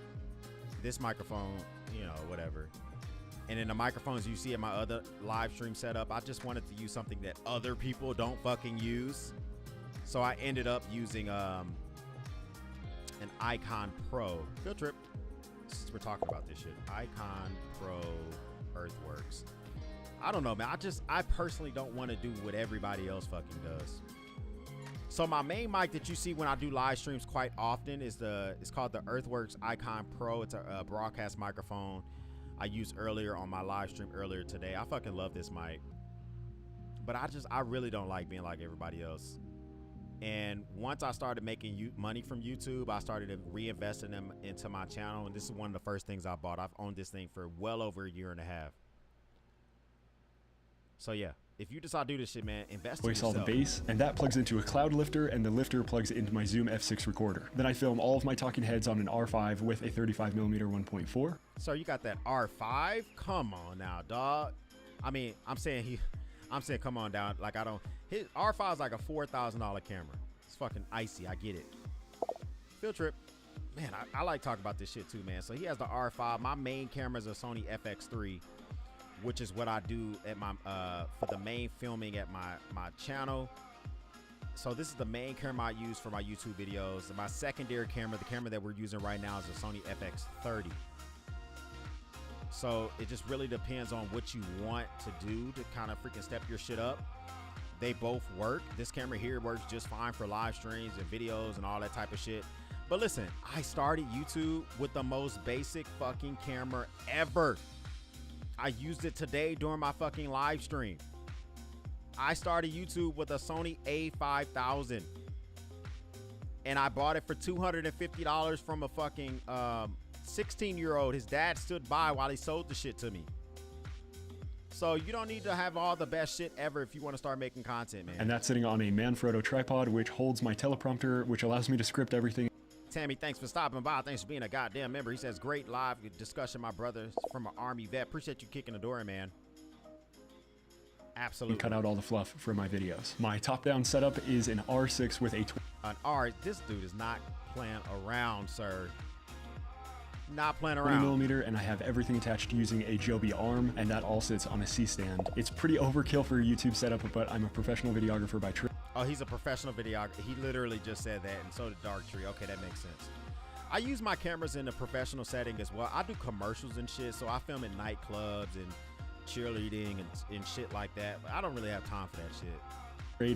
This microphone, you know, whatever. And then the microphones you see in my other live stream setup, I just wanted to use something that other people don't fucking use. So I ended up using an Icon Pro. Field Trip. Since we're talking about this shit, Icon Pro Earthworks. I don't know, man. I personally don't want to do what everybody else fucking does. So my main mic that you see when I do live streams quite often is it's called the Earthworks Icon Pro. It's a broadcast microphone I used earlier on my live stream earlier today. I fucking love this mic, but I really don't like being like everybody else. And once I started making money from YouTube, I started reinvesting them into my channel. And this is one of the first things I bought. I've owned this thing for well over a year and a half. So yeah, if you decide to do this shit, man, invest in yourself. Voice all the bass, and that plugs into a cloud lifter, and the lifter plugs into my Zoom F6 recorder. Then I film all of my talking heads on an R5 with a 35mm 1.4. So you got that R5? Come on now, dog. I mean, I'm saying come on down. Like his R5 is like a $4,000 camera. It's fucking icy. I get it. Field Trip. Man, I like talking about this shit too, man. So he has the R5. My main camera is a Sony FX3, which is what I do at my for the main filming at my channel. So this is the main camera I use for my YouTube videos. And my secondary camera, the camera that we're using right now, is a Sony FX30. So it just really depends on what you want to do to kind of freaking step your shit up. They both work. This camera here works just fine for live streams and videos and all that type of shit. But listen, I started YouTube with the most basic fucking camera ever. I used it today during my fucking live stream. I started YouTube with a Sony A5000. And I bought it for $250 from a fucking 16-year-old. His dad stood by while he sold the shit to me. So you don't need to have all the best shit ever if you want to start making content, man. And that's sitting on a Manfrotto tripod, which holds my teleprompter, which allows me to script everything. Tammy, thanks for stopping by. Thanks for being a goddamn member. He says, great live discussion, my brother from an Army vet. Appreciate you kicking the door in, man. Absolutely. And cut out all the fluff from my videos. My top-down setup is an R6 with a... This dude is not playing around, sir. Not playing around. 20mm, and I have everything attached using a Joby arm, and that all sits on a C-stand. It's pretty overkill for a YouTube setup, but I'm a professional videographer by trade. Oh, he's a professional videographer. He literally just said that, and so did Dark Tree. Okay, that makes sense. I use my cameras in a professional setting as well. I do commercials and shit, so I film in nightclubs and cheerleading and shit like that. But I don't really have time for that shit.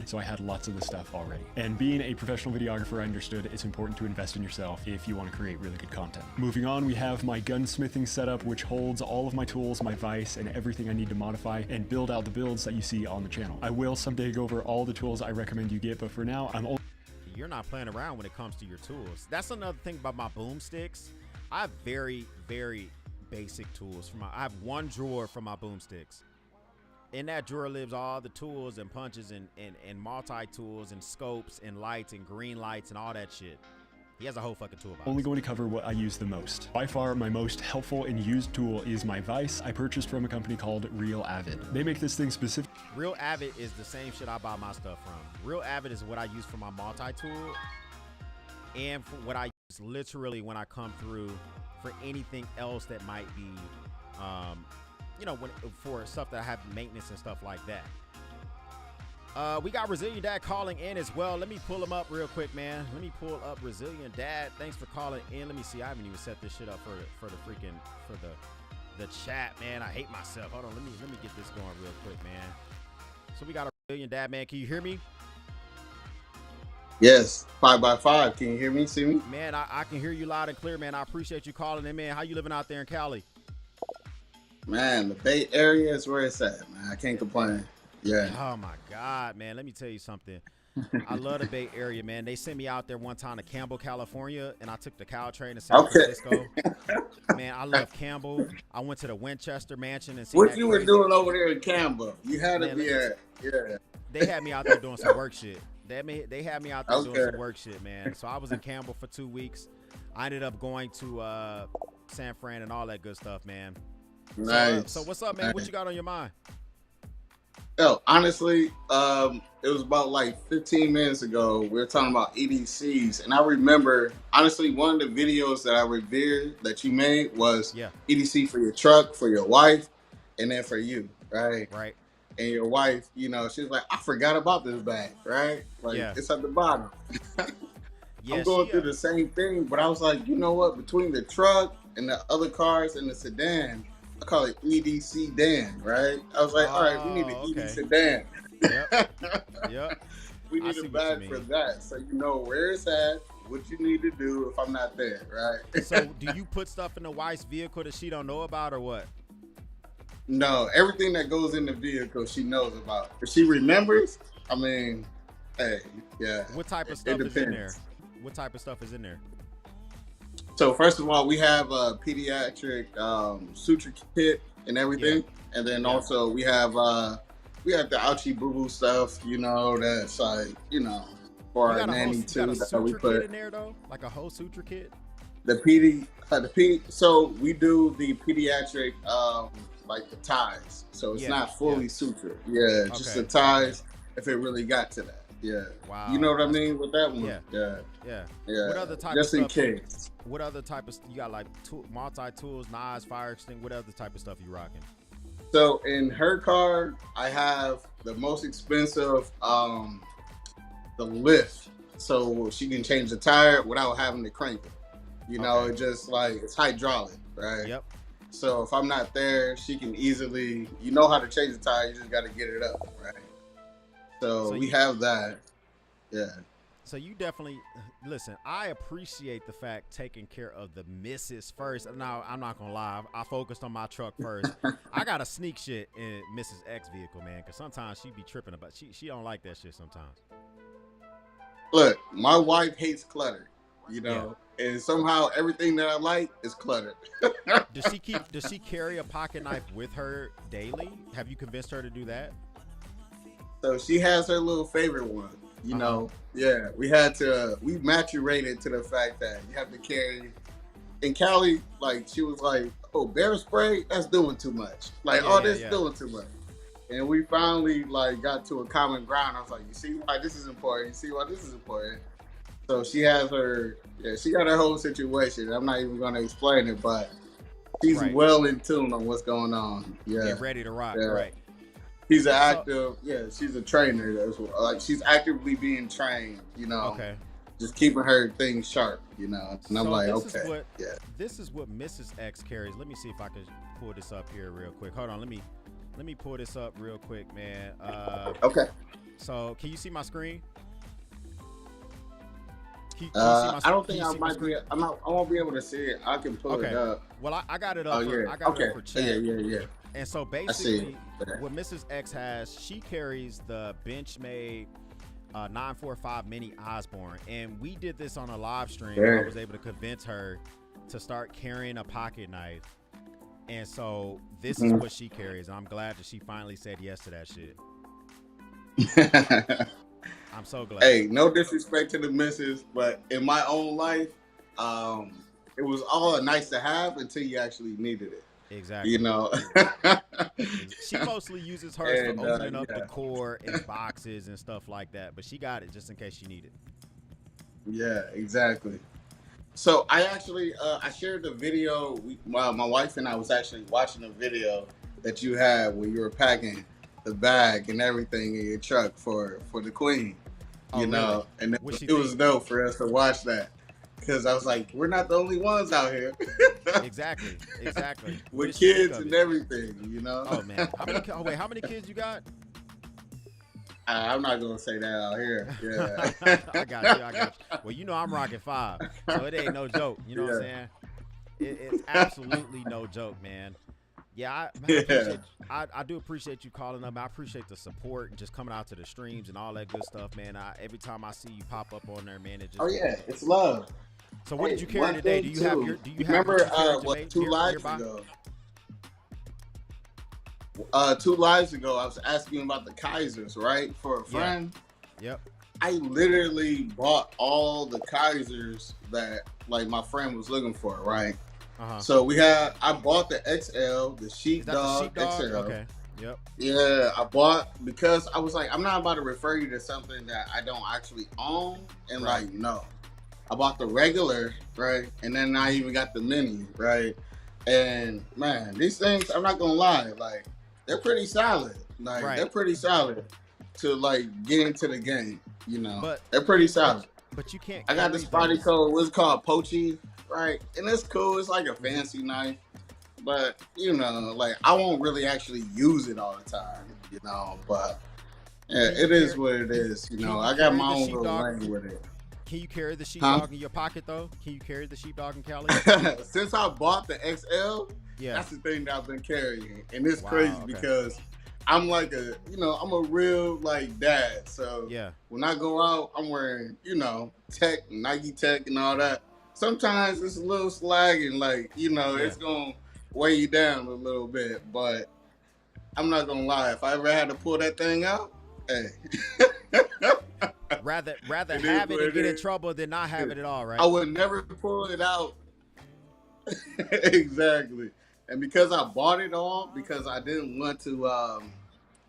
so I had lots of the stuff already. And being a professional videographer, I understood it's important to invest in yourself if you want to create really good content. Moving on, we have my gunsmithing setup, which holds all of my tools, my vise, and everything I need to modify and build out the builds that you see on the channel. I will someday go over all the tools I recommend you get, but for now, I'm only... You're not playing around when it comes to your tools. That's another thing about my boomsticks. I have very, very basic tools. I have one drawer for my boomsticks. In that drawer lives all the tools and punches and multi-tools and scopes and lights and green lights and all that shit. He has a whole fucking toolbox. Only going to cover what I use the most. By far, my most helpful and used tool is my vise I purchased from a company called Real Avid. They make this thing specific. Real Avid is the same shit I buy my stuff from. Real Avid is what I use for my multi-tool and for what I use literally when I come through for anything else that might be, you know, for stuff that I have maintenance and stuff like that. We got Resilient Dad calling in as well. Let me pull him up real quick, man. Let me pull up Resilient Dad. Thanks for calling in. Let me see. I haven't even set this shit up for the chat, man. I hate myself. Hold on. Let me get this going real quick, man. So we got a Resilient Dad, man. Can you hear me? Yes, 5x5. Can you hear me? See me? Man, I can hear you loud and clear, man. I appreciate you calling in, man. How you living out there in Cali? Man, the Bay Area is where it's at, man. I can't complain. Yeah. Oh my God, man. Let me tell you something. I love the Bay Area, man. They sent me out there one time to Campbell, California, and I took the Cal train to San Francisco. Man, I love Campbell. I went to the Winchester Mansion and what you were doing over there in Campbell? You had to be at, yeah. They had me out there doing some work shit. They had me out there doing some work shit, man. So I was in Campbell for 2 weeks. I ended up going to San Fran and all that good stuff, man. Nice. So what's up, man? Nice. What you got on your mind? Oh, honestly, it was about like 15 minutes ago. We were talking about EDCs, and I remember, honestly, one of the videos that I revered that you made was EDC for your truck, for your wife, and then for you, right? Right. And your wife, you know, she was like, I forgot about this bag, right? Like, it's at the bottom. I'm going through the same thing, but I was like, you know what? Between the truck and the other cars and the sedan, I call it EDC Dan, right? I was like, all right, we need an EDC sedan. Yep. We need a bag for that, so you know where it's at, what you need to do if I'm not there, right? So do you put stuff in the wife's vehicle that she don't know about or what? No, everything that goes in the vehicle she knows about. If she remembers, I mean, hey, yeah. What type of stuff is in there? What type of stuff is in there? So first of all, we have a pediatric suture kit and everything, and then also we have the ouchie boo boo stuff. You know, that's like, you know, for our nanny too that we put in there though, like a whole suture kit. So we do the pediatric like the ties. So it's not fully sutured. Yeah, just the ties. If it really got to that. Yeah. Wow. You know what I mean with that one? Yeah. What other type just of in stuff? case. What other type of you got, like multi-tools, knives, fire extinguisher? What other type of stuff you rocking? So in her car, I have the most expensive the lift, so she can change the tire without having to crank it. You know, it just like it's hydraulic, right? Yep. So if I'm not there, she can easily, you know how to change the tire, you just got to get it up, right? So we have that. Yeah. So you definitely, listen, I appreciate the fact taking care of the missus first. Now, I'm not going to lie. I focused on my truck first. I got to sneak shit in Mrs. X vehicle, man, because sometimes she be tripping about she don't like that shit sometimes. Look, my wife hates clutter, you know, and somehow everything that I like is cluttered. Does she carry a pocket knife with her daily? Have you convinced her to do that? So she has her little favorite one, you know. Yeah, we maturated to the fact that you have to carry. In Cali, like, she was like, oh, bear spray, that's doing too much. Like, doing too much. And we finally, like, got to a common ground. I was like, you see why this is important? You see why this is important? So she has she got her whole situation. I'm not even going to explain it, but she's well in tune on what's going on. Yeah. Get ready to rock, right? She's an active, she's a trainer. Like, she's actively being trained, you know. Okay. Just keeping her things sharp, you know. And I'm like, This is what Mrs. X carries. Let me see if I can pull this up here real quick. Hold on, let me pull this up real quick, man. Okay. So can you see my screen? Can you see my, I don't can think you I see my might be. screen? I won't be able to see it. I can pull it up. Well, I got it up. Oh For, yeah. I got Okay. it up for chat. Yeah. And so I see basically, it. what Mrs. X has, she carries the Benchmade 945 Mini Osborne, and we did this on a live stream. Yeah. I was able to convince her to start carrying a pocket knife, and so this is what she carries. And I'm glad that she finally said yes to that shit. I'm so glad. Hey, no disrespect to the missus, but in my own life, it was all nice to have until you actually needed it. Exactly. You know. She mostly uses hers for opening up yeah. the core and boxes and stuff like that, but she got it just in case she needed it. Yeah, exactly. So I actually I shared the video. My wife and I was actually watching a video that you had where you were packing the bag and everything in your truck for the queen. Oh, You know, really? and it was dope for us to watch that because I was like, we're not the only ones out here. Exactly. With kids and everything, you know. Oh man, how many kids you got? I'm not gonna say that out here. Yeah. I got you. Well, you know I'm rocking 5, so it ain't no joke. You know what I'm saying? It's absolutely no joke, man. Yeah, I do appreciate you calling up. I appreciate the support and just coming out to the streams and all that good stuff, man. Every time I see you pop up on there, man, it just. Oh yeah, it's love. So what did you carry today? Do you have your? Remember what 2 lives ago? 2 lives ago, I was asking about the Kaisers, right? For a friend. Yep. I literally bought all the Kaisers that like my friend was looking for, right? So I bought the XL, the Sheepdog XL. Okay. Yep. Yeah, I bought because I was like, I'm not about to refer you to something that I don't actually own, and like, no. I bought the regular, right? And then I even got the mini, right? And man, these things, I'm not gonna lie, like they're pretty solid. Like they're pretty solid to like get into the game, you know. But they're pretty solid. But you can't. I got this body code, what's called Pochi, right? And it's cool. It's like a fancy knife, but you know, like I won't really actually use it all the time, you know. But yeah, it is what it is, you know. I got my own little lane with it. Can you carry the sheepdog in your pocket though? Can you carry the sheepdog in Cali? Since I bought the XL, that's the thing that I've been carrying, and it's crazy because I'm like I'm a real like dad. So when I go out, I'm wearing tech, Nike Tech, and all that. Sometimes it's a little slagging, like it's gonna weigh you down a little bit. But I'm not gonna lie, if I ever had to pull that thing out, hey. rather have it and get in trouble than not have it at all, right? I would never pull it out. Exactly. And because I bought it all, because I didn't want to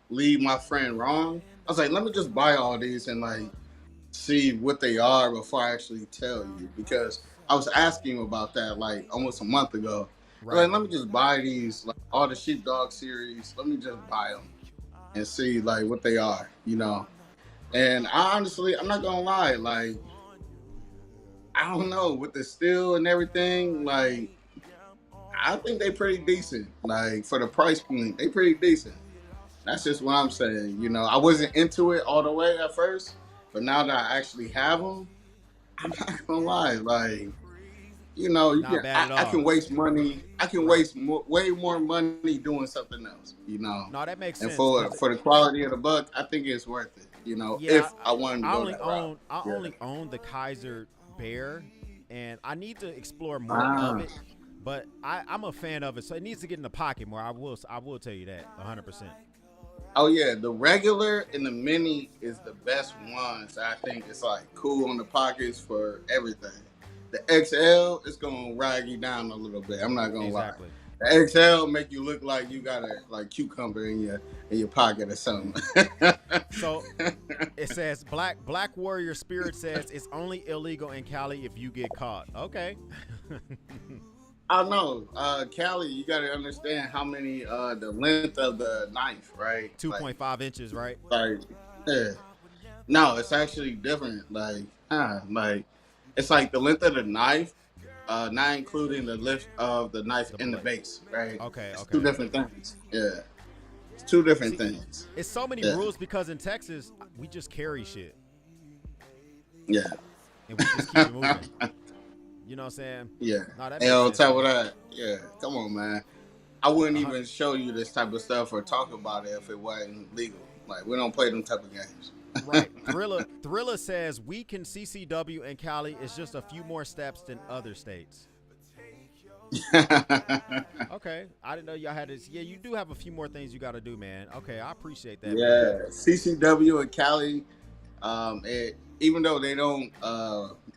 leave my friend wrong, I was like, let me just buy all these and like see what they are before I actually tell you. Because I was asking him about that like almost a month ago. Like, let me just buy these, like all the Sheepdog series. Let me just buy them and see like what they are, And I'm not gonna lie, like, I don't know, with the steel and everything, like, I think they pretty decent. Like, for the price point, they pretty decent. That's just what I'm saying, I wasn't into it all the way at first, but now that I actually have them, I'm not gonna lie, like, I can waste money. I can waste way more money doing something else, No, that makes sense. And for the quality of the buck, I think it's worth it. If I wanted to go that route. I only own the Kaiser Bear, and I need to explore more of it. But I'm a fan of it, so it needs to get in the pocket more. I will tell you that 100%. Oh yeah, the regular and the mini is the best ones. I think it's like cool on the pockets for everything. The XL is gonna rag you down a little bit. I'm not gonna lie. The XL make you look like you got a cucumber in your pocket or something. So it says Black Warrior Spirit says it's only illegal in Cali if you get caught. Okay. I know, Cali, you got to understand how many the length of the knife, right? 2.5 inches, right? Like, yeah. No, it's actually different. Like, it's like the length of the knife, not including the lift of the knife in the base, right? Okay. It's two different things. Yeah. It's two different things. It's so many Yeah. rules because in Texas we just carry shit Yeah. and we just keep it moving. You know what I'm saying? Yeah. No, that And makes on sense, top of man. that, yeah, come on, man. I wouldn't Uh-huh. even show you this type of stuff or talk about it if it wasn't legal. Like, we don't play them type of games. Right. Thriller says we can CCW in Cali. It's just a few more steps than other states. Okay. I didn't know y'all had this. Yeah, you do have a few more things you got to do, man. Okay. I appreciate that. Man. Yeah, CCW and Cali, even though they don't,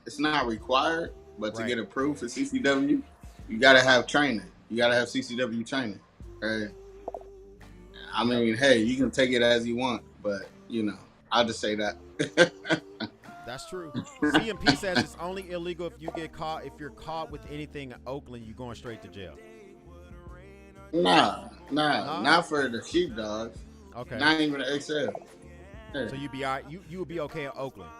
it's not required, but to Right. get approved for CCW, you got to have training. You got to have CCW training. Right? I mean, hey, you can take it as you want, but, you know, I'll just say that. That's true. CMP says it's only illegal if you get caught. If you're caught with anything in Oakland, you're going straight to jail. Nah, not for the sheepdogs. Okay. Not even the XL. Yeah. So you'd be all right. You would be okay in Oakland.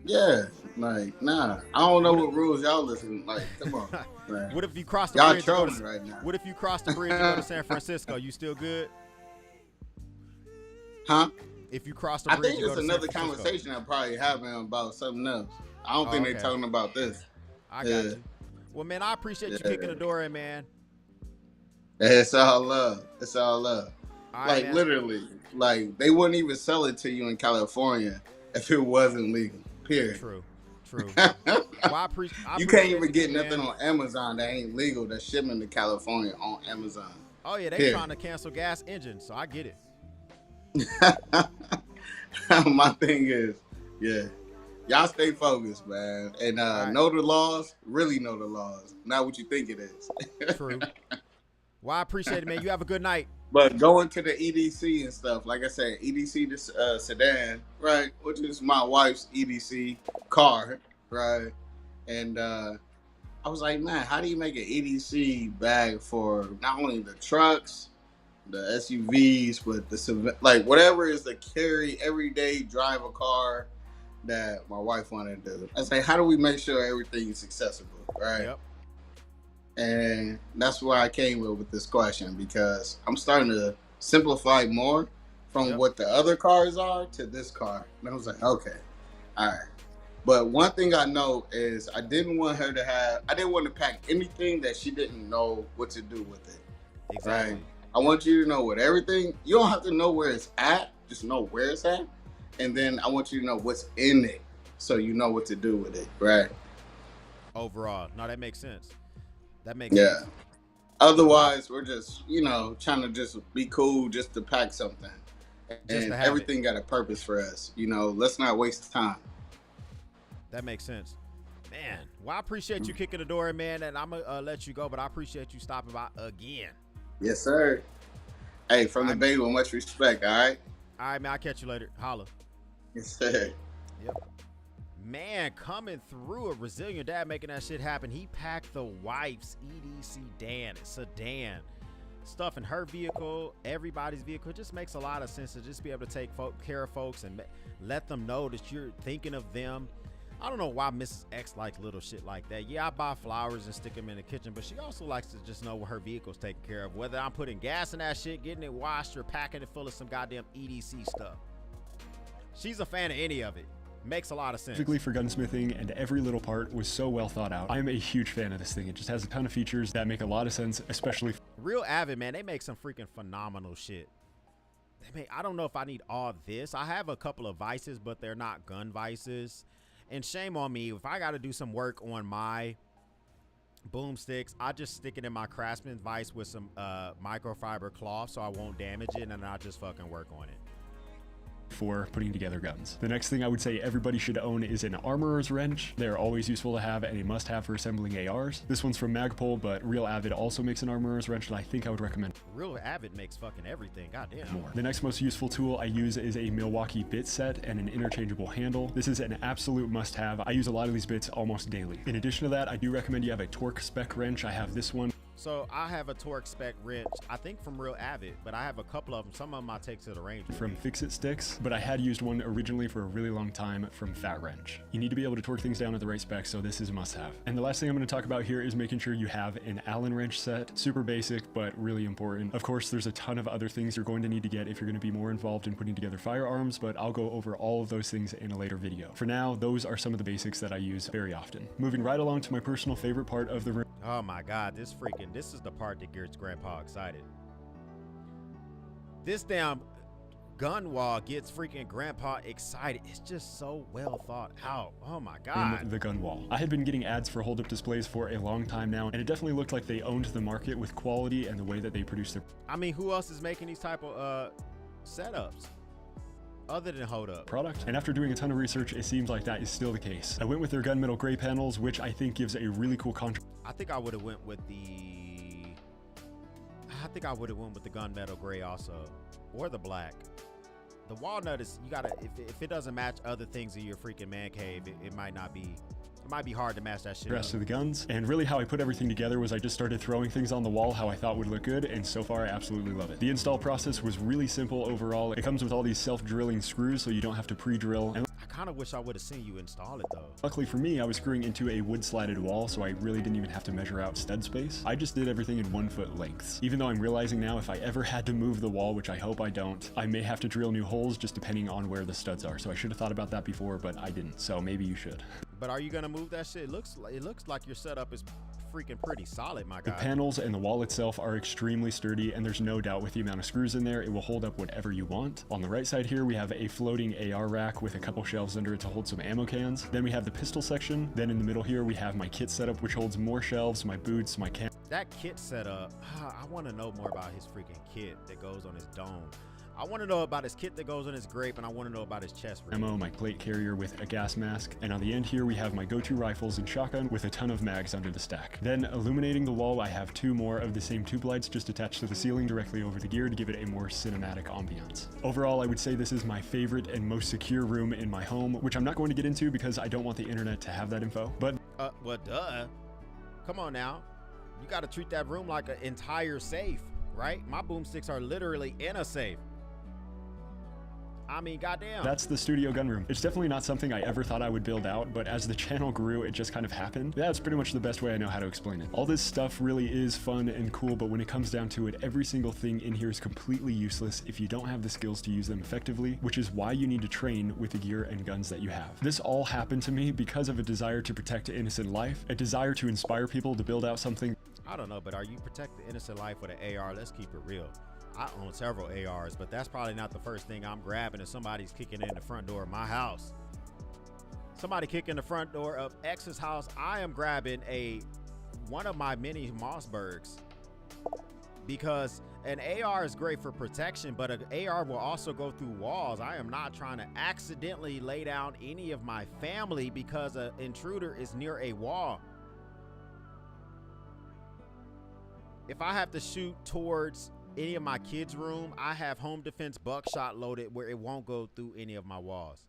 Yeah, like, nah. I don't know what rules y'all listen. Like, come on. Man. What if you cross the Y'all bridge? and go trolling to- right now. What if you cross the bridge and go to San Francisco? You still good? Huh? If you cross the I bridge, think you go it's to another San Francisco. conversation that probably having about something else. I don't think okay. they're talking about this. I got you. Well, man, I appreciate you kicking the door in, man. It's all love. It's all love. All right, Like, man. literally, like, they wouldn't even sell it to you in California if it wasn't legal. Period. True. Well, You can't even get nothing on Amazon that ain't legal that's shipping to California on Amazon. Oh yeah, they Period. trying to cancel gas engines, so I get it. My thing is, yeah, y'all stay focused, man, and right. know the laws. Really know the laws, not what you think it is. True. Well, I appreciate it, man. You have a good night. But going to the EDC and stuff, like I said, EDC this sedan, right, which is my wife's EDC car, right, and I was like, man, how do you make an EDC bag for not only the trucks, the SUVs, but the like whatever is the carry everyday drive a car that my wife wanted to do. I was like, how do we make sure everything is accessible, right? Yep. And that's why I came with this question, because I'm starting to simplify more from what the other cars are to this car. And I was like, okay, all right. But one thing I know is I didn't want to pack anything that she didn't know what to do with it. Exactly. Right? I want you to know what everything, you don't have to know where it's at, just know where it's at. And then I want you to know what's in it so you know what to do with it, right? Overall. No, that makes sense. That makes Yeah. sense. Otherwise, we're just, trying to just be cool just to pack something. Just And to have everything got a purpose for us. Let's not waste time. That makes sense. Man, well, I appreciate you kicking the door in, man, and I'm going to let you go, but I appreciate you stopping by again. Yes, sir. Hey, from the Bay with much respect, all right? All right, man, I'll catch you later. Holla. Yes, sir. Yep. Man, coming through, a resilient dad making that shit happen. He packed the wife's EDC sedan. Stuff in her vehicle, everybody's vehicle. It just makes a lot of sense to just be able to take care of folks and let them know that you're thinking of them. I don't know why Mrs. X likes little shit like that. Yeah, I buy flowers and stick them in the kitchen, but she also likes to just know what her vehicle's taken care of. Whether I'm putting gas in that shit, getting it washed, or packing it full of some goddamn EDC stuff. She's a fan of any of it. Makes a lot of sense. Specifically for gunsmithing, and every little part was so well thought out. I'm a huge fan of this thing. It just has a ton of features that make a lot of sense, especially Real Avid, man, they make some freaking phenomenal shit. I don't know if I need all this. I have a couple of vices, but they're not gun vices. And shame on me, if I got to do some work on my boomsticks, I just stick it in my Craftsman vise with some microfiber cloth so I won't damage it, and then I just fucking work on it. for putting together guns. The next thing I would say everybody should own is an armorer's wrench. They're always useful to have and a must-have for assembling ARs. This one's from Magpul, but Real Avid also makes an armorer's wrench that I think I would recommend Real Avid makes fucking everything. Goddamn. more. The next most useful tool I use is a Milwaukee bit set and an interchangeable handle. This is an absolute must-have. I use a lot of these bits almost daily. In addition to that, I do recommend you have a torque spec wrench. I have this one. So I have a torque spec wrench, I think from Real Avid, but I have a couple of them. Some of them I take to the range. From Fix-It Sticks, but I had used one originally for a really long time from Fat Wrench. You need to be able to torque things down at the right spec, so this is a must-have. And the last thing I'm going to talk about here is making sure you have an Allen wrench set. Super basic, but really important. Of course, there's a ton of other things you're going to need to get if you're going to be more involved in putting together firearms, but I'll go over all of those things in a later video. For now, those are some of the basics that I use very often. Moving right along to my personal favorite part of the room. Oh my God, this is the part that gets Grandpa excited. This damn gun wall gets freaking Grandpa excited. It's just so well thought out. Oh my God. The gun wall. I had been getting ads for hold-up displays for a long time now, and it definitely looked like they owned the market with quality and the way that they produce their... I mean, who else is making these type of setups other than hold up product? And after doing a ton of research, it seems like that is still the case. I went with their gunmetal gray panels, which I think gives a really cool contrast. I think I would have went with the gunmetal gray also, or the black. The walnut is, you gotta, if it doesn't match other things in your freaking man cave, it might be hard to match that shit Rest up. of the guns. And really how I put everything together was I just started throwing things on the wall how I thought would look good, and so far I absolutely love it. The install process was really simple overall. It comes with all these self-drilling screws so you don't have to pre-drill. And I kind of wish I would have seen you install it though. luckily for me, I was screwing into a wood slatted wall, so I really didn't even have to measure out stud space. I just did everything in 1 foot lengths. Even though I'm realizing now if I ever had to move the wall, which I hope I don't, I may have to drill new holes just depending on where the studs are. So I should have thought about that before, but I didn't. So maybe you should. But are you gonna move that shit? It looks like your setup is freaking pretty solid, my guy. The panels and the wall itself are extremely sturdy, and there's no doubt with the amount of screws in there, it will hold up whatever you want. On the right side here, we have a floating AR rack with a couple shelves under it to hold some ammo cans. Then we have the pistol section. Then in the middle here, we have my kit setup, which holds more shelves, my boots, my cam. That kit setup, I want to know more about his freaking kit that goes on his dome. I want to know about his kit that goes on his grape, and I want to know about his chest rig. Ammo, my plate carrier with a gas mask, and on the end here we have my go-to rifles and shotgun with a ton of mags under the stack. Then illuminating the wall, I have 2 more of the same tube lights just attached to the ceiling directly over the gear to give it a more cinematic ambiance. Overall, I would say this is my favorite and most secure room in my home, which I'm not going to get into because I don't want the internet to have that info, but... well, duh. Come on now. You got to treat that room like an entire safe, right? My boomsticks are literally in a safe. I mean, goddamn. That's the studio gun room. It's definitely not something I ever thought I would build out, but as the channel grew, it just kind of happened. That's pretty much the best way I know how to explain it. All this stuff really is fun and cool, but when it comes down to it, every single thing in here is completely useless if you don't have the skills to use them effectively, which is why you need to train with the gear and guns that you have. This all happened to me because of a desire to protect innocent life, a desire to inspire people to build out something. I don't know, but are you protecting innocent life with an AR? Let's keep it real. I own several ARs, but that's probably not the first thing I'm grabbing if somebody's kicking in the front door of my house. Somebody kicking the front door of X's house, I am grabbing one of my mini Mossbergs, because an AR is great for protection, but an AR will also go through walls. I am not trying to accidentally lay down any of my family because an intruder is near a wall. If I have to shoot towards any of my kids' room, I have home defense buckshot loaded where it won't go through any of my walls.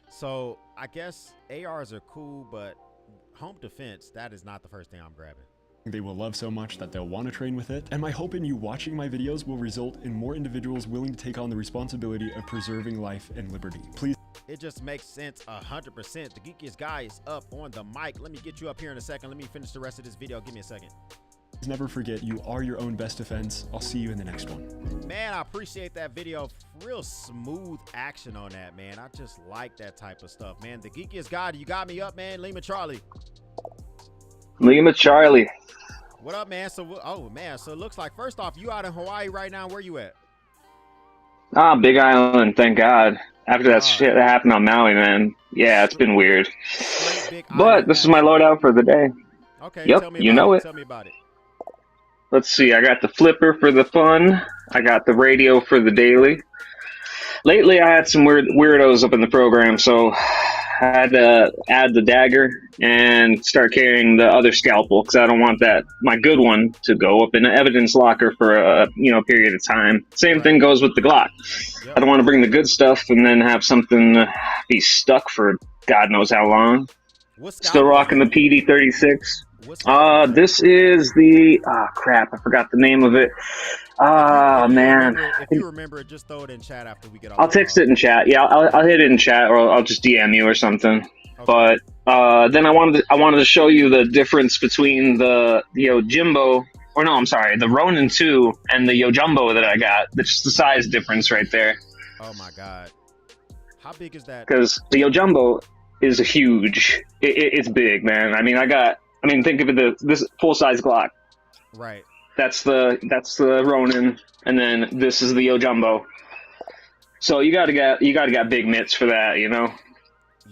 So I guess ARs are cool, but home defense, that is not the first thing I'm grabbing. They will love so much that they'll want to train with it. And my hope in you watching my videos will result in more individuals willing to take on the responsibility of preserving life and liberty. Please. It just makes sense 100%. The geekiest guy is up on the mic. Let me get you up here in a second. Let me finish the rest of this video. Give me a second. Never forget, you are your own best defense. I'll see you in the next one. Man, I appreciate that video. Real smooth action on that, man. I just like that type of stuff, man. The geekiest guy, you got me up, man. Lima Charlie. Lima Charlie. What up, man? So, oh man, so it looks like, first off, you out in Hawaii right now. Where you at? Big Island, thank God. After that shit that happened on Maui, man. Yeah, it's been weird. But this is my loadout for the day. Okay, yep, tell me you know it. Tell me about it. Let's see, I got the flipper for the fun. I got the radio for the daily. Lately, I had some weirdos up in the program, so I had to add the dagger and start carrying the other scalpel because I don't want my good one to go up in an evidence locker for a period of time. Same thing goes with the Glock. Yep. I don't want to bring the good stuff and then have something be stuck for God knows how long. Still rocking the PD-36. What's the This is the crap. I forgot the name of it. Man. If you remember it, just throw it in chat after we get off. I'll text it in chat. Yeah, I'll hit it in chat, or I'll just DM you or something. Okay. But then I wanted to show you the difference between the Yojimbo, or no, I'm sorry, the Ronin 2 and the Yojumbo that I got. That's the size difference right there. Oh my god, how big is that? Because the Yojumbo is huge. It's big, man. I mean, think of it this full size Glock. Right. That's the Ronin, and then this is the Yojumbo. So you gotta get big mitts for that, you know.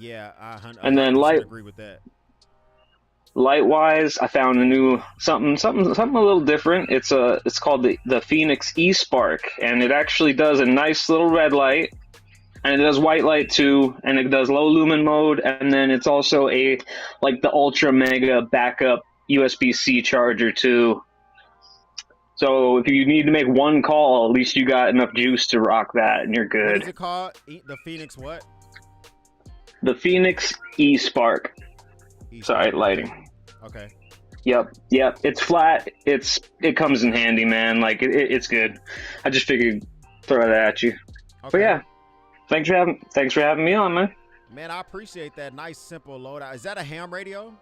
Yeah, and then agree with that. Light wise, I found a new something a little different. It's called the Phoenix E-Spark, and it actually does a nice little red light, and it does white light too, and it does low lumen mode, and then it's also the ultra mega backup USB-C charger too. So if you need to make one call, at least you got enough juice to rock that, and you're good. What is it called? The Phoenix what? The Phoenix E-Spark. Sorry, lighting. Okay. Yep. It's flat. It comes in handy, man. Like it's good. I just figured throw that at you. Okay. But yeah, thanks for having me on, man. Man, I appreciate that. Nice, simple loadout. Is that a ham radio?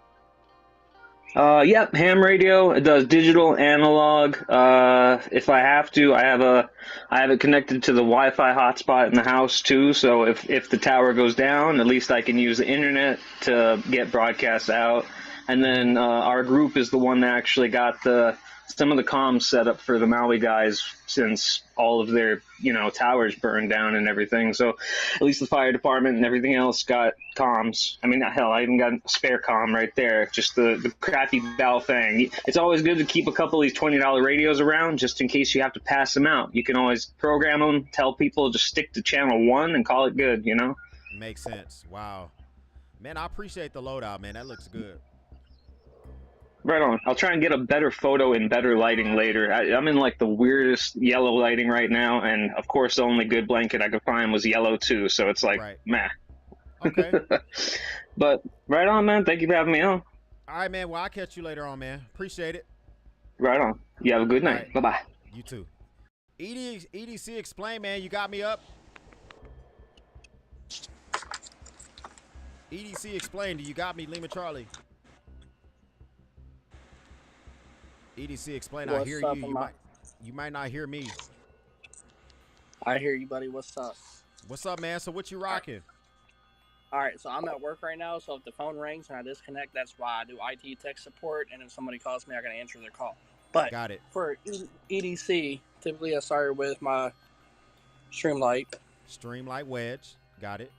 Yep, ham radio. It does digital, analog. If I have to, I have it connected to the Wi-Fi hotspot in the house too. So if the tower goes down, at least I can use the internet to get broadcasts out. And then our group is the one that actually got some of the comms set up for the Maui guys, since all of their towers burned down and everything. So at least the fire department and everything else got comms. I mean, hell, I even got a spare comm right there. Just the crappy Bell thing. It's always good to keep a couple of these $20 radios around, just in case you have to pass them out. You can always program them, tell people just stick to channel 1 and call it good. Makes sense. Wow, man, I appreciate the loadout, man. That looks good. Right on. I'll try and get a better photo and better lighting later. I'm in the weirdest yellow lighting right now, and of course the only good blanket I could find was yellow too, so it's meh. Okay. But right on, man. Thank you for having me on. All right, man. Well, I'll catch you later on, man. Appreciate it. Right on. You have a good night. Right. Bye-bye. You too. EDC Explain, man. You got me up. EDC Explain. You got me, Lima Charlie. EDC Explain. I hear you. You might not hear me. I hear you, buddy. What's up? What's up, man? So what you rocking? All right, so I'm at work right now, so if the phone rings and I disconnect, that's why. I do IT tech support, and if somebody calls me, I got to answer their call. But got it. For EDC, typically I started with my Streamlight. Streamlight wedge. Got it.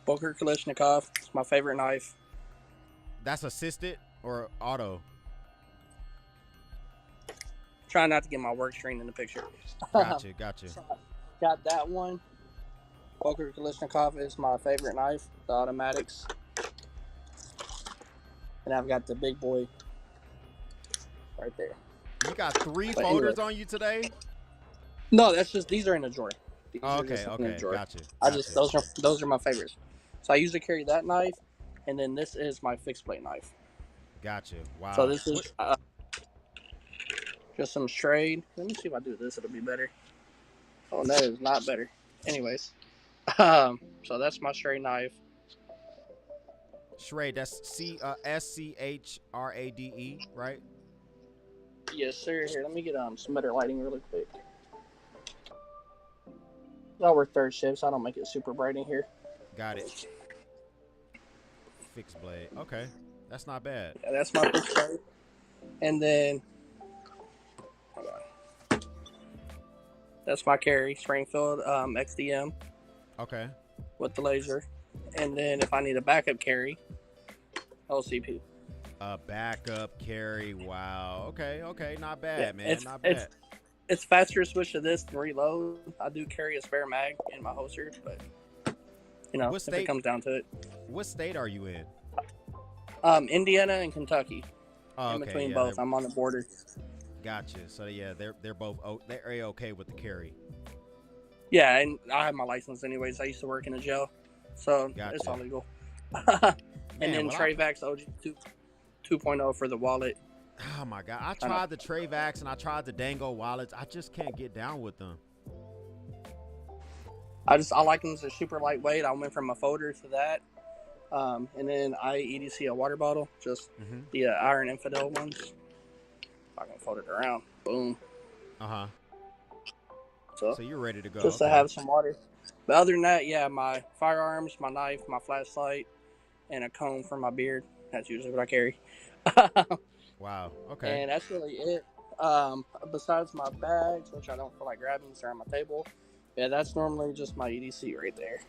Boker Kalashnikov. It's my favorite knife. That's assisted or auto? Trying not to get my work screen in the picture. Gotcha. So got that one. Boker Kalashnikov is my favorite knife, the automatics. And I've got the big boy right there. You got 3 folders on you today? No, that's just, these are in a drawer. Okay, gotcha. Those are my favorites. So I usually carry that knife, and then this is my fixed blade knife. Gotcha. Wow. So this is just some Strade. Let me see if I do this, it'll be better. Oh, that is not better. Anyways, so that's my Strade knife. Strade, that's SCHRADE, right? Yes, sir. Here, let me get some better lighting really quick. I work third shift, so I don't make it super bright in here. Got it. Fixed blade. Okay, that's not bad. Yeah, that's my fixed blade. And then, hold on. That's my carry, Springfield XDM. Okay. With the laser. And then if I need a backup carry, LCP. A backup carry. Wow. Okay. Not bad, man. Not bad. It's faster to switch to this than reload. I do carry a spare mag in my holster, but if it comes down to it. What state are you in? Indiana and Kentucky. Oh, okay. In between both. I'm on the border. Gotcha. So yeah, they're both they're okay with the carry. Yeah, and I have my license anyways. I used to work in a jail, so gotcha. It's all legal. And then Trayvax OG2. 2.0 for the wallet. Oh my God. I tried the Travax and I tried the Dango wallets. I just can't get down with them. I like them. They're super lightweight. I went from a folder to that. And then I EDC a water bottle, just the Iron Infidel ones. I can fold it around. Boom. Uh-huh. So you're ready to go. Just to have some water. But other than that, yeah, my firearms, my knife, my flashlight, and a comb for my beard. That's usually what I carry. Wow. Okay. And that's really it. Besides my bags, which I don't feel like grabbing, they're on my table. Yeah, that's normally just my EDC right there.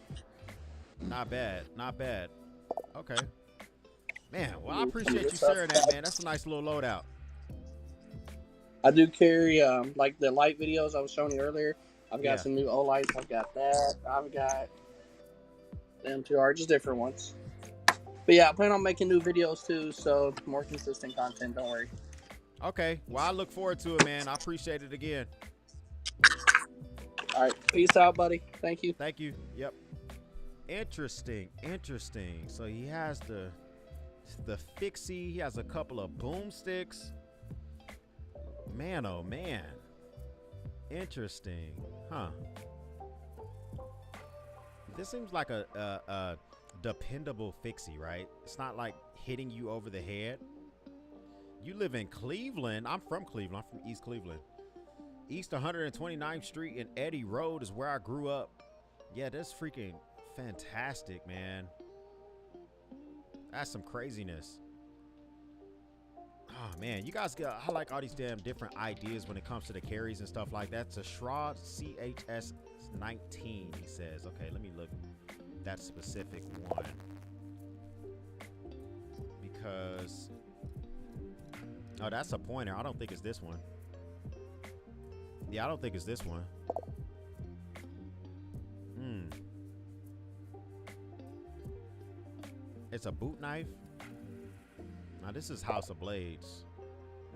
Not bad. Not bad. Okay. Man, well, I appreciate you sharing that, man. That's a nice little loadout. I do carry, like the light videos I was showing you earlier. I've got some new O lights. I've got that. I've got them two are just different ones. But yeah, I plan on making new videos too, so more consistent content. Don't worry. Okay. Well, I look forward to it, man. I appreciate it again. All right. Peace out, buddy. Thank you. Thank you. Yep. Interesting. So he has the fixie. He has a couple of boomsticks. Man, oh man. Interesting. Huh. This seems like a dependable fixie, right? It's not like hitting you over the head. You live in Cleveland. I'm from Cleveland. I'm from East Cleveland. East 129th Street and Eddy Road is where I grew up. Yeah, that's freaking fantastic, man. That's some craziness. Oh man, you guys got, I like all these damn different ideas when it comes to the carries and stuff like that. It's a Shroud CHS 19, he says. Okay, let me look that specific one. Because oh, that's a pointer. I don't think it's this one. Yeah, I don't think it's this one. It's a boot knife. Now this is House of Blades.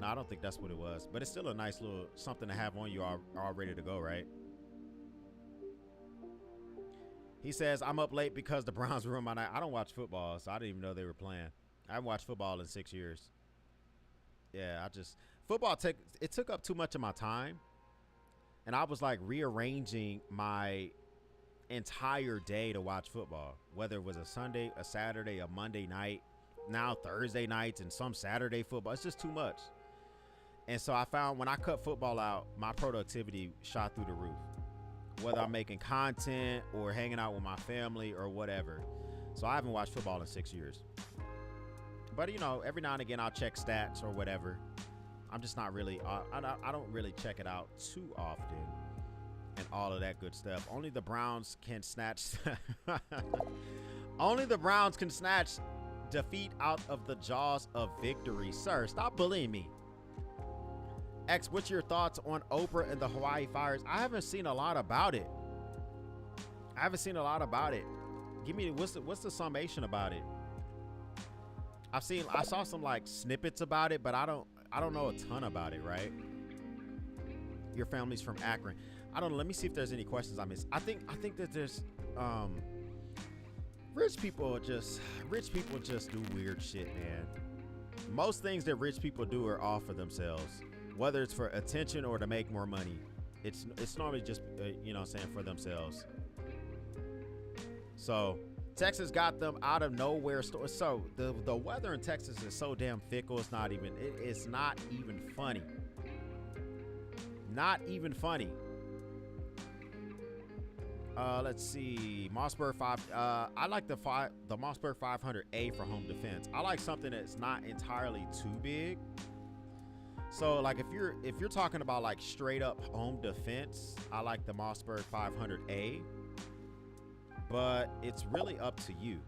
No, I don't think that's what it was, but it's still a nice little something to have on you all ready to go, right? He says, I'm up late because the Browns ruined my night. I don't watch football, so I didn't even know they were playing. I haven't watched football in 6 years. Yeah, football took up too much of my time. And I was like rearranging my entire day to watch football, whether it was a Sunday, a Saturday, a Monday night, now Thursday nights, and some Saturday football. It's just too much. And so I found when I cut football out, my productivity shot through the roof, whether I'm making content or hanging out with my family or whatever. So I haven't watched football in 6 years. But, you know, every now and again I'll check stats or whatever. I'm just not really, I don't really check it out too often and all of that good stuff. Only the Browns can snatch, only the Browns can snatch defeat out of the jaws of victory. Sir, stop bullying me. X, what's your thoughts on Oprah and the Hawaii fires? I haven't seen a lot about it. Give me, what's the summation about it? I saw some like snippets about it, but I don't know a ton about it, right? Your family's from Akron. I don't know. Let me see if there's any questions I missed. I think that there's rich people just do weird shit, man. Most things that rich people do are all for themselves, whether it's for attention or to make more money. It's normally just you know what I'm saying, for themselves. So Texas got them out of nowhere. So the weather in Texas is so damn fickle. It's not even funny. Not even funny. Let's see. Mossberg 5. I like the Mossberg 500A for home defense. I like something that's not entirely too big. So like if you're talking about like straight up home defense, I like the Mossberg 500A. But it's really up to you.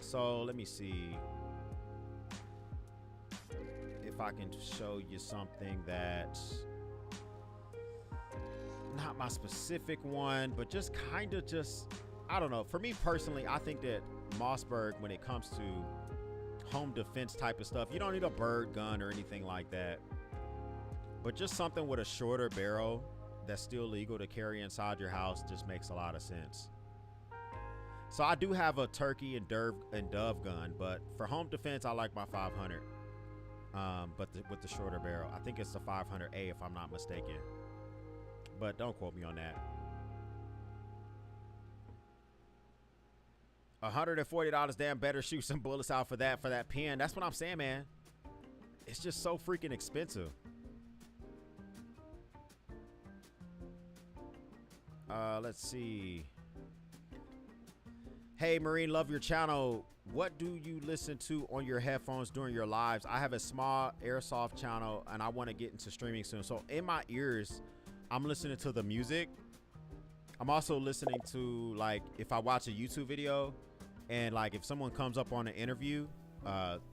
So let me see if I can show you something that not my specific one, but just kind of I don't know. For me personally, I think that Mossberg, when it comes to home defense type of stuff, you don't need a bird gun or anything like that. But just something with a shorter barrel that's still legal to carry inside your house just makes a lot of sense. So I do have a turkey and dove gun, but for home defense, I like my 500. But with the shorter barrel, I think it's the 500A if I'm not mistaken. But don't quote me on that. $140, damn, better shoot some bullets out for that pen. That's what I'm saying, man. It's just so freaking expensive. Let's see. Hey, Marine, love your channel. What do you listen to on your headphones during your lives? I have a small airsoft channel and I want to get into streaming soon. So in my ears, I'm listening to the music. I'm also listening to, like, if I watch a YouTube video and like if someone comes up on an interview,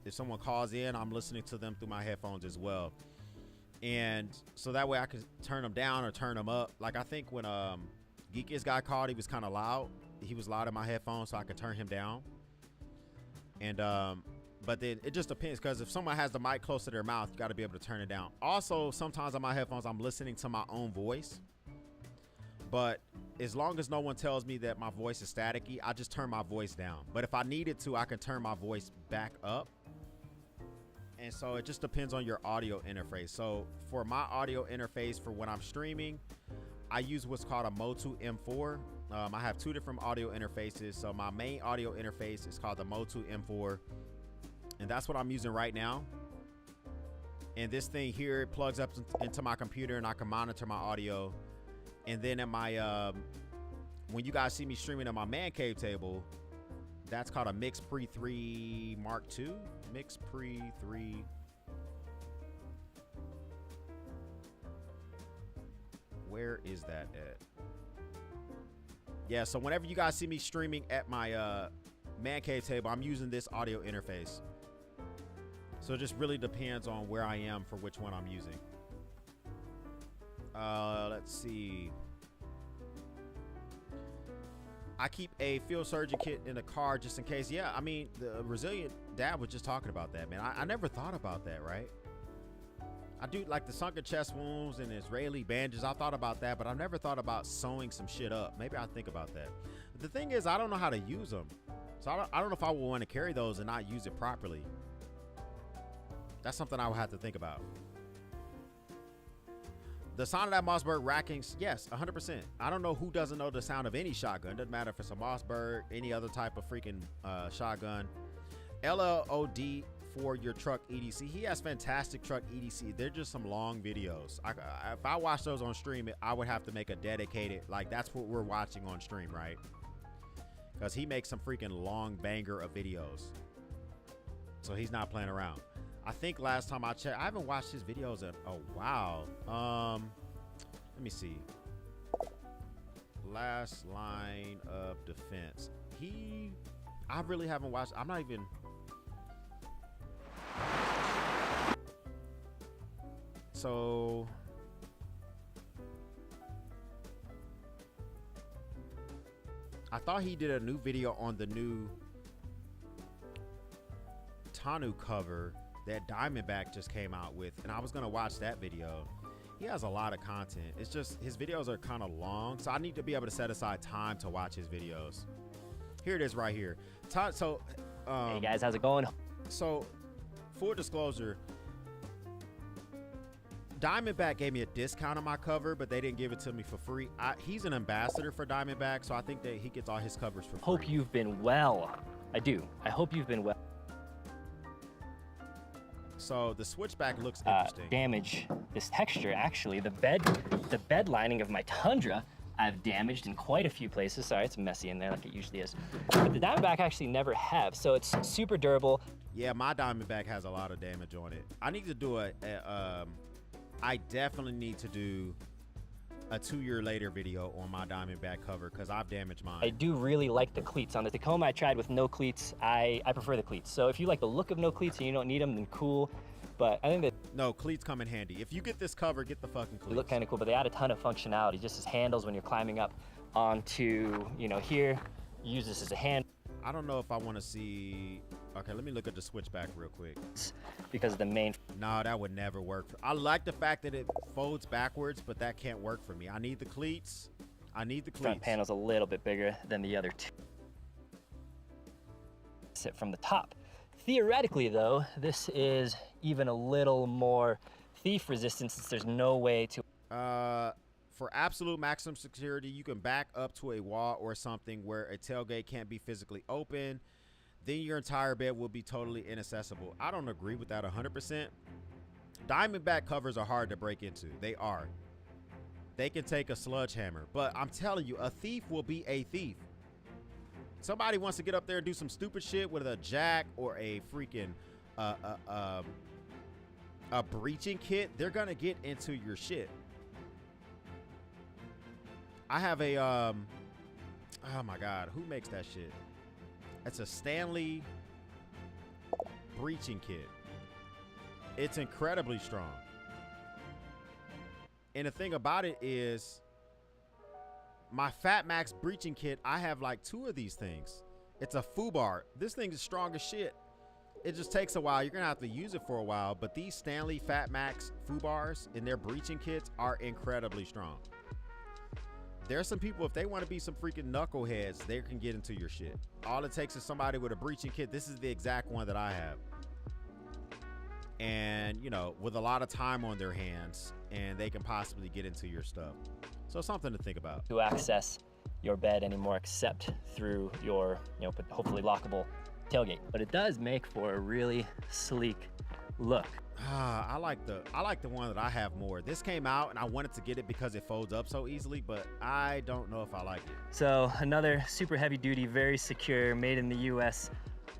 if someone calls in, I'm listening to them through my headphones as well. And so that way I can turn them down or turn them up. Like I think when Geekiest guy called, he was kind of loud. He was loud in my headphones, so I could turn him down. And but then it just depends, because if someone has the mic close to their mouth, you got to be able to turn it down. Also, sometimes on my headphones, I'm listening to my own voice. But as long as no one tells me that my voice is staticky, I just turn my voice down. But if I needed to, I can turn my voice back up. And so it just depends on your audio interface. So for my audio interface for when I'm streaming, I use what's called a Motu M4. I have two different audio interfaces. So my main audio interface is called the Motu M4. And that's what I'm using right now. And this thing here, it plugs up into my computer and I can monitor my audio. And then at my, when you guys see me streaming on my man cave table, that's called a Mix Pre 3 Mark II. Mix Pre 3. Where is that at? Yeah, so whenever you guys see me streaming at my man cave table, I'm using this audio interface. So it just really depends on where I am for which one I'm using. Let's see. I keep a field surgeon kit in the car just in case. Yeah, I mean, the resilient dad was just talking about that, man. I never thought about that, right? I do like the sunken chest wounds and Israeli bandages. I thought about that, but I've never thought about sewing some shit up. Maybe I'll think about that. The thing is, I don't know how to use them. So I don't know if I would want to carry those and not use it properly. That's something I would have to think about. The sound of that Mossberg racking, yes, 100%. I don't know who doesn't know the sound of any shotgun. Doesn't matter if it's a Mossberg, any other type of freaking shotgun. LLOD for your truck EDC. He has fantastic truck EDC. They're just some long videos. If I watch those on stream, I would have to make a dedicated, like that's what we're watching on stream, right? Because he makes some freaking long banger of videos. So he's not playing around. I think last time I checked, I haven't watched his videos in a while. Let me see. Last line of defense. I really haven't watched. I'm not even. So. I thought he did a new video on the new Tanu cover that Diamondback just came out with, and I was gonna watch that video. He has a lot of content. It's just his videos are kind of long, so I need to be able to set aside time to watch his videos. Here it is right here. Hey guys, how's it going? So full disclosure, Diamondback gave me a discount on my cover, but they didn't give it to me for free. He's an ambassador for Diamondback, so I think that he gets all his covers for free. Hope you've been well. I do. I hope you've been well. So the switchback looks interesting. Damage this texture, actually. The bed lining of my Tundra I've damaged in quite a few places. Sorry, it's messy in there like it usually is. But the Diamondback actually never have, so it's super durable. Yeah, my Diamondback has a lot of damage on it. I need to do I definitely need to do a 2 year later video on my Diamondback cover because I've damaged mine. I do really like the cleats. On the Tacoma I tried with no cleats. I prefer the cleats. So if you like the look of no cleats and you don't need them, then cool. But I think that no, cleats come in handy. If you get this cover, get the fucking cleats. They look kind of cool, but they add a ton of functionality, just as handles when you're climbing up onto, you know, here. Use this as a hand. I don't know if I want to see. Okay, let me look at the switchback real quick. Because the main. No, that would never work. I like the fact that it folds backwards, but that can't work for me. I need the cleats. I need the cleats. Front panel's a little bit bigger than the other two. it from the top. Theoretically though, this is even a little more thief resistant since there's no way to... For absolute maximum security, you can back up to a wall or something where a tailgate can't be physically open. Then your entire bed will be totally inaccessible. I don't agree with that 100%. Diamondback covers are hard to break into. They are. They can take a sledgehammer, but I'm telling you, a thief will be a thief. Somebody wants to get up there and do some stupid shit with a jack or a freaking a breaching kit. They're gonna get into your shit. I have a oh my god, who makes that shit? It's a Stanley breaching kit. It's incredibly strong. And the thing about it is, my Fat Max breaching kit, I have like 2 of these things. It's a FUBAR. This thing is strong as shit. It just takes a while. You're gonna have to use it for a while, but these Stanley Fat Max FUBARs and their breaching kits are incredibly strong. There's some people, if they want to be some freaking knuckleheads, they can get into your shit. All it takes is somebody with a breaching kit. This is the exact one that I have. And, you know, with a lot of time on their hands, and they can possibly get into your stuff. So something to think about. To access your bed anymore except through your, you know, hopefully lockable tailgate. But it does make for a really sleek look. I like the one that I have more. This came out and I wanted to get it because it folds up so easily, but I don't know if I like it. So another super heavy duty, very secure, made in the US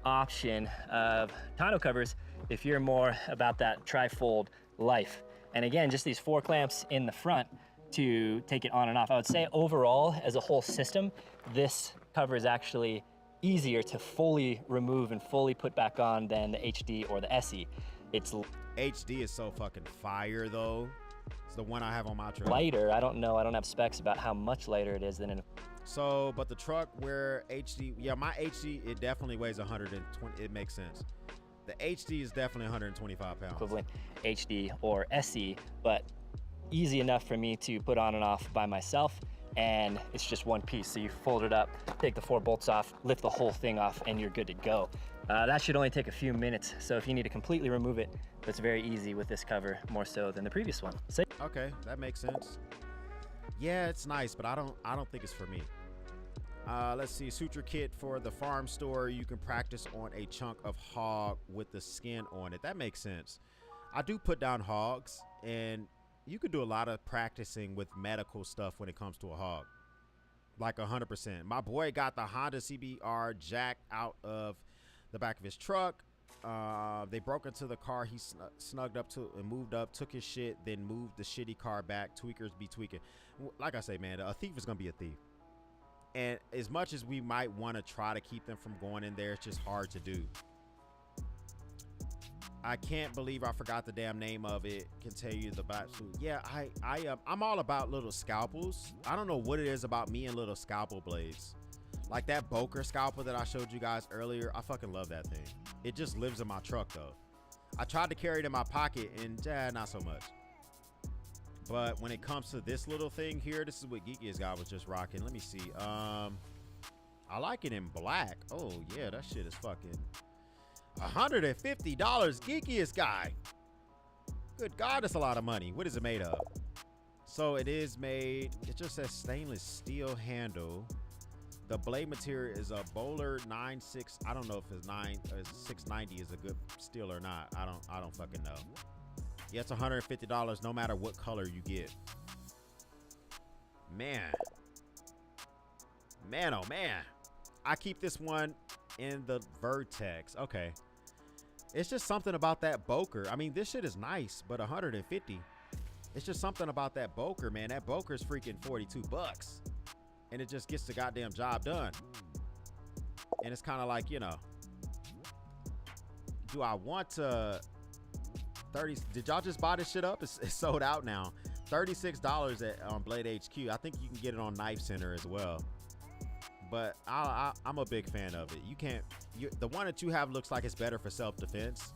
option of tonneau covers if you're more about that tri-fold life. And again, just these 4 clamps in the front to take it on and off. I would say overall, as a whole system, this cover is actually easier to fully remove and fully put back on than the HD or the SE. It's HD is so fucking fire though. It's the one I have on my truck. Lighter, I don't know, I don't have specs about how much lighter it is than in a... So, but the truck where HD, yeah, my HD, it definitely weighs 120, it makes sense. The HD is definitely 125 pounds. Equivalent HD or SE, but easy enough for me to put on and off by myself, and it's just one piece. So you fold it up, take the 4 bolts off, lift the whole thing off, and you're good to go. That should only take a few minutes. So if you need to completely remove it, it's very easy with this cover, more so than the previous one. Okay, that makes sense. Yeah, it's nice, but I don't think it's for me. Let's see, suture kit for the farm store. You can practice on a chunk of hog with the skin on it. That makes sense. I do put down hogs, and you could do a lot of practicing with medical stuff when it comes to a hog. Like 100%. My boy got the Honda CBR jacked out of the back of his truck. They broke into the car. He snugged up to and moved up, took his shit, then moved the shitty car back. Tweakers be tweaking. Like I say, man, a thief is gonna be a thief. And as much as we might want to try to keep them from going in there, it's just hard to do. I can't believe I forgot the damn name of it. Can tell you the absolute. Yeah, I'm all about little scalpels. I don't know what it is about me and little scalpel blades. Like that Boker scalpel that I showed you guys earlier. I fucking love that thing. It just lives in my truck though. I tried to carry it in my pocket and not so much. But when it comes to this little thing here, this is what Geekiest Guy was just rocking. Let me see. I like it in black. Oh yeah, that shit is fucking $150. Geekiest Guy. Good God, that's a lot of money. What is it made of? So it is made, it just says stainless steel handle. The blade material is a Bowler 96. I don't know if it's 690 is a good steel or not. I don't fucking know. Yeah, it's $150 no matter what color you get. Man, oh man. I keep this one in the Vertex. Okay. It's just something about that Boker. I mean, this shit is nice, but 150. It's just something about that Boker, man. That Boker's freaking $42. And it just gets the goddamn job done. And it's kind of like, you know, do I want to 30? Did y'all just buy this shit up? It's sold out now. $36 at Blade HQ. I think you can get it on Knife Center as well. But I'm a big fan of it. You can't. The one that you have looks like it's better for self-defense.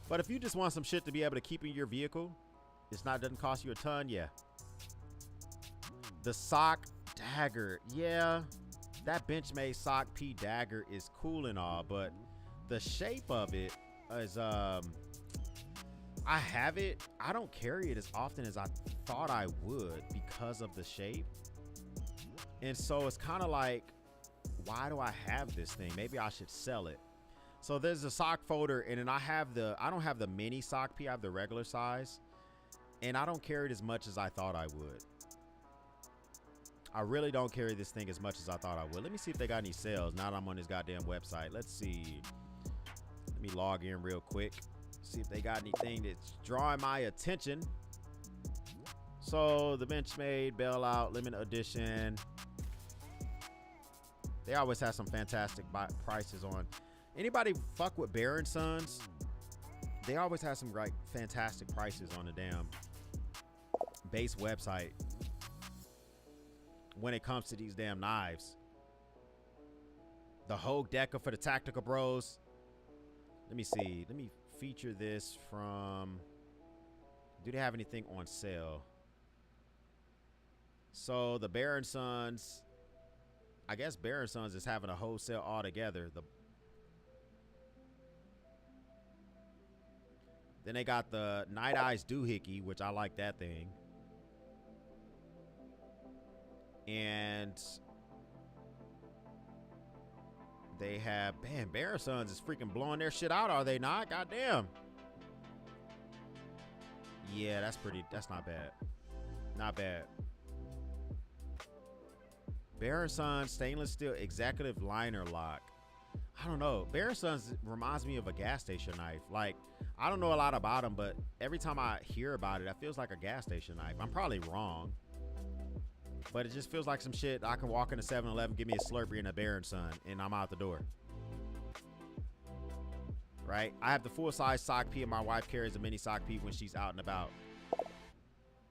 But if you just want some shit to be able to keep in your vehicle, doesn't cost you a ton. Yeah. The sock dagger. Yeah, that Benchmade sock P dagger is cool and all, but the shape of it is I have it. I don't carry it as often as I thought I would because of the shape. And so it's kind of like, why do I have this thing? Maybe I should sell it. So there's a sock folder, and then I don't have the mini sock P, I have the regular size, and I don't carry it as much as I thought I would. I really don't carry this thing as much as I thought I would. Let me see if they got any sales now that I'm on this goddamn website. Let's see. Let me log in real quick. See if they got anything that's drawing my attention. So the Benchmade Bailout Limited Edition. They always have some fantastic prices on. Anybody fuck with Bear & Sons? They always have some like fantastic prices on the damn base website when it comes to these damn knives. The Hogue Deca for the Tactical Bros. Let me see. Let me feature this from. Do they have anything on sale? So the Bear & Sons. I guess Bear & Sons is having a wholesale altogether. Then they got the Night Eyes Doohickey, which I like that thing. And they have, man, Bear & Sons is freaking blowing their shit out, are they not? Goddamn. Yeah, that's not bad. Not bad. Bear & Sons stainless steel executive liner lock. I don't know. Bear & Sons reminds me of a gas station knife. Like, I don't know a lot about them, but every time I hear about it, it feels like a gas station knife. I'm probably wrong, but it just feels like some shit. I can walk into 7-Eleven, give me a Slurpee and a Bear & Son, and I'm out the door. Right? I have the full-size sock P, and my wife carries a mini sock P when she's out and about.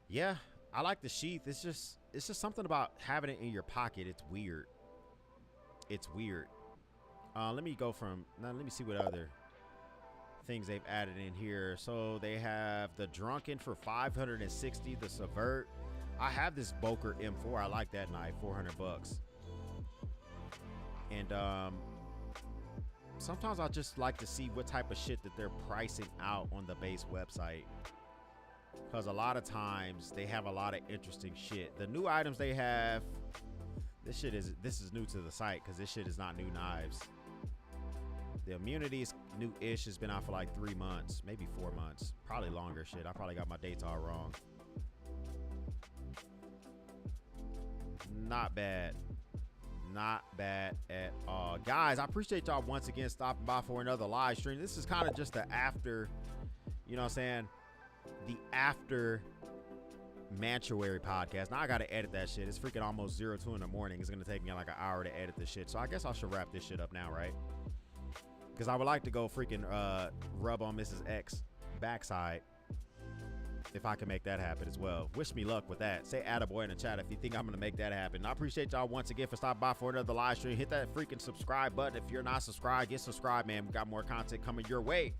Yeah, I like the sheath. It's just something about having it in your pocket. It's weird. It's weird. Let me see what other things they've added in here. So they have the Drunken for $560, the Subvert. I have this Boker M4. I like that knife, $400. And sometimes I just like to see what type of shit that they're pricing out on the base website, because a lot of times they have a lot of interesting shit. The new items they have, this is new to the site because this shit is not new knives. The Immunity is new-ish. It's been out for like 3 months, maybe 4 months, probably longer. Shit, I probably got my dates all wrong. Not bad. Not bad at all. Guys, I appreciate y'all once again stopping by for another live stream. This is kind of just the after, you know what I'm saying? The after Mantuary podcast. Now I gotta edit that shit. It's freaking almost 02 in the morning. It's gonna take me like an hour to edit this shit. So I guess I should wrap this shit up now, right? Because I would like to go freaking rub on Mrs. X backside if I can make that happen as well. Wish me luck with that. Say attaboy in the chat if you think I'm gonna make that happen. And I appreciate y'all once again for stopping by for another live stream. Hit that freaking subscribe button. If you're not subscribed, get subscribed, man. We got more content coming your way.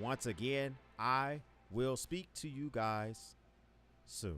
Once again, I will speak to you guys soon.